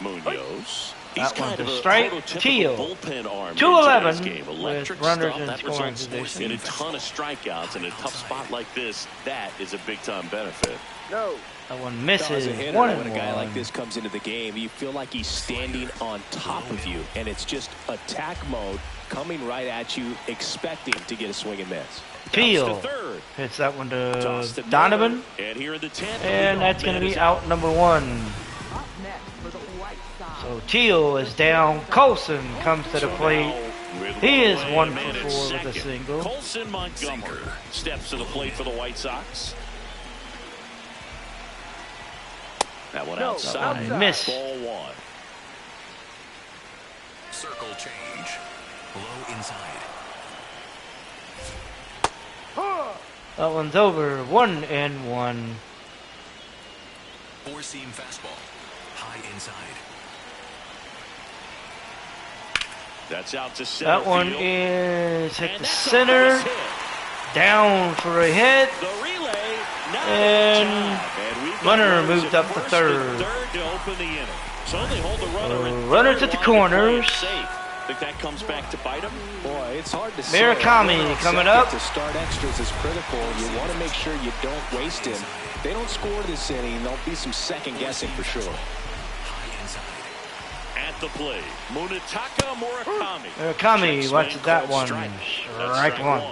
Speaker 2: Munoz.
Speaker 1: That
Speaker 2: He's
Speaker 1: one's
Speaker 2: kind of
Speaker 1: a strike.
Speaker 2: prototypical
Speaker 1: Teal.
Speaker 2: bullpen arm
Speaker 1: 2-11
Speaker 2: in today's game.
Speaker 1: with
Speaker 2: Electric
Speaker 1: runners
Speaker 2: stuff.
Speaker 1: in
Speaker 2: That
Speaker 1: scoring
Speaker 2: results
Speaker 1: position.
Speaker 2: in a ton of strikeouts in a tough spot like this. That is a big time benefit.
Speaker 3: No.
Speaker 1: That one misses.
Speaker 3: As a hitter,
Speaker 1: 1
Speaker 3: when a guy like
Speaker 1: 1.
Speaker 3: this comes into the game, you feel like he's standing on top of you, and it's just attack mode coming right at you, expecting to get a swing and miss.
Speaker 1: Teal
Speaker 2: Bounce to third.
Speaker 1: hits that one
Speaker 2: Toss
Speaker 1: to
Speaker 2: to
Speaker 1: Donovan,
Speaker 2: Miller. And here in the 10th,
Speaker 1: and that's going to be out number 1.
Speaker 4: Up next for the White Sox.
Speaker 1: So Teal is down. Colson comes to the plate. He is 1 for 4 with a single.
Speaker 2: Colson Montgomery steps to the plate for the White Sox. That one outside.
Speaker 1: That one missed.
Speaker 2: Ball 1.
Speaker 5: Circle change. Low inside.
Speaker 1: That one's over. 1-1.
Speaker 5: Four-seam fastball. High inside.
Speaker 2: That's out to center
Speaker 1: That one
Speaker 2: field.
Speaker 1: is hit
Speaker 2: And
Speaker 1: the
Speaker 2: that's a
Speaker 1: center.
Speaker 2: base hit.
Speaker 1: Down for a hit.
Speaker 2: The relay, not
Speaker 1: And
Speaker 2: on time. And we've got
Speaker 1: runner
Speaker 2: runners
Speaker 1: moved
Speaker 2: at
Speaker 1: up to
Speaker 2: first
Speaker 1: third.
Speaker 2: and third to open the inning. So they hold the runner at
Speaker 1: runners
Speaker 2: third
Speaker 1: at the
Speaker 2: while they play it
Speaker 1: corners.
Speaker 2: safe. Think that comes back to bite him?
Speaker 3: Boy, it's hard to say.
Speaker 1: Murakami
Speaker 3: Runner on
Speaker 1: coming
Speaker 3: second
Speaker 1: up.
Speaker 3: To start extras is critical. You want to make sure you don't waste him. If they don't score this inning, there'll be some second guessing for sure.
Speaker 5: High inside.
Speaker 2: At the plate, Munetaka Murakami.
Speaker 1: Murakami
Speaker 2: Check
Speaker 1: watches
Speaker 2: swing
Speaker 1: that
Speaker 2: called
Speaker 1: one.
Speaker 2: strike. That's
Speaker 1: Strike 1.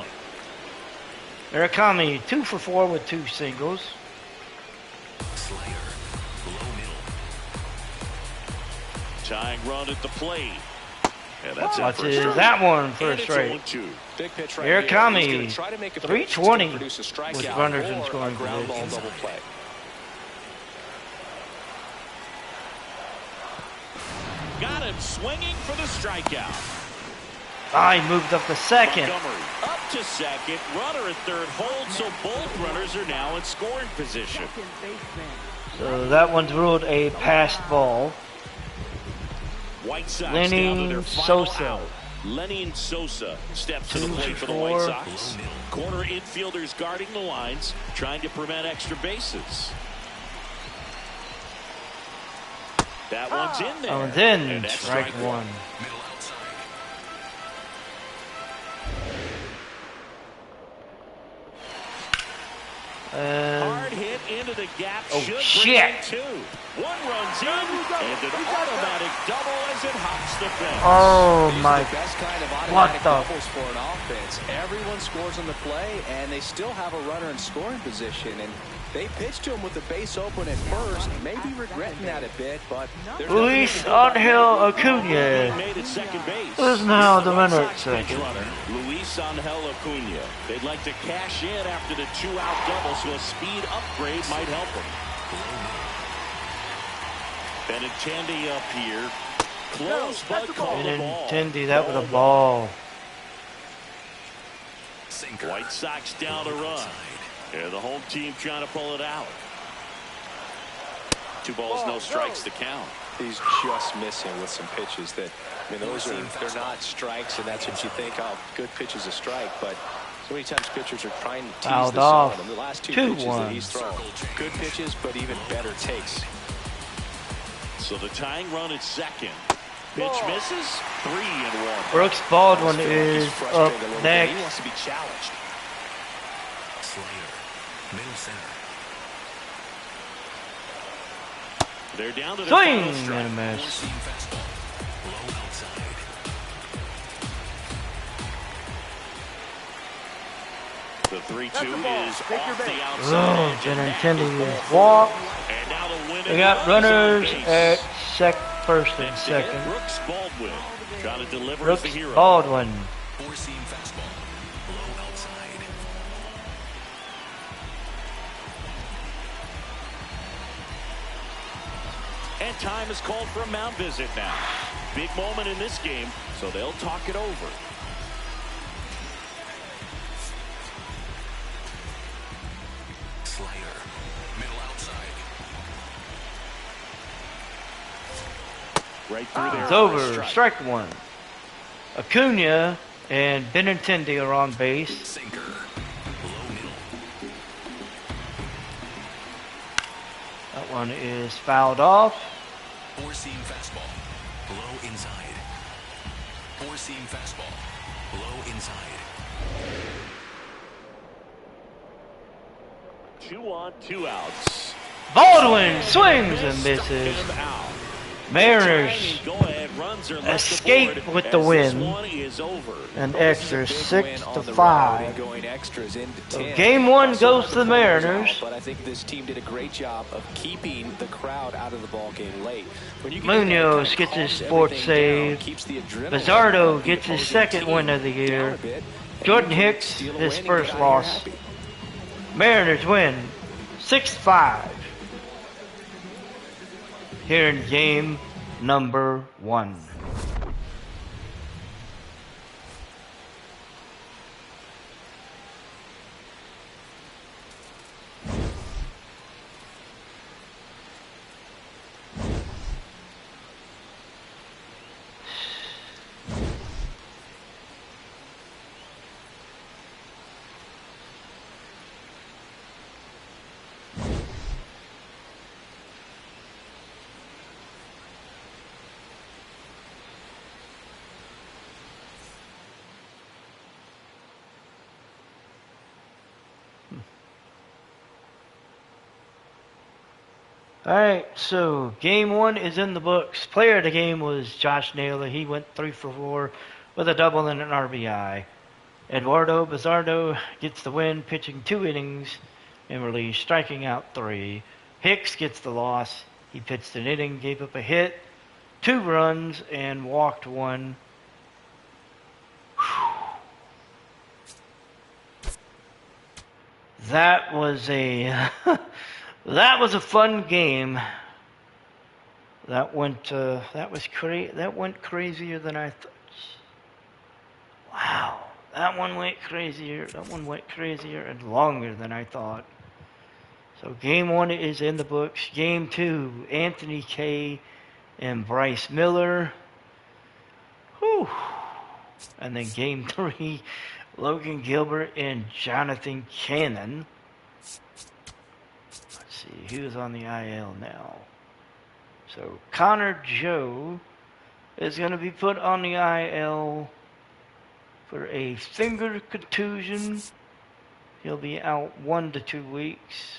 Speaker 1: Murakami 2 for 4 with 2 singles.
Speaker 5: Slider. Low middle.
Speaker 2: Tying run at the plate. And that's out for a
Speaker 1: Watches
Speaker 2: strike.
Speaker 1: that one for
Speaker 2: And
Speaker 1: a
Speaker 2: it's
Speaker 1: strike.
Speaker 2: 0-2.
Speaker 3: Big pitch right
Speaker 1: Murakami,
Speaker 3: here. He's gonna try to make a pitch
Speaker 1: 320
Speaker 3: that's gonna produce a strikeout
Speaker 1: with runners in
Speaker 3: or a
Speaker 1: scoring
Speaker 3: ground ball
Speaker 1: position.
Speaker 3: double play.
Speaker 2: Got him swinging for the strikeout.
Speaker 1: He moved up to second.
Speaker 2: Montgomery up to second. Runner at third holds, so both runners are now in scoring position.
Speaker 4: Second baseman.
Speaker 1: So that one's ruled a passed ball.
Speaker 2: White Sox
Speaker 1: Lenny
Speaker 2: down to their final
Speaker 1: Sosa.
Speaker 2: out. Lenny Sosa steps to the
Speaker 1: 2
Speaker 2: plate
Speaker 1: for
Speaker 2: for the White
Speaker 1: 4.
Speaker 2: Sox. Corner infielders guarding the lines, trying to prevent extra bases. That one's in there.
Speaker 1: That one's
Speaker 2: And
Speaker 1: in.
Speaker 2: that's
Speaker 1: Strike 1.
Speaker 5: Middle outside.
Speaker 2: Hard hit into the gap.
Speaker 1: Oh,
Speaker 2: Should
Speaker 1: shit.
Speaker 2: bring in 2. One runs in, and an automatic double as it hops the fence.
Speaker 1: Oh
Speaker 3: These
Speaker 1: my.
Speaker 3: are the best kind of
Speaker 1: What
Speaker 3: automatic
Speaker 1: the-
Speaker 3: doubles for an offense. Everyone scores on the play, and they still have a runner in scoring position. And They pitched to him with the base open at first, maybe regretting that a bit, but there's
Speaker 1: Luis Angel Acuna
Speaker 2: Made at second base.
Speaker 1: is now the
Speaker 2: White
Speaker 1: runner at
Speaker 2: Sox bench
Speaker 1: second.
Speaker 2: runner, Luis Angel Acuna. They'd like to cash in after the 2-out double, so a speed upgrade might help them. Benintendi up here. Close, but called the ball.
Speaker 1: Benintendi, that was a ball.
Speaker 5: Sinker.
Speaker 2: White Sox down a run. Yeah, the home team trying to pull it out. 2 balls, no strikes to count.
Speaker 3: He's just missing with some pitches that, I mean, they're not strikes, and that's what you think of. Good pitch is a strike, but so many times pitchers are trying to tease
Speaker 1: Fouled
Speaker 3: the
Speaker 1: off.
Speaker 3: zone. And the last 2
Speaker 1: 2-1.
Speaker 3: pitches that he's thrown, good pitches, but even better takes.
Speaker 2: So the tying run at second. Pitch misses. 3-1.
Speaker 1: Brooks Baldwin is
Speaker 3: He's
Speaker 1: up
Speaker 3: frustrated a little bit. He
Speaker 1: next.
Speaker 3: wants to be challenged.
Speaker 5: Slayer. Middle center.
Speaker 2: They're down to their
Speaker 1: Swing
Speaker 2: final strike.
Speaker 1: and a miss.
Speaker 5: Four-seam fastball. Low outside.
Speaker 2: The 3-2 is off the outside.
Speaker 1: Oh,
Speaker 2: edge, and that
Speaker 1: Benintendi
Speaker 2: is
Speaker 1: is
Speaker 2: ball
Speaker 1: walk.
Speaker 2: four. And now the winning
Speaker 1: We got
Speaker 2: run is on
Speaker 1: runners
Speaker 2: base.
Speaker 1: at first and
Speaker 2: Next to hit,
Speaker 1: second.
Speaker 2: Brooks Baldwin trying to deliver as
Speaker 1: Brooks
Speaker 2: the hero.
Speaker 1: Baldwin.
Speaker 5: Four-seam fastball. Low outside.
Speaker 2: And time is called for a mound visit now. Big moment in this game, so they'll talk it over.
Speaker 5: Slayer. Middle outside.
Speaker 2: Right through there.
Speaker 1: It's over. Strike 1. Acuna and Benintendi are on base.
Speaker 5: Sinker. Low middle.
Speaker 1: That one is fouled off.
Speaker 5: Four-seam fastball. Low inside. Four-seam fastball. Low inside.
Speaker 2: 2 on, 2 outs.
Speaker 1: Baldwin swings and misses.
Speaker 2: Him out.
Speaker 1: Mariners
Speaker 2: Go-ahead runs are left
Speaker 1: escape
Speaker 2: aboard
Speaker 1: with the
Speaker 2: as
Speaker 1: win.
Speaker 2: This one is over.
Speaker 1: An
Speaker 3: This is a
Speaker 1: extra
Speaker 3: big win
Speaker 1: 6
Speaker 3: on
Speaker 1: to
Speaker 3: the road,
Speaker 1: 5.
Speaker 3: going extras into
Speaker 1: So
Speaker 3: 10.
Speaker 1: game 1
Speaker 3: Also
Speaker 1: goes to the
Speaker 3: not performing
Speaker 1: Mariners.
Speaker 3: well, but I think this team did a great job of keeping the crowd out of the ball game late. When you get that
Speaker 1: Munoz
Speaker 3: kind of
Speaker 1: gets his
Speaker 3: calms
Speaker 1: fourth
Speaker 3: everything
Speaker 1: save.
Speaker 3: down, keeps the adrenaline
Speaker 1: Bizzardo
Speaker 3: of the
Speaker 1: gets his
Speaker 3: opposing
Speaker 1: second
Speaker 3: team
Speaker 1: win of the
Speaker 3: down
Speaker 1: year.
Speaker 3: a bit, and
Speaker 1: Jordan
Speaker 3: you can
Speaker 1: Hicks,
Speaker 3: steal a
Speaker 1: his
Speaker 3: win and
Speaker 1: first
Speaker 3: get out of here
Speaker 1: loss.
Speaker 3: happy.
Speaker 1: Mariners win 6-5 here in game number 1. Alright, so game 1 is in the books. Player of the game was Josh Naylor. He went 3 for 4 with a double and an RBI. Eduardo Bizzardo gets the win, pitching 2 innings in relief, striking out 3. Hicks gets the loss. He pitched an inning, gave up a hit, 2 runs, and walked 1. That was a that was a fun game. That went crazier than I thought. Wow, that one went crazier. That one went crazier and longer than I thought. So game 1 is in the books. Game 2, Anthony Kay and Bryce Miller. Whew. And then game 3, Logan Gilbert and Jonathan Cannon. Let's see, who's on the IL now? So Connor Joe is going to be put on the IL for a finger contusion. He'll be out 1 to 2 weeks.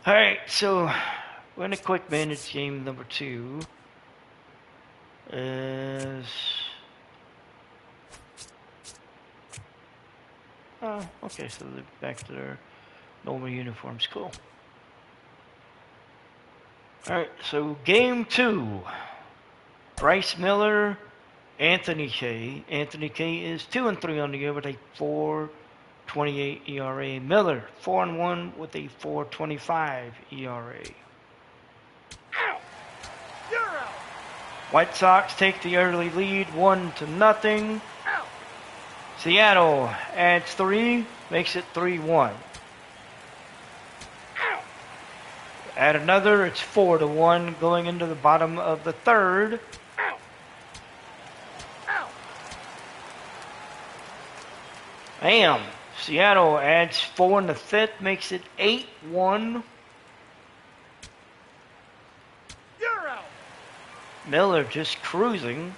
Speaker 1: Alright, so we're in a quick manage game number 2. Is Oh, okay, so they're back to their normal uniforms. Cool. Alright, so game 2. Bryce Miller, Anthony Kay. Anthony Kay is 2-3 on the year with a 4.28 ERA. Miller 4-1 with a 4.25 ERA. White Sox take the early lead 1-0. Seattle adds 3, makes it 3-1. Add another, it's 4-1 going into the bottom of the third. Bam! Seattle adds 4 in the fifth, makes it 8-1. Miller just cruising.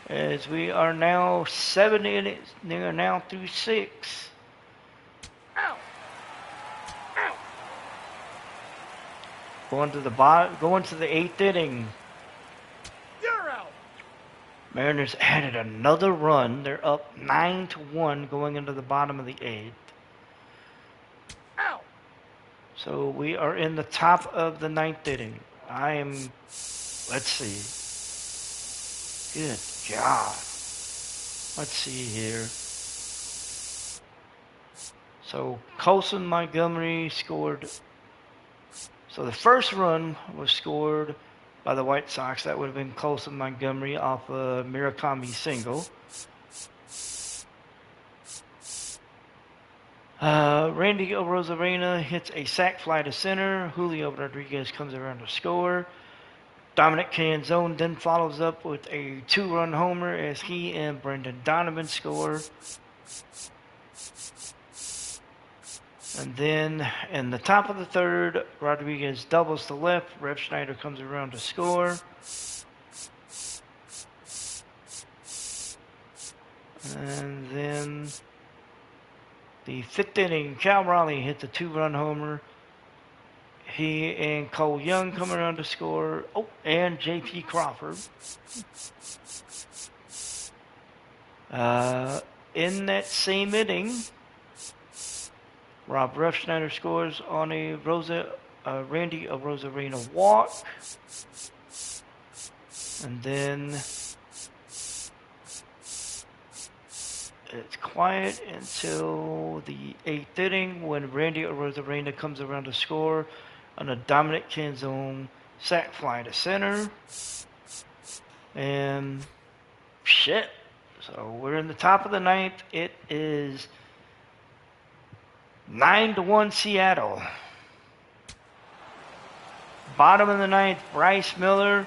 Speaker 1: As we are now 7 innings, they are now through 6. Going to the 8th inning. Mariners added another run. They're up 9-1 going into the bottom of the 8th. So we are in the top of the 9th inning. Let's see. Good God. Let's see here. So Colson Montgomery scored. So the first run was scored by the White Sox. That would have been Colson Montgomery off a Murakami single. Randy Rosarena hits a sac fly to center. Julio Rodriguez comes around to score. Dominic Canzone then follows up with a 2-run homer as he and Brendan Donovan score. And then in the top of the third, Rodriguez doubles to left. Rev Schneider comes around to score. And then the 5th inning, Cal Raleigh hits a 2-run homer. He and Cole Young come around to score. Oh, and J.P. Crawford. In that same inning, Rob Refschneider scores on a Randy Rosarena walk. And then it's quiet until the 8th inning when Randy Rosarena comes around to score on a Dominic Canzone sac fly to center. And shit. So we're in the top of the 9th. It is 9-1 Seattle. Bottom of the 9th, Bryce Miller.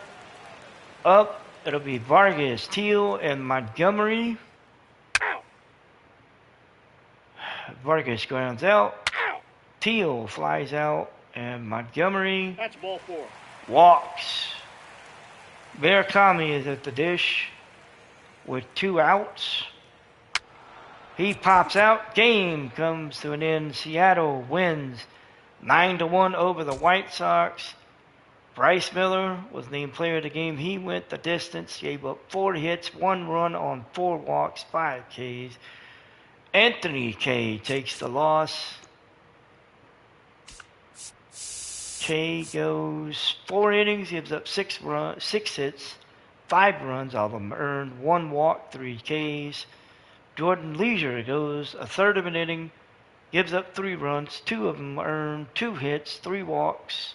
Speaker 1: Up, it'll be Vargas, Teal, and Montgomery. Vargas grounds out. Teal flies out, and Montgomery.
Speaker 2: That's ball 4.
Speaker 1: Walks. Murakami is at the dish with 2 outs. He pops out. Game comes to an end. Seattle wins 9-1 over the White Sox. Bryce Miller was named player of the game. He went the distance, gave up 4 hits, 1 run on 4 walks, 5 Ks. Anthony Kay takes the loss. Kay goes 4 innings, gives up 6 hits, 5 runs, all of them earned, 1 walk, 3 Ks. Jordan Leisure goes a third of an inning, gives up 3 runs, 2 of them earned, 2 hits, 3 walks.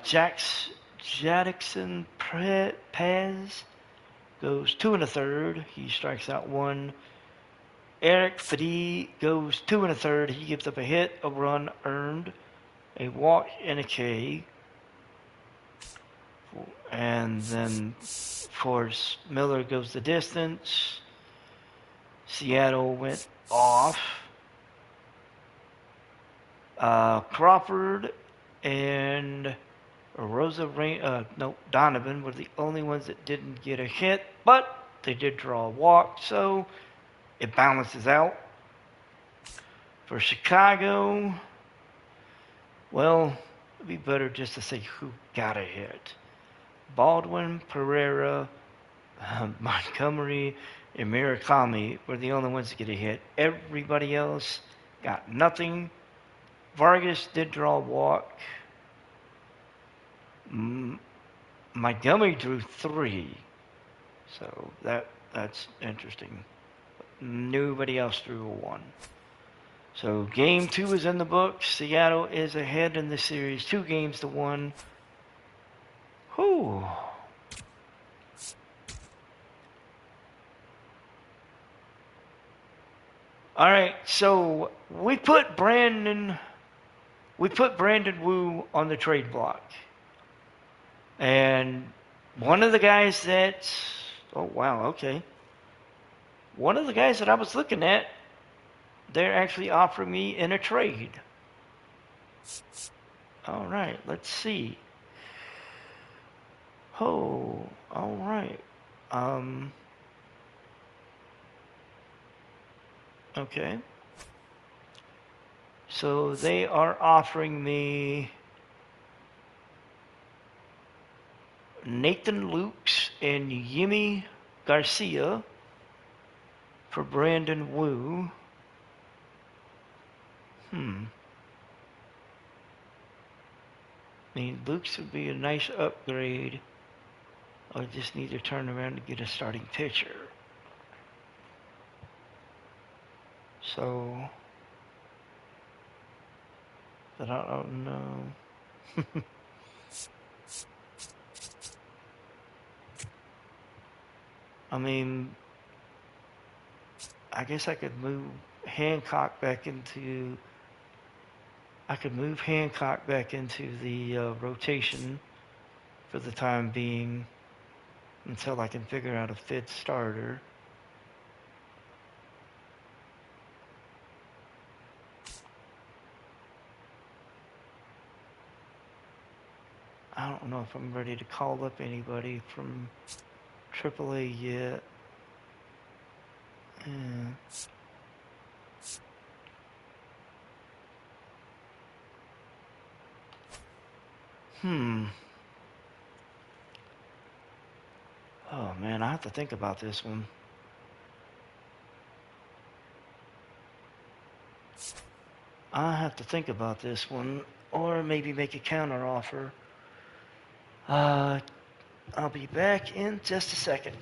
Speaker 1: Jackson Pez goes 2 1/3. He strikes out 1. Eric Fadee goes 2 1/3. He gives up a hit, a run earned, a walk, and a K. And then, of course, Miller goes the distance. Seattle went off. Crawford and Donovan were the only ones that didn't get a hit, but they did draw a walk, so it balances out. For Chicago, well, it'd be better just to say who got a hit. Baldwin, Pereira, Montgomery, and Murakami were the only ones to get a hit. Everybody else got nothing. Vargas did draw a walk. Montgomery drew 3. So that's interesting. Nobody else drew a 1. So game 2 is in the books. Seattle is ahead in the series, 2-1. Whew. All right, so we put Brandon Wu on the trade block, and one of the guys that, oh wow, okay, one of the guys that I was looking at, they're actually offering me in a trade. All right, let's see. Oh, all right. Okay. So they are offering me Nathan Lukes and Yimi Garcia for Brandon Wu. I mean, Lukes would be a nice upgrade. I just need to turn around to get a starting pitcher. So, but I don't know. I mean, I guess I could move Hancock back into. I could move Hancock back into the rotation for the time being until I can figure out a fifth starter. I don't know if I'm ready to call up anybody from AAA yet. Yeah. Oh man, I have to think about this one. I have to think about this one, or maybe make a counter offer. I'll be back in just a second.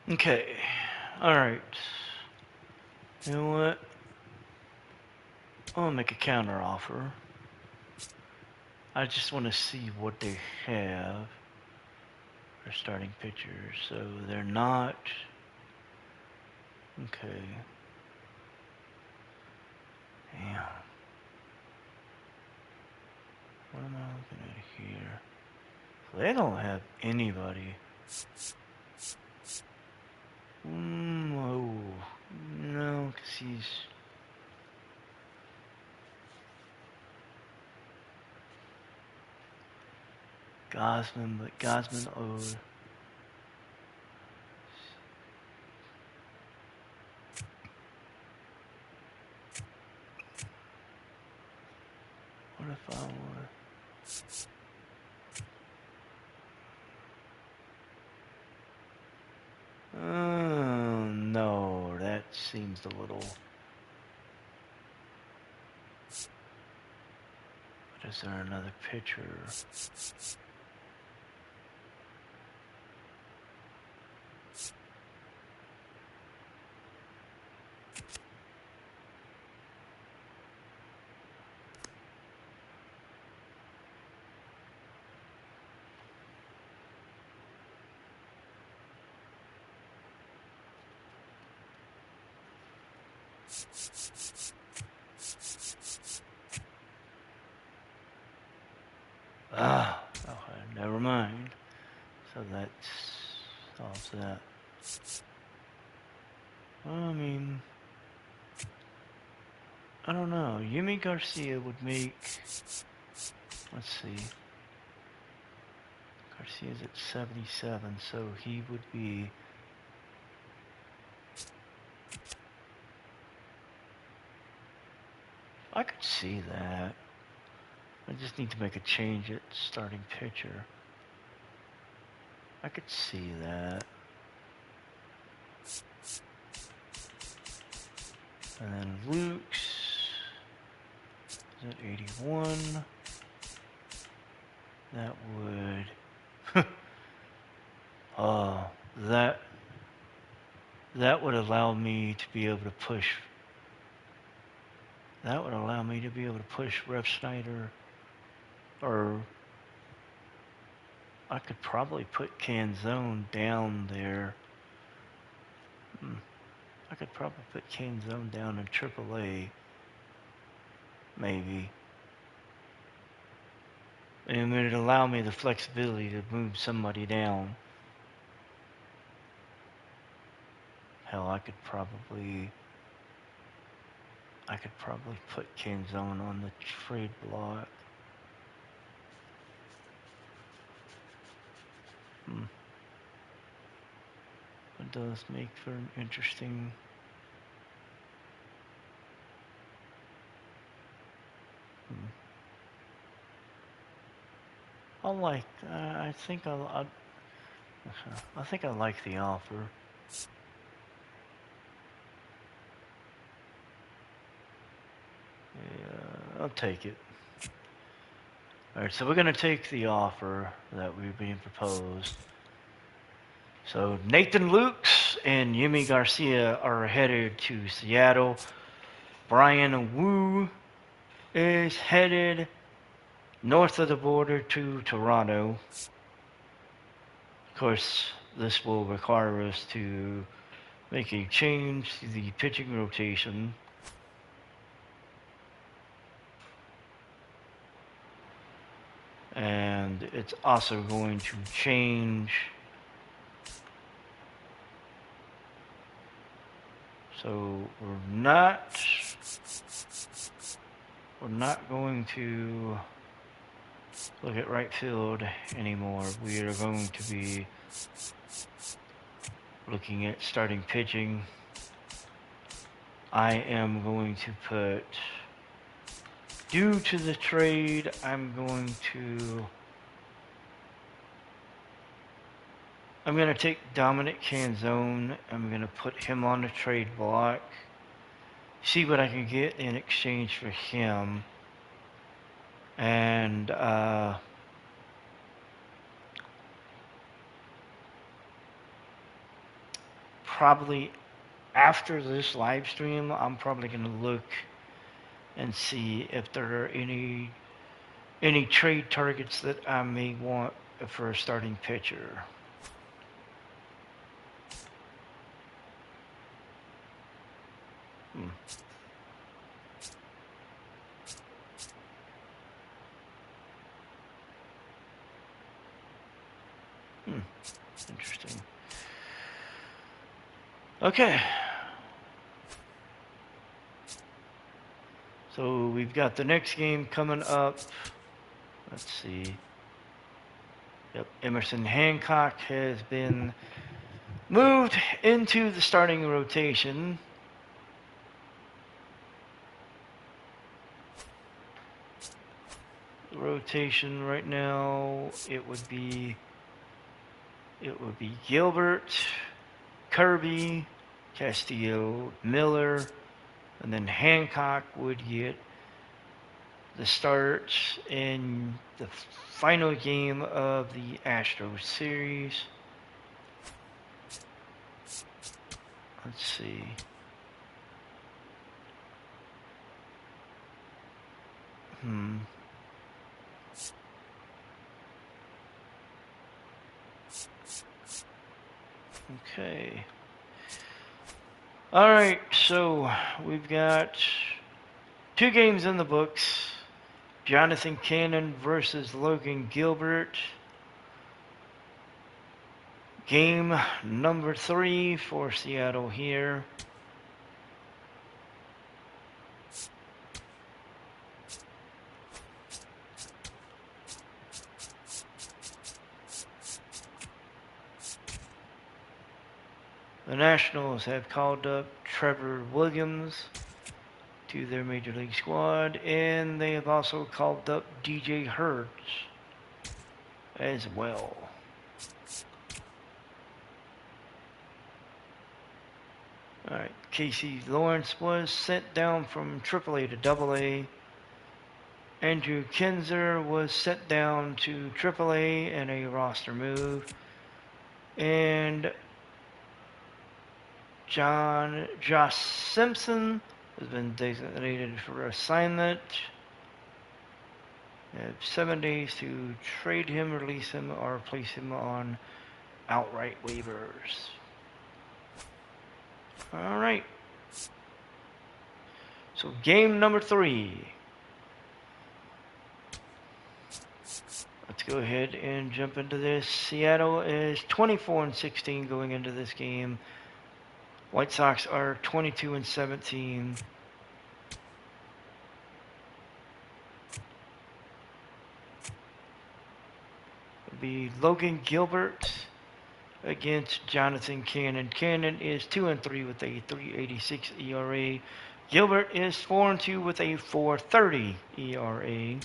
Speaker 1: Okay. All right. You know what? I'll make a counter offer. I just want to see what they have for starting pitchers. So they're not. Okay. Damn. What am I looking at here? They don't have anybody. Oh, no, because he's. Gosman, but Gosman owed. What if I were? No, that seems a little. Is there another pitcher? Ah, okay, never mind. So that solves that. Well, I mean, I don't know. Yimi Garcia would make, let's see. Garcia's at 77, so he would be, I could see that. I just need to make a change at starting pitcher. I could see that. And then Luke's is at 81. That would, oh, that would allow me to be able to push. That would allow me to be able to push Ref Snyder, or I could probably put Canzone down there. I could probably put Canzone down in AAA, maybe. And it would allow me the flexibility to move somebody down. Hell, I could probably put Canzone on the trade block. It does make for an interesting. I think I like the offer. Yeah, I'll take it. Alright, so we're going to take the offer that we're being proposed. So Nathan Lukes and Yimi Garcia are headed to Seattle. Brian Wu is headed north of the border to Toronto. Of course, this will require us to make a change to the pitching rotation. And it's also going to change. So we're not going to look at right field anymore. We are going to be looking at starting pitching. I am going to put, due to the trade, I'm going to take Dominic Canzone. I'm going to put him on the trade block. See what I can get in exchange for him. And probably after this live stream, I'm probably going to look and see if there are any trade targets that I may want for a starting pitcher. Interesting. Okay. So we've got the next game coming up. Let's see. Yep, Emerson Hancock has been moved into the starting rotation. The rotation right now, it would be Gilbert, Kirby, Castillo, Miller, and then Hancock would get the start in the final game of the Astros series. Let's see. Okay. All right, so we've got 2 games in the books. Jonathan Cannon versus Logan Gilbert. Game number 3 for Seattle here. The Nationals have called up Trevor Williams to their Major League squad, and they have also called up DJ Hurts as well. Alright, Casey Lawrence was sent down from AAA to AA. Andrew Kinzer was sent down to AAA in a roster move. And Josh Simpson has been designated for assignment. You have 7 days to trade him, release him, or place him on outright waivers. Alright. So game number 3. Let's go ahead and jump into this. Seattle is 24-16 going into this game. White Sox are 22-17. It'll be Logan Gilbert against Jonathan Cannon. Cannon is 2-3 with a 3.86 ERA. Gilbert is 4-2 with a 4.30 ERA.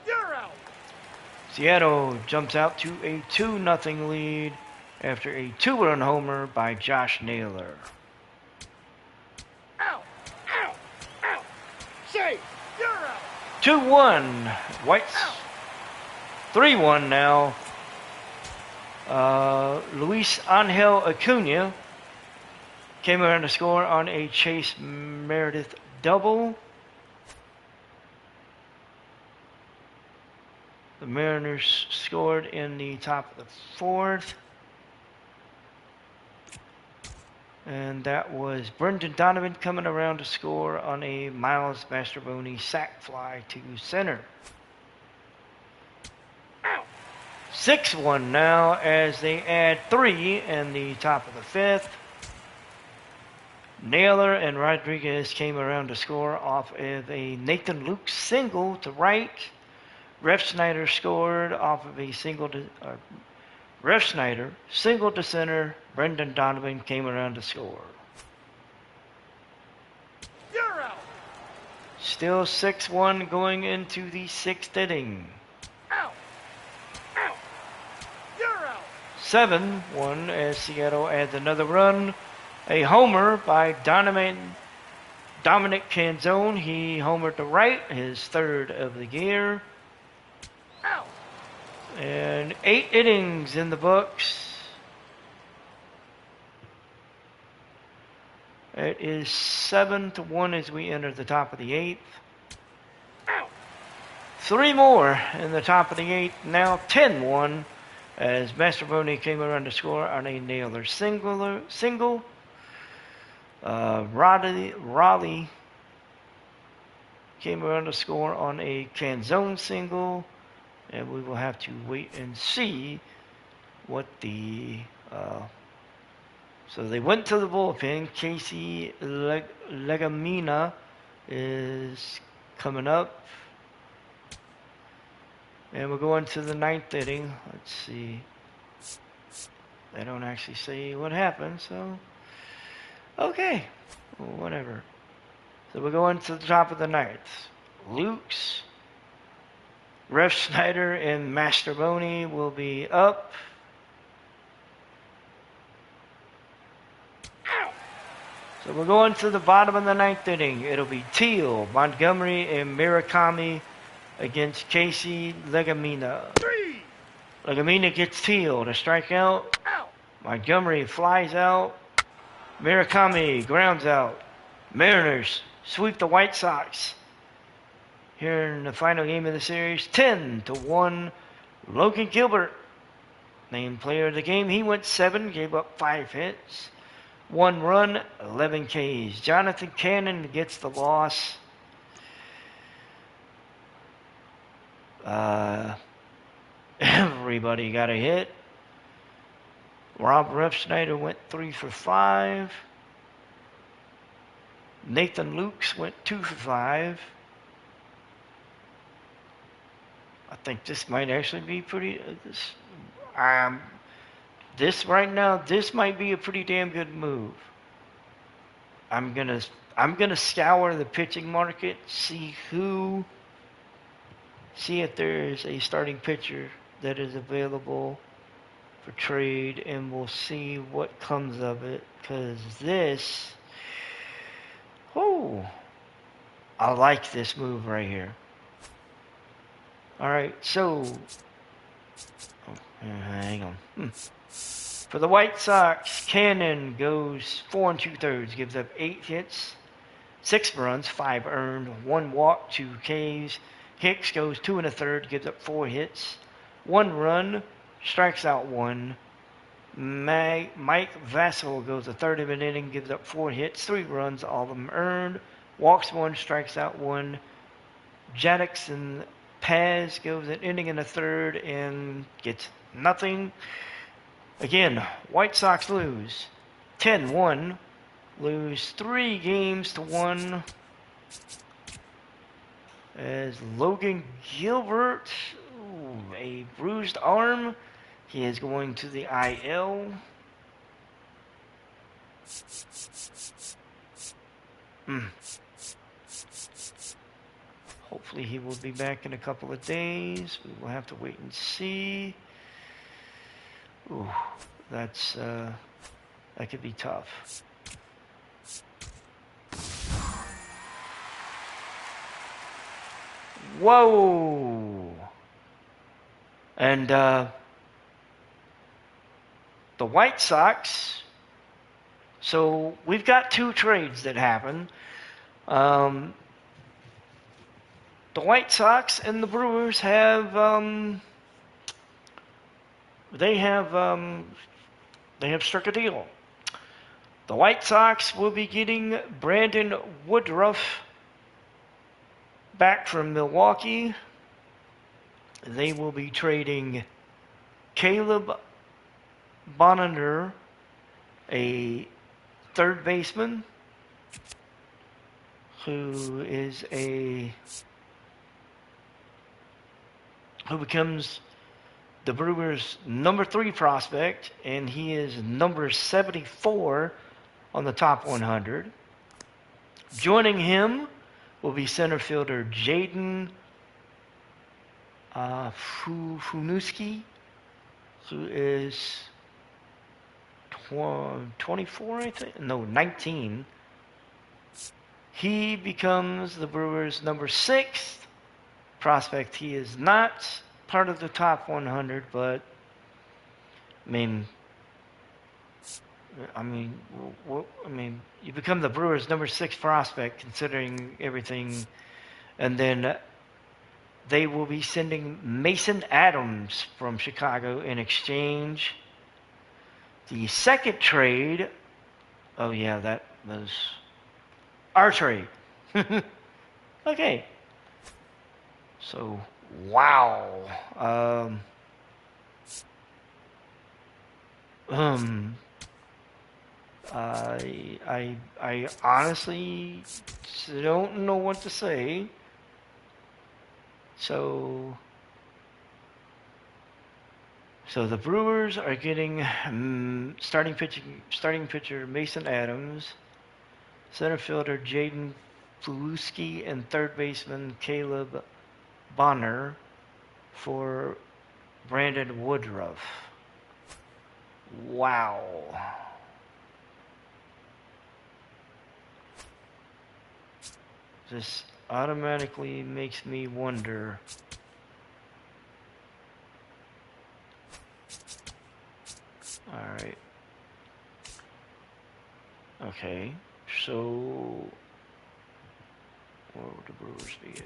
Speaker 6: You're out.
Speaker 1: Seattle jumps out to a 2-0 lead after a 2-run homer by Josh Naylor.
Speaker 6: Out. Out. Out. Say, you're out.
Speaker 1: 2-1. Whites. 3-1 now. Luis Angel Acuna came around to score on a Chase Meredith double. The Mariners scored in the top of the 4th. And that was Brendan Donovan coming around to score on a Miles Mastrobuoni sac fly to center. 6-1 now as they add 3 in the top of the 5th. Naylor and Rodriguez came around to score off of a Nathan Luke single to right. Refsnyder scored off of a single to center. Brendan Donovan came around to score.
Speaker 6: You're out.
Speaker 1: Still 6-1 going into the 6th inning.
Speaker 6: Out. Out. You're out.
Speaker 1: 7-1 as Seattle adds another run. A homer by Dominic Canzone. He homered to right, his 3rd of the year.
Speaker 6: Out.
Speaker 1: And 8 innings in the books. It is 7-1 as we enter the top of the 8th.
Speaker 6: Out.
Speaker 1: 3 more in the top of the 8th. Now 10-1 as Mastrobuoni came around to score on a Naylor single. Raleigh came around to score on a Canzone single. And we will have to wait and see what the... so they went to the bullpen. Casey Legamina is coming up. And we're going to the 9th inning. Let's see. They don't actually say what happened, so... Okay. Whatever. So we're going to the top of the 9th. Luke's, Refsnyder, and Mastrobuoni will be up. So we're going to the bottom of the ninth inning. It'll be Teal, Montgomery, and Murakami against Casey Legamina. Legamina gets Teal to strike out. Montgomery flies out. Murakami grounds out. Mariners sweep the White Sox. Here in the final game of the series, 10-1. Logan Gilbert, named player of the game. He went 7, gave up 5 hits. 1 run, 11 Ks. Jonathan Cannon gets the loss. Everybody got a hit. Rob Refsnyder went 3 for 5. Nathan Lukes went 2 for 5. I think this might actually be pretty. This right now, this might be a pretty damn good move. I'm gonna scour the pitching market, see if there's a starting pitcher that is available for trade, and we'll see what comes of it. Cause this, I like this move right here. All right, so hang on. For the White Sox, Cannon goes 4 2/3, gives up 8 hits, 6 runs, 5 earned, 1 walk, 2 Ks. Hicks goes 2 1/3, gives up 4 hits, 1 run, strikes out 1. Mike Vassell goes a third of an inning, gives up 4 hits, 3 runs, all of them earned, walks 1, strikes out 1. Jackson Paz goes an inning and a third and gets nothing. Again, White Sox lose 10-1, lose 3 games to 1. As Logan Gilbert, a bruised arm, he is going to the IL. Hopefully he will be back in a couple of days. We will have to wait and see. Ooh, that could be tough. Whoa! And the White Sox. So we've got 2 trades that happen. The White Sox and the Brewers have they have struck a deal. The White Sox will be getting Brandon Woodruff back from Milwaukee. They will be trading Caleb Bonner, a third baseman who becomes the Brewers' number 3 prospect, and he is number 74 on the top 100. Joining him will be center fielder Jaden Funuski, who is 24, I think. No, 19. He becomes the Brewers' number 6 prospect. He is not part of the top 100, but I mean, you become the Brewers' number 6 prospect considering everything, and then they will be sending Mason Adams from Chicago in exchange. The second trade, that was our trade. Okay. So, wow. I honestly don't know what to say. So the Brewers are getting starting pitcher Mason Adams, center fielder Jaden Pawlowski, and third baseman Caleb Bonner for Brandon Woodruff. Wow. This automatically makes me wonder. Alright. Okay. So, where would the Brewers be at?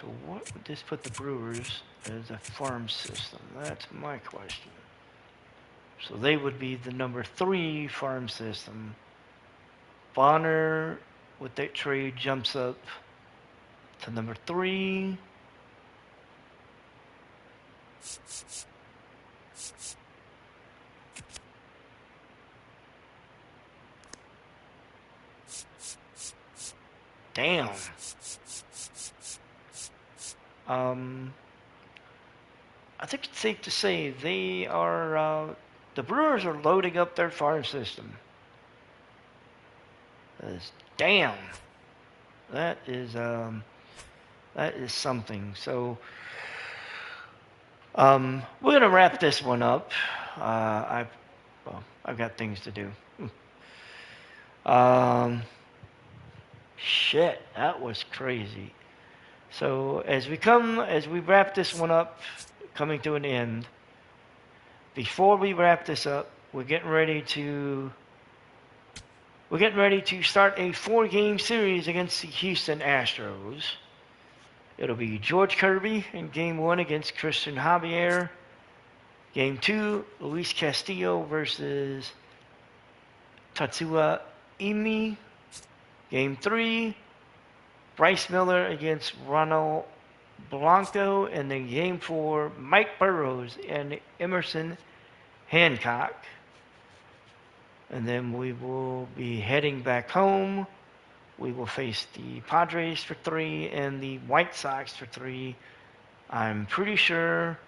Speaker 1: So what would this put the Brewers as a farm system? That's my question. So they would be the number 3 farm system. Bonner, with that trade, jumps up to number 3. Damn. I think it's safe to say they are, the Brewers are loading up their farm system. Damn. That is something. So, we're gonna wrap this one up. I've got things to do. Shit, that was crazy. So as we wrap this one up, coming to an end. Before we wrap this up, we're getting ready to start a 4-game series against the Houston Astros. It'll be George Kirby in Game 1 against Christian Javier. Game 2, Luis Castillo versus Tatsuya Imi. Game 3, Bryce Miller against Ronald Blanco. And then Game 4, Mike Burrows and Emerson Hancock. And then we will be heading back home. We will face the Padres for 3 and the White Sox for 3. I'm pretty sure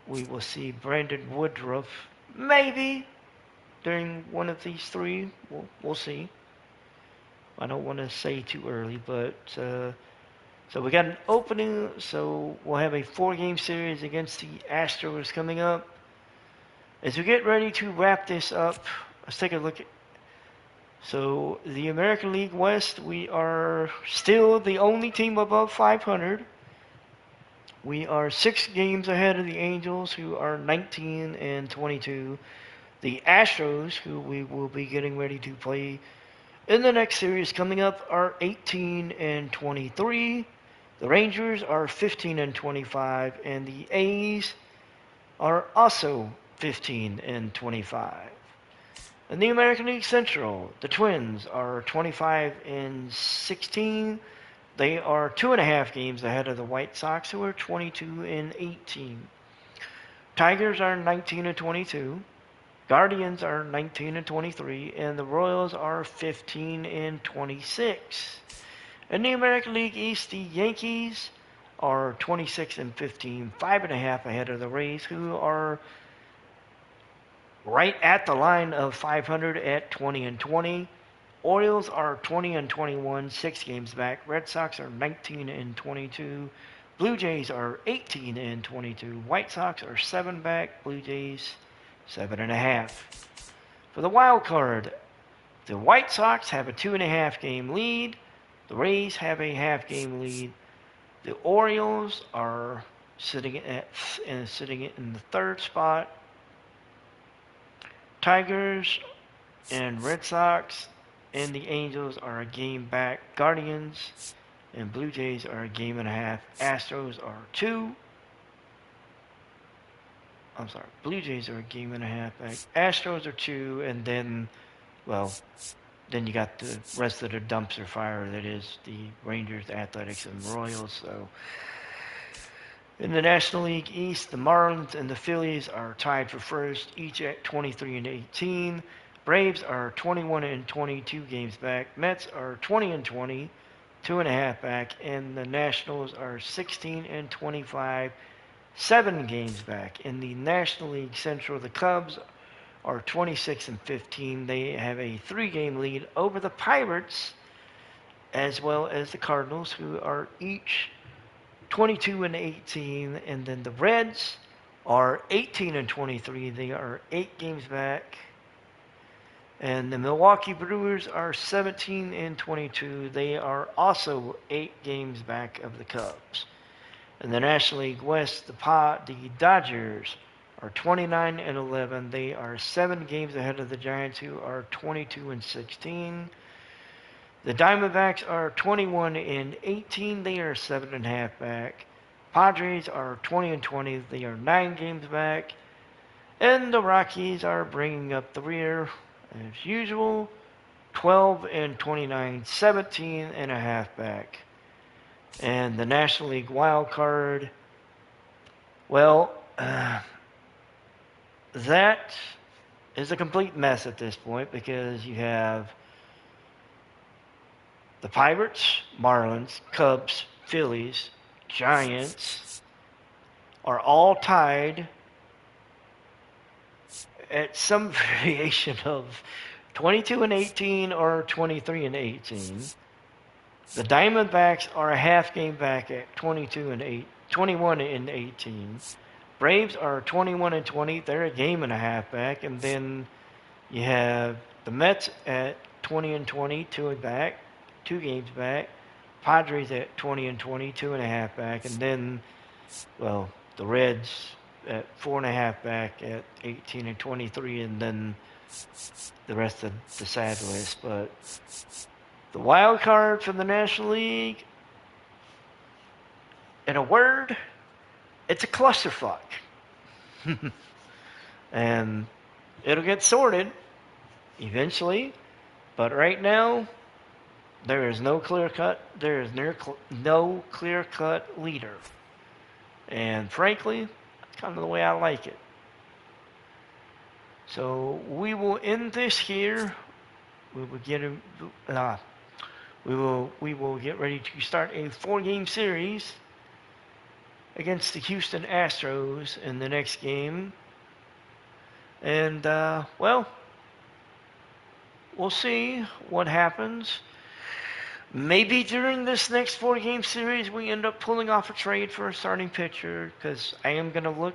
Speaker 1: we will see Brandon Woodruff, maybe, during one of these 3. We'll see. I don't want to say too early, but so we got an opening. So we'll have a 4-game series against the Astros coming up. As we get ready to wrap this up, let's take a look at. So the American League West, we are still the only team above 500. We are 6 games ahead of the Angels, who are 19 and 22. The Astros, who we will be getting ready to play in the next series coming up, are 18 and 23. The Rangers are 15 and 25, and the A's are also 15 and 25. In the American League Central, the Twins are 25 and 16. They are 2.5 games ahead of the White Sox, who are 22 and 18. Tigers are 19 and 22. Guardians are 19 and 23, and the Royals are 15 and 26. In the American League East, the Yankees are 26 and 15, 5.5 ahead of the Rays, who are right at the line of 500 at 20 and 20. Orioles are 20 and 21, 6 games back. Red Sox are 19 and 22. Blue Jays are 18 and 22. White Sox are 7 back. Blue Jays 7.5. For the wild card, the White Sox have a 2.5 game lead. The Rays have a half-game lead. The Orioles are sitting in the 3rd spot. Tigers and Red Sox and the Angels are a game back. Guardians and Blue Jays are a game and a half. Astros are 2. I'm sorry, Blue Jays are a game and a half back. Astros are 2, and then, well, then you got the rest of the dumpster fire that is the Rangers, Athletics, and Royals. So in the National League East, the Marlins and the Phillies are tied for first, each at 23 and 18. Braves are 21 and 22 games back. Mets are 20 and 20, 2.5 back, and the Nationals are 16 and 25, 7 games back. In the National League Central, the Cubs are 26 and 15. They have a 3-game lead over the Pirates, as well as the Cardinals, who are each 22 and 18. And then the Reds are 18 and 23. They are 8 games back. And the Milwaukee Brewers are 17 and 22. They are also 8 games back of the Cubs. In the National League West, the Dodgers are 29 and 11. They are 7 games ahead of the Giants, who are 22 and 16. The Diamondbacks are 21 and 18. They are 7.5 back. Padres are 20 and 20. They are 9 games back. And the Rockies are bringing up the rear as usual, 12 and 29, 17.5 back. And the National League wild card, well, that is a complete mess at this point because you have the Pirates, Marlins, Cubs, Phillies, Giants are all tied at some variation of 22 and 18 or 23 and 18. The Diamondbacks are a half game back at 21 and 18. Braves are 21 and 20. They're a game and a half back. And then you have the Mets at 20 and 20, 2 games back. Padres at 20 and 20, 2.5 back. And then, well, the Reds at 4.5 back at 18 and 23. And then the rest of the sad list. But the wild card from the National League, in a word, it's a clusterfuck. And it'll get sorted eventually, but right now there is no clear-cut leader. And frankly, that's kind of the way I like it. So we will end this here. We will get ready to start a 4-game series against the Houston Astros in the next game. And, well, we'll see what happens. Maybe during this next 4-game series we end up pulling off a trade for a starting pitcher, because I am going to look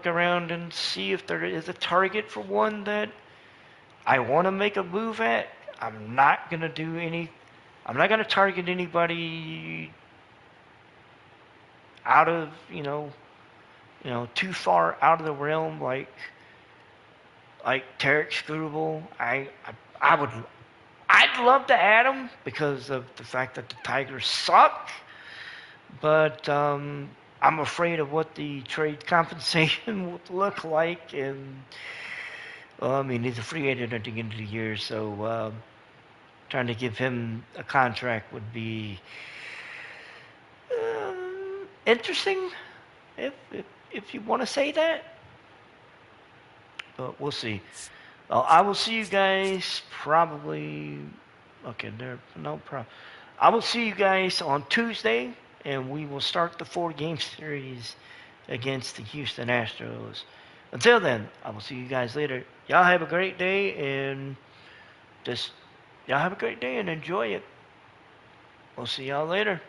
Speaker 1: around and see if there is a target for one that I want to make a move at. I'm not going to target anybody out of, too far out of the realm like Tarek Skubal. I'd love to add him because of the fact that the Tigers suck, but I'm afraid of what the trade compensation would look like, and he's a free agent at the end of the year, so trying to give him a contract would be interesting, if you want to say that. But we'll see. I will see you guys probably. Okay, no problem. I will see you guys on Tuesday, and we will start the 4-game series against the Houston Astros. Until then, I will see you guys later. Y'all have a great day, and enjoy it. We'll see y'all later.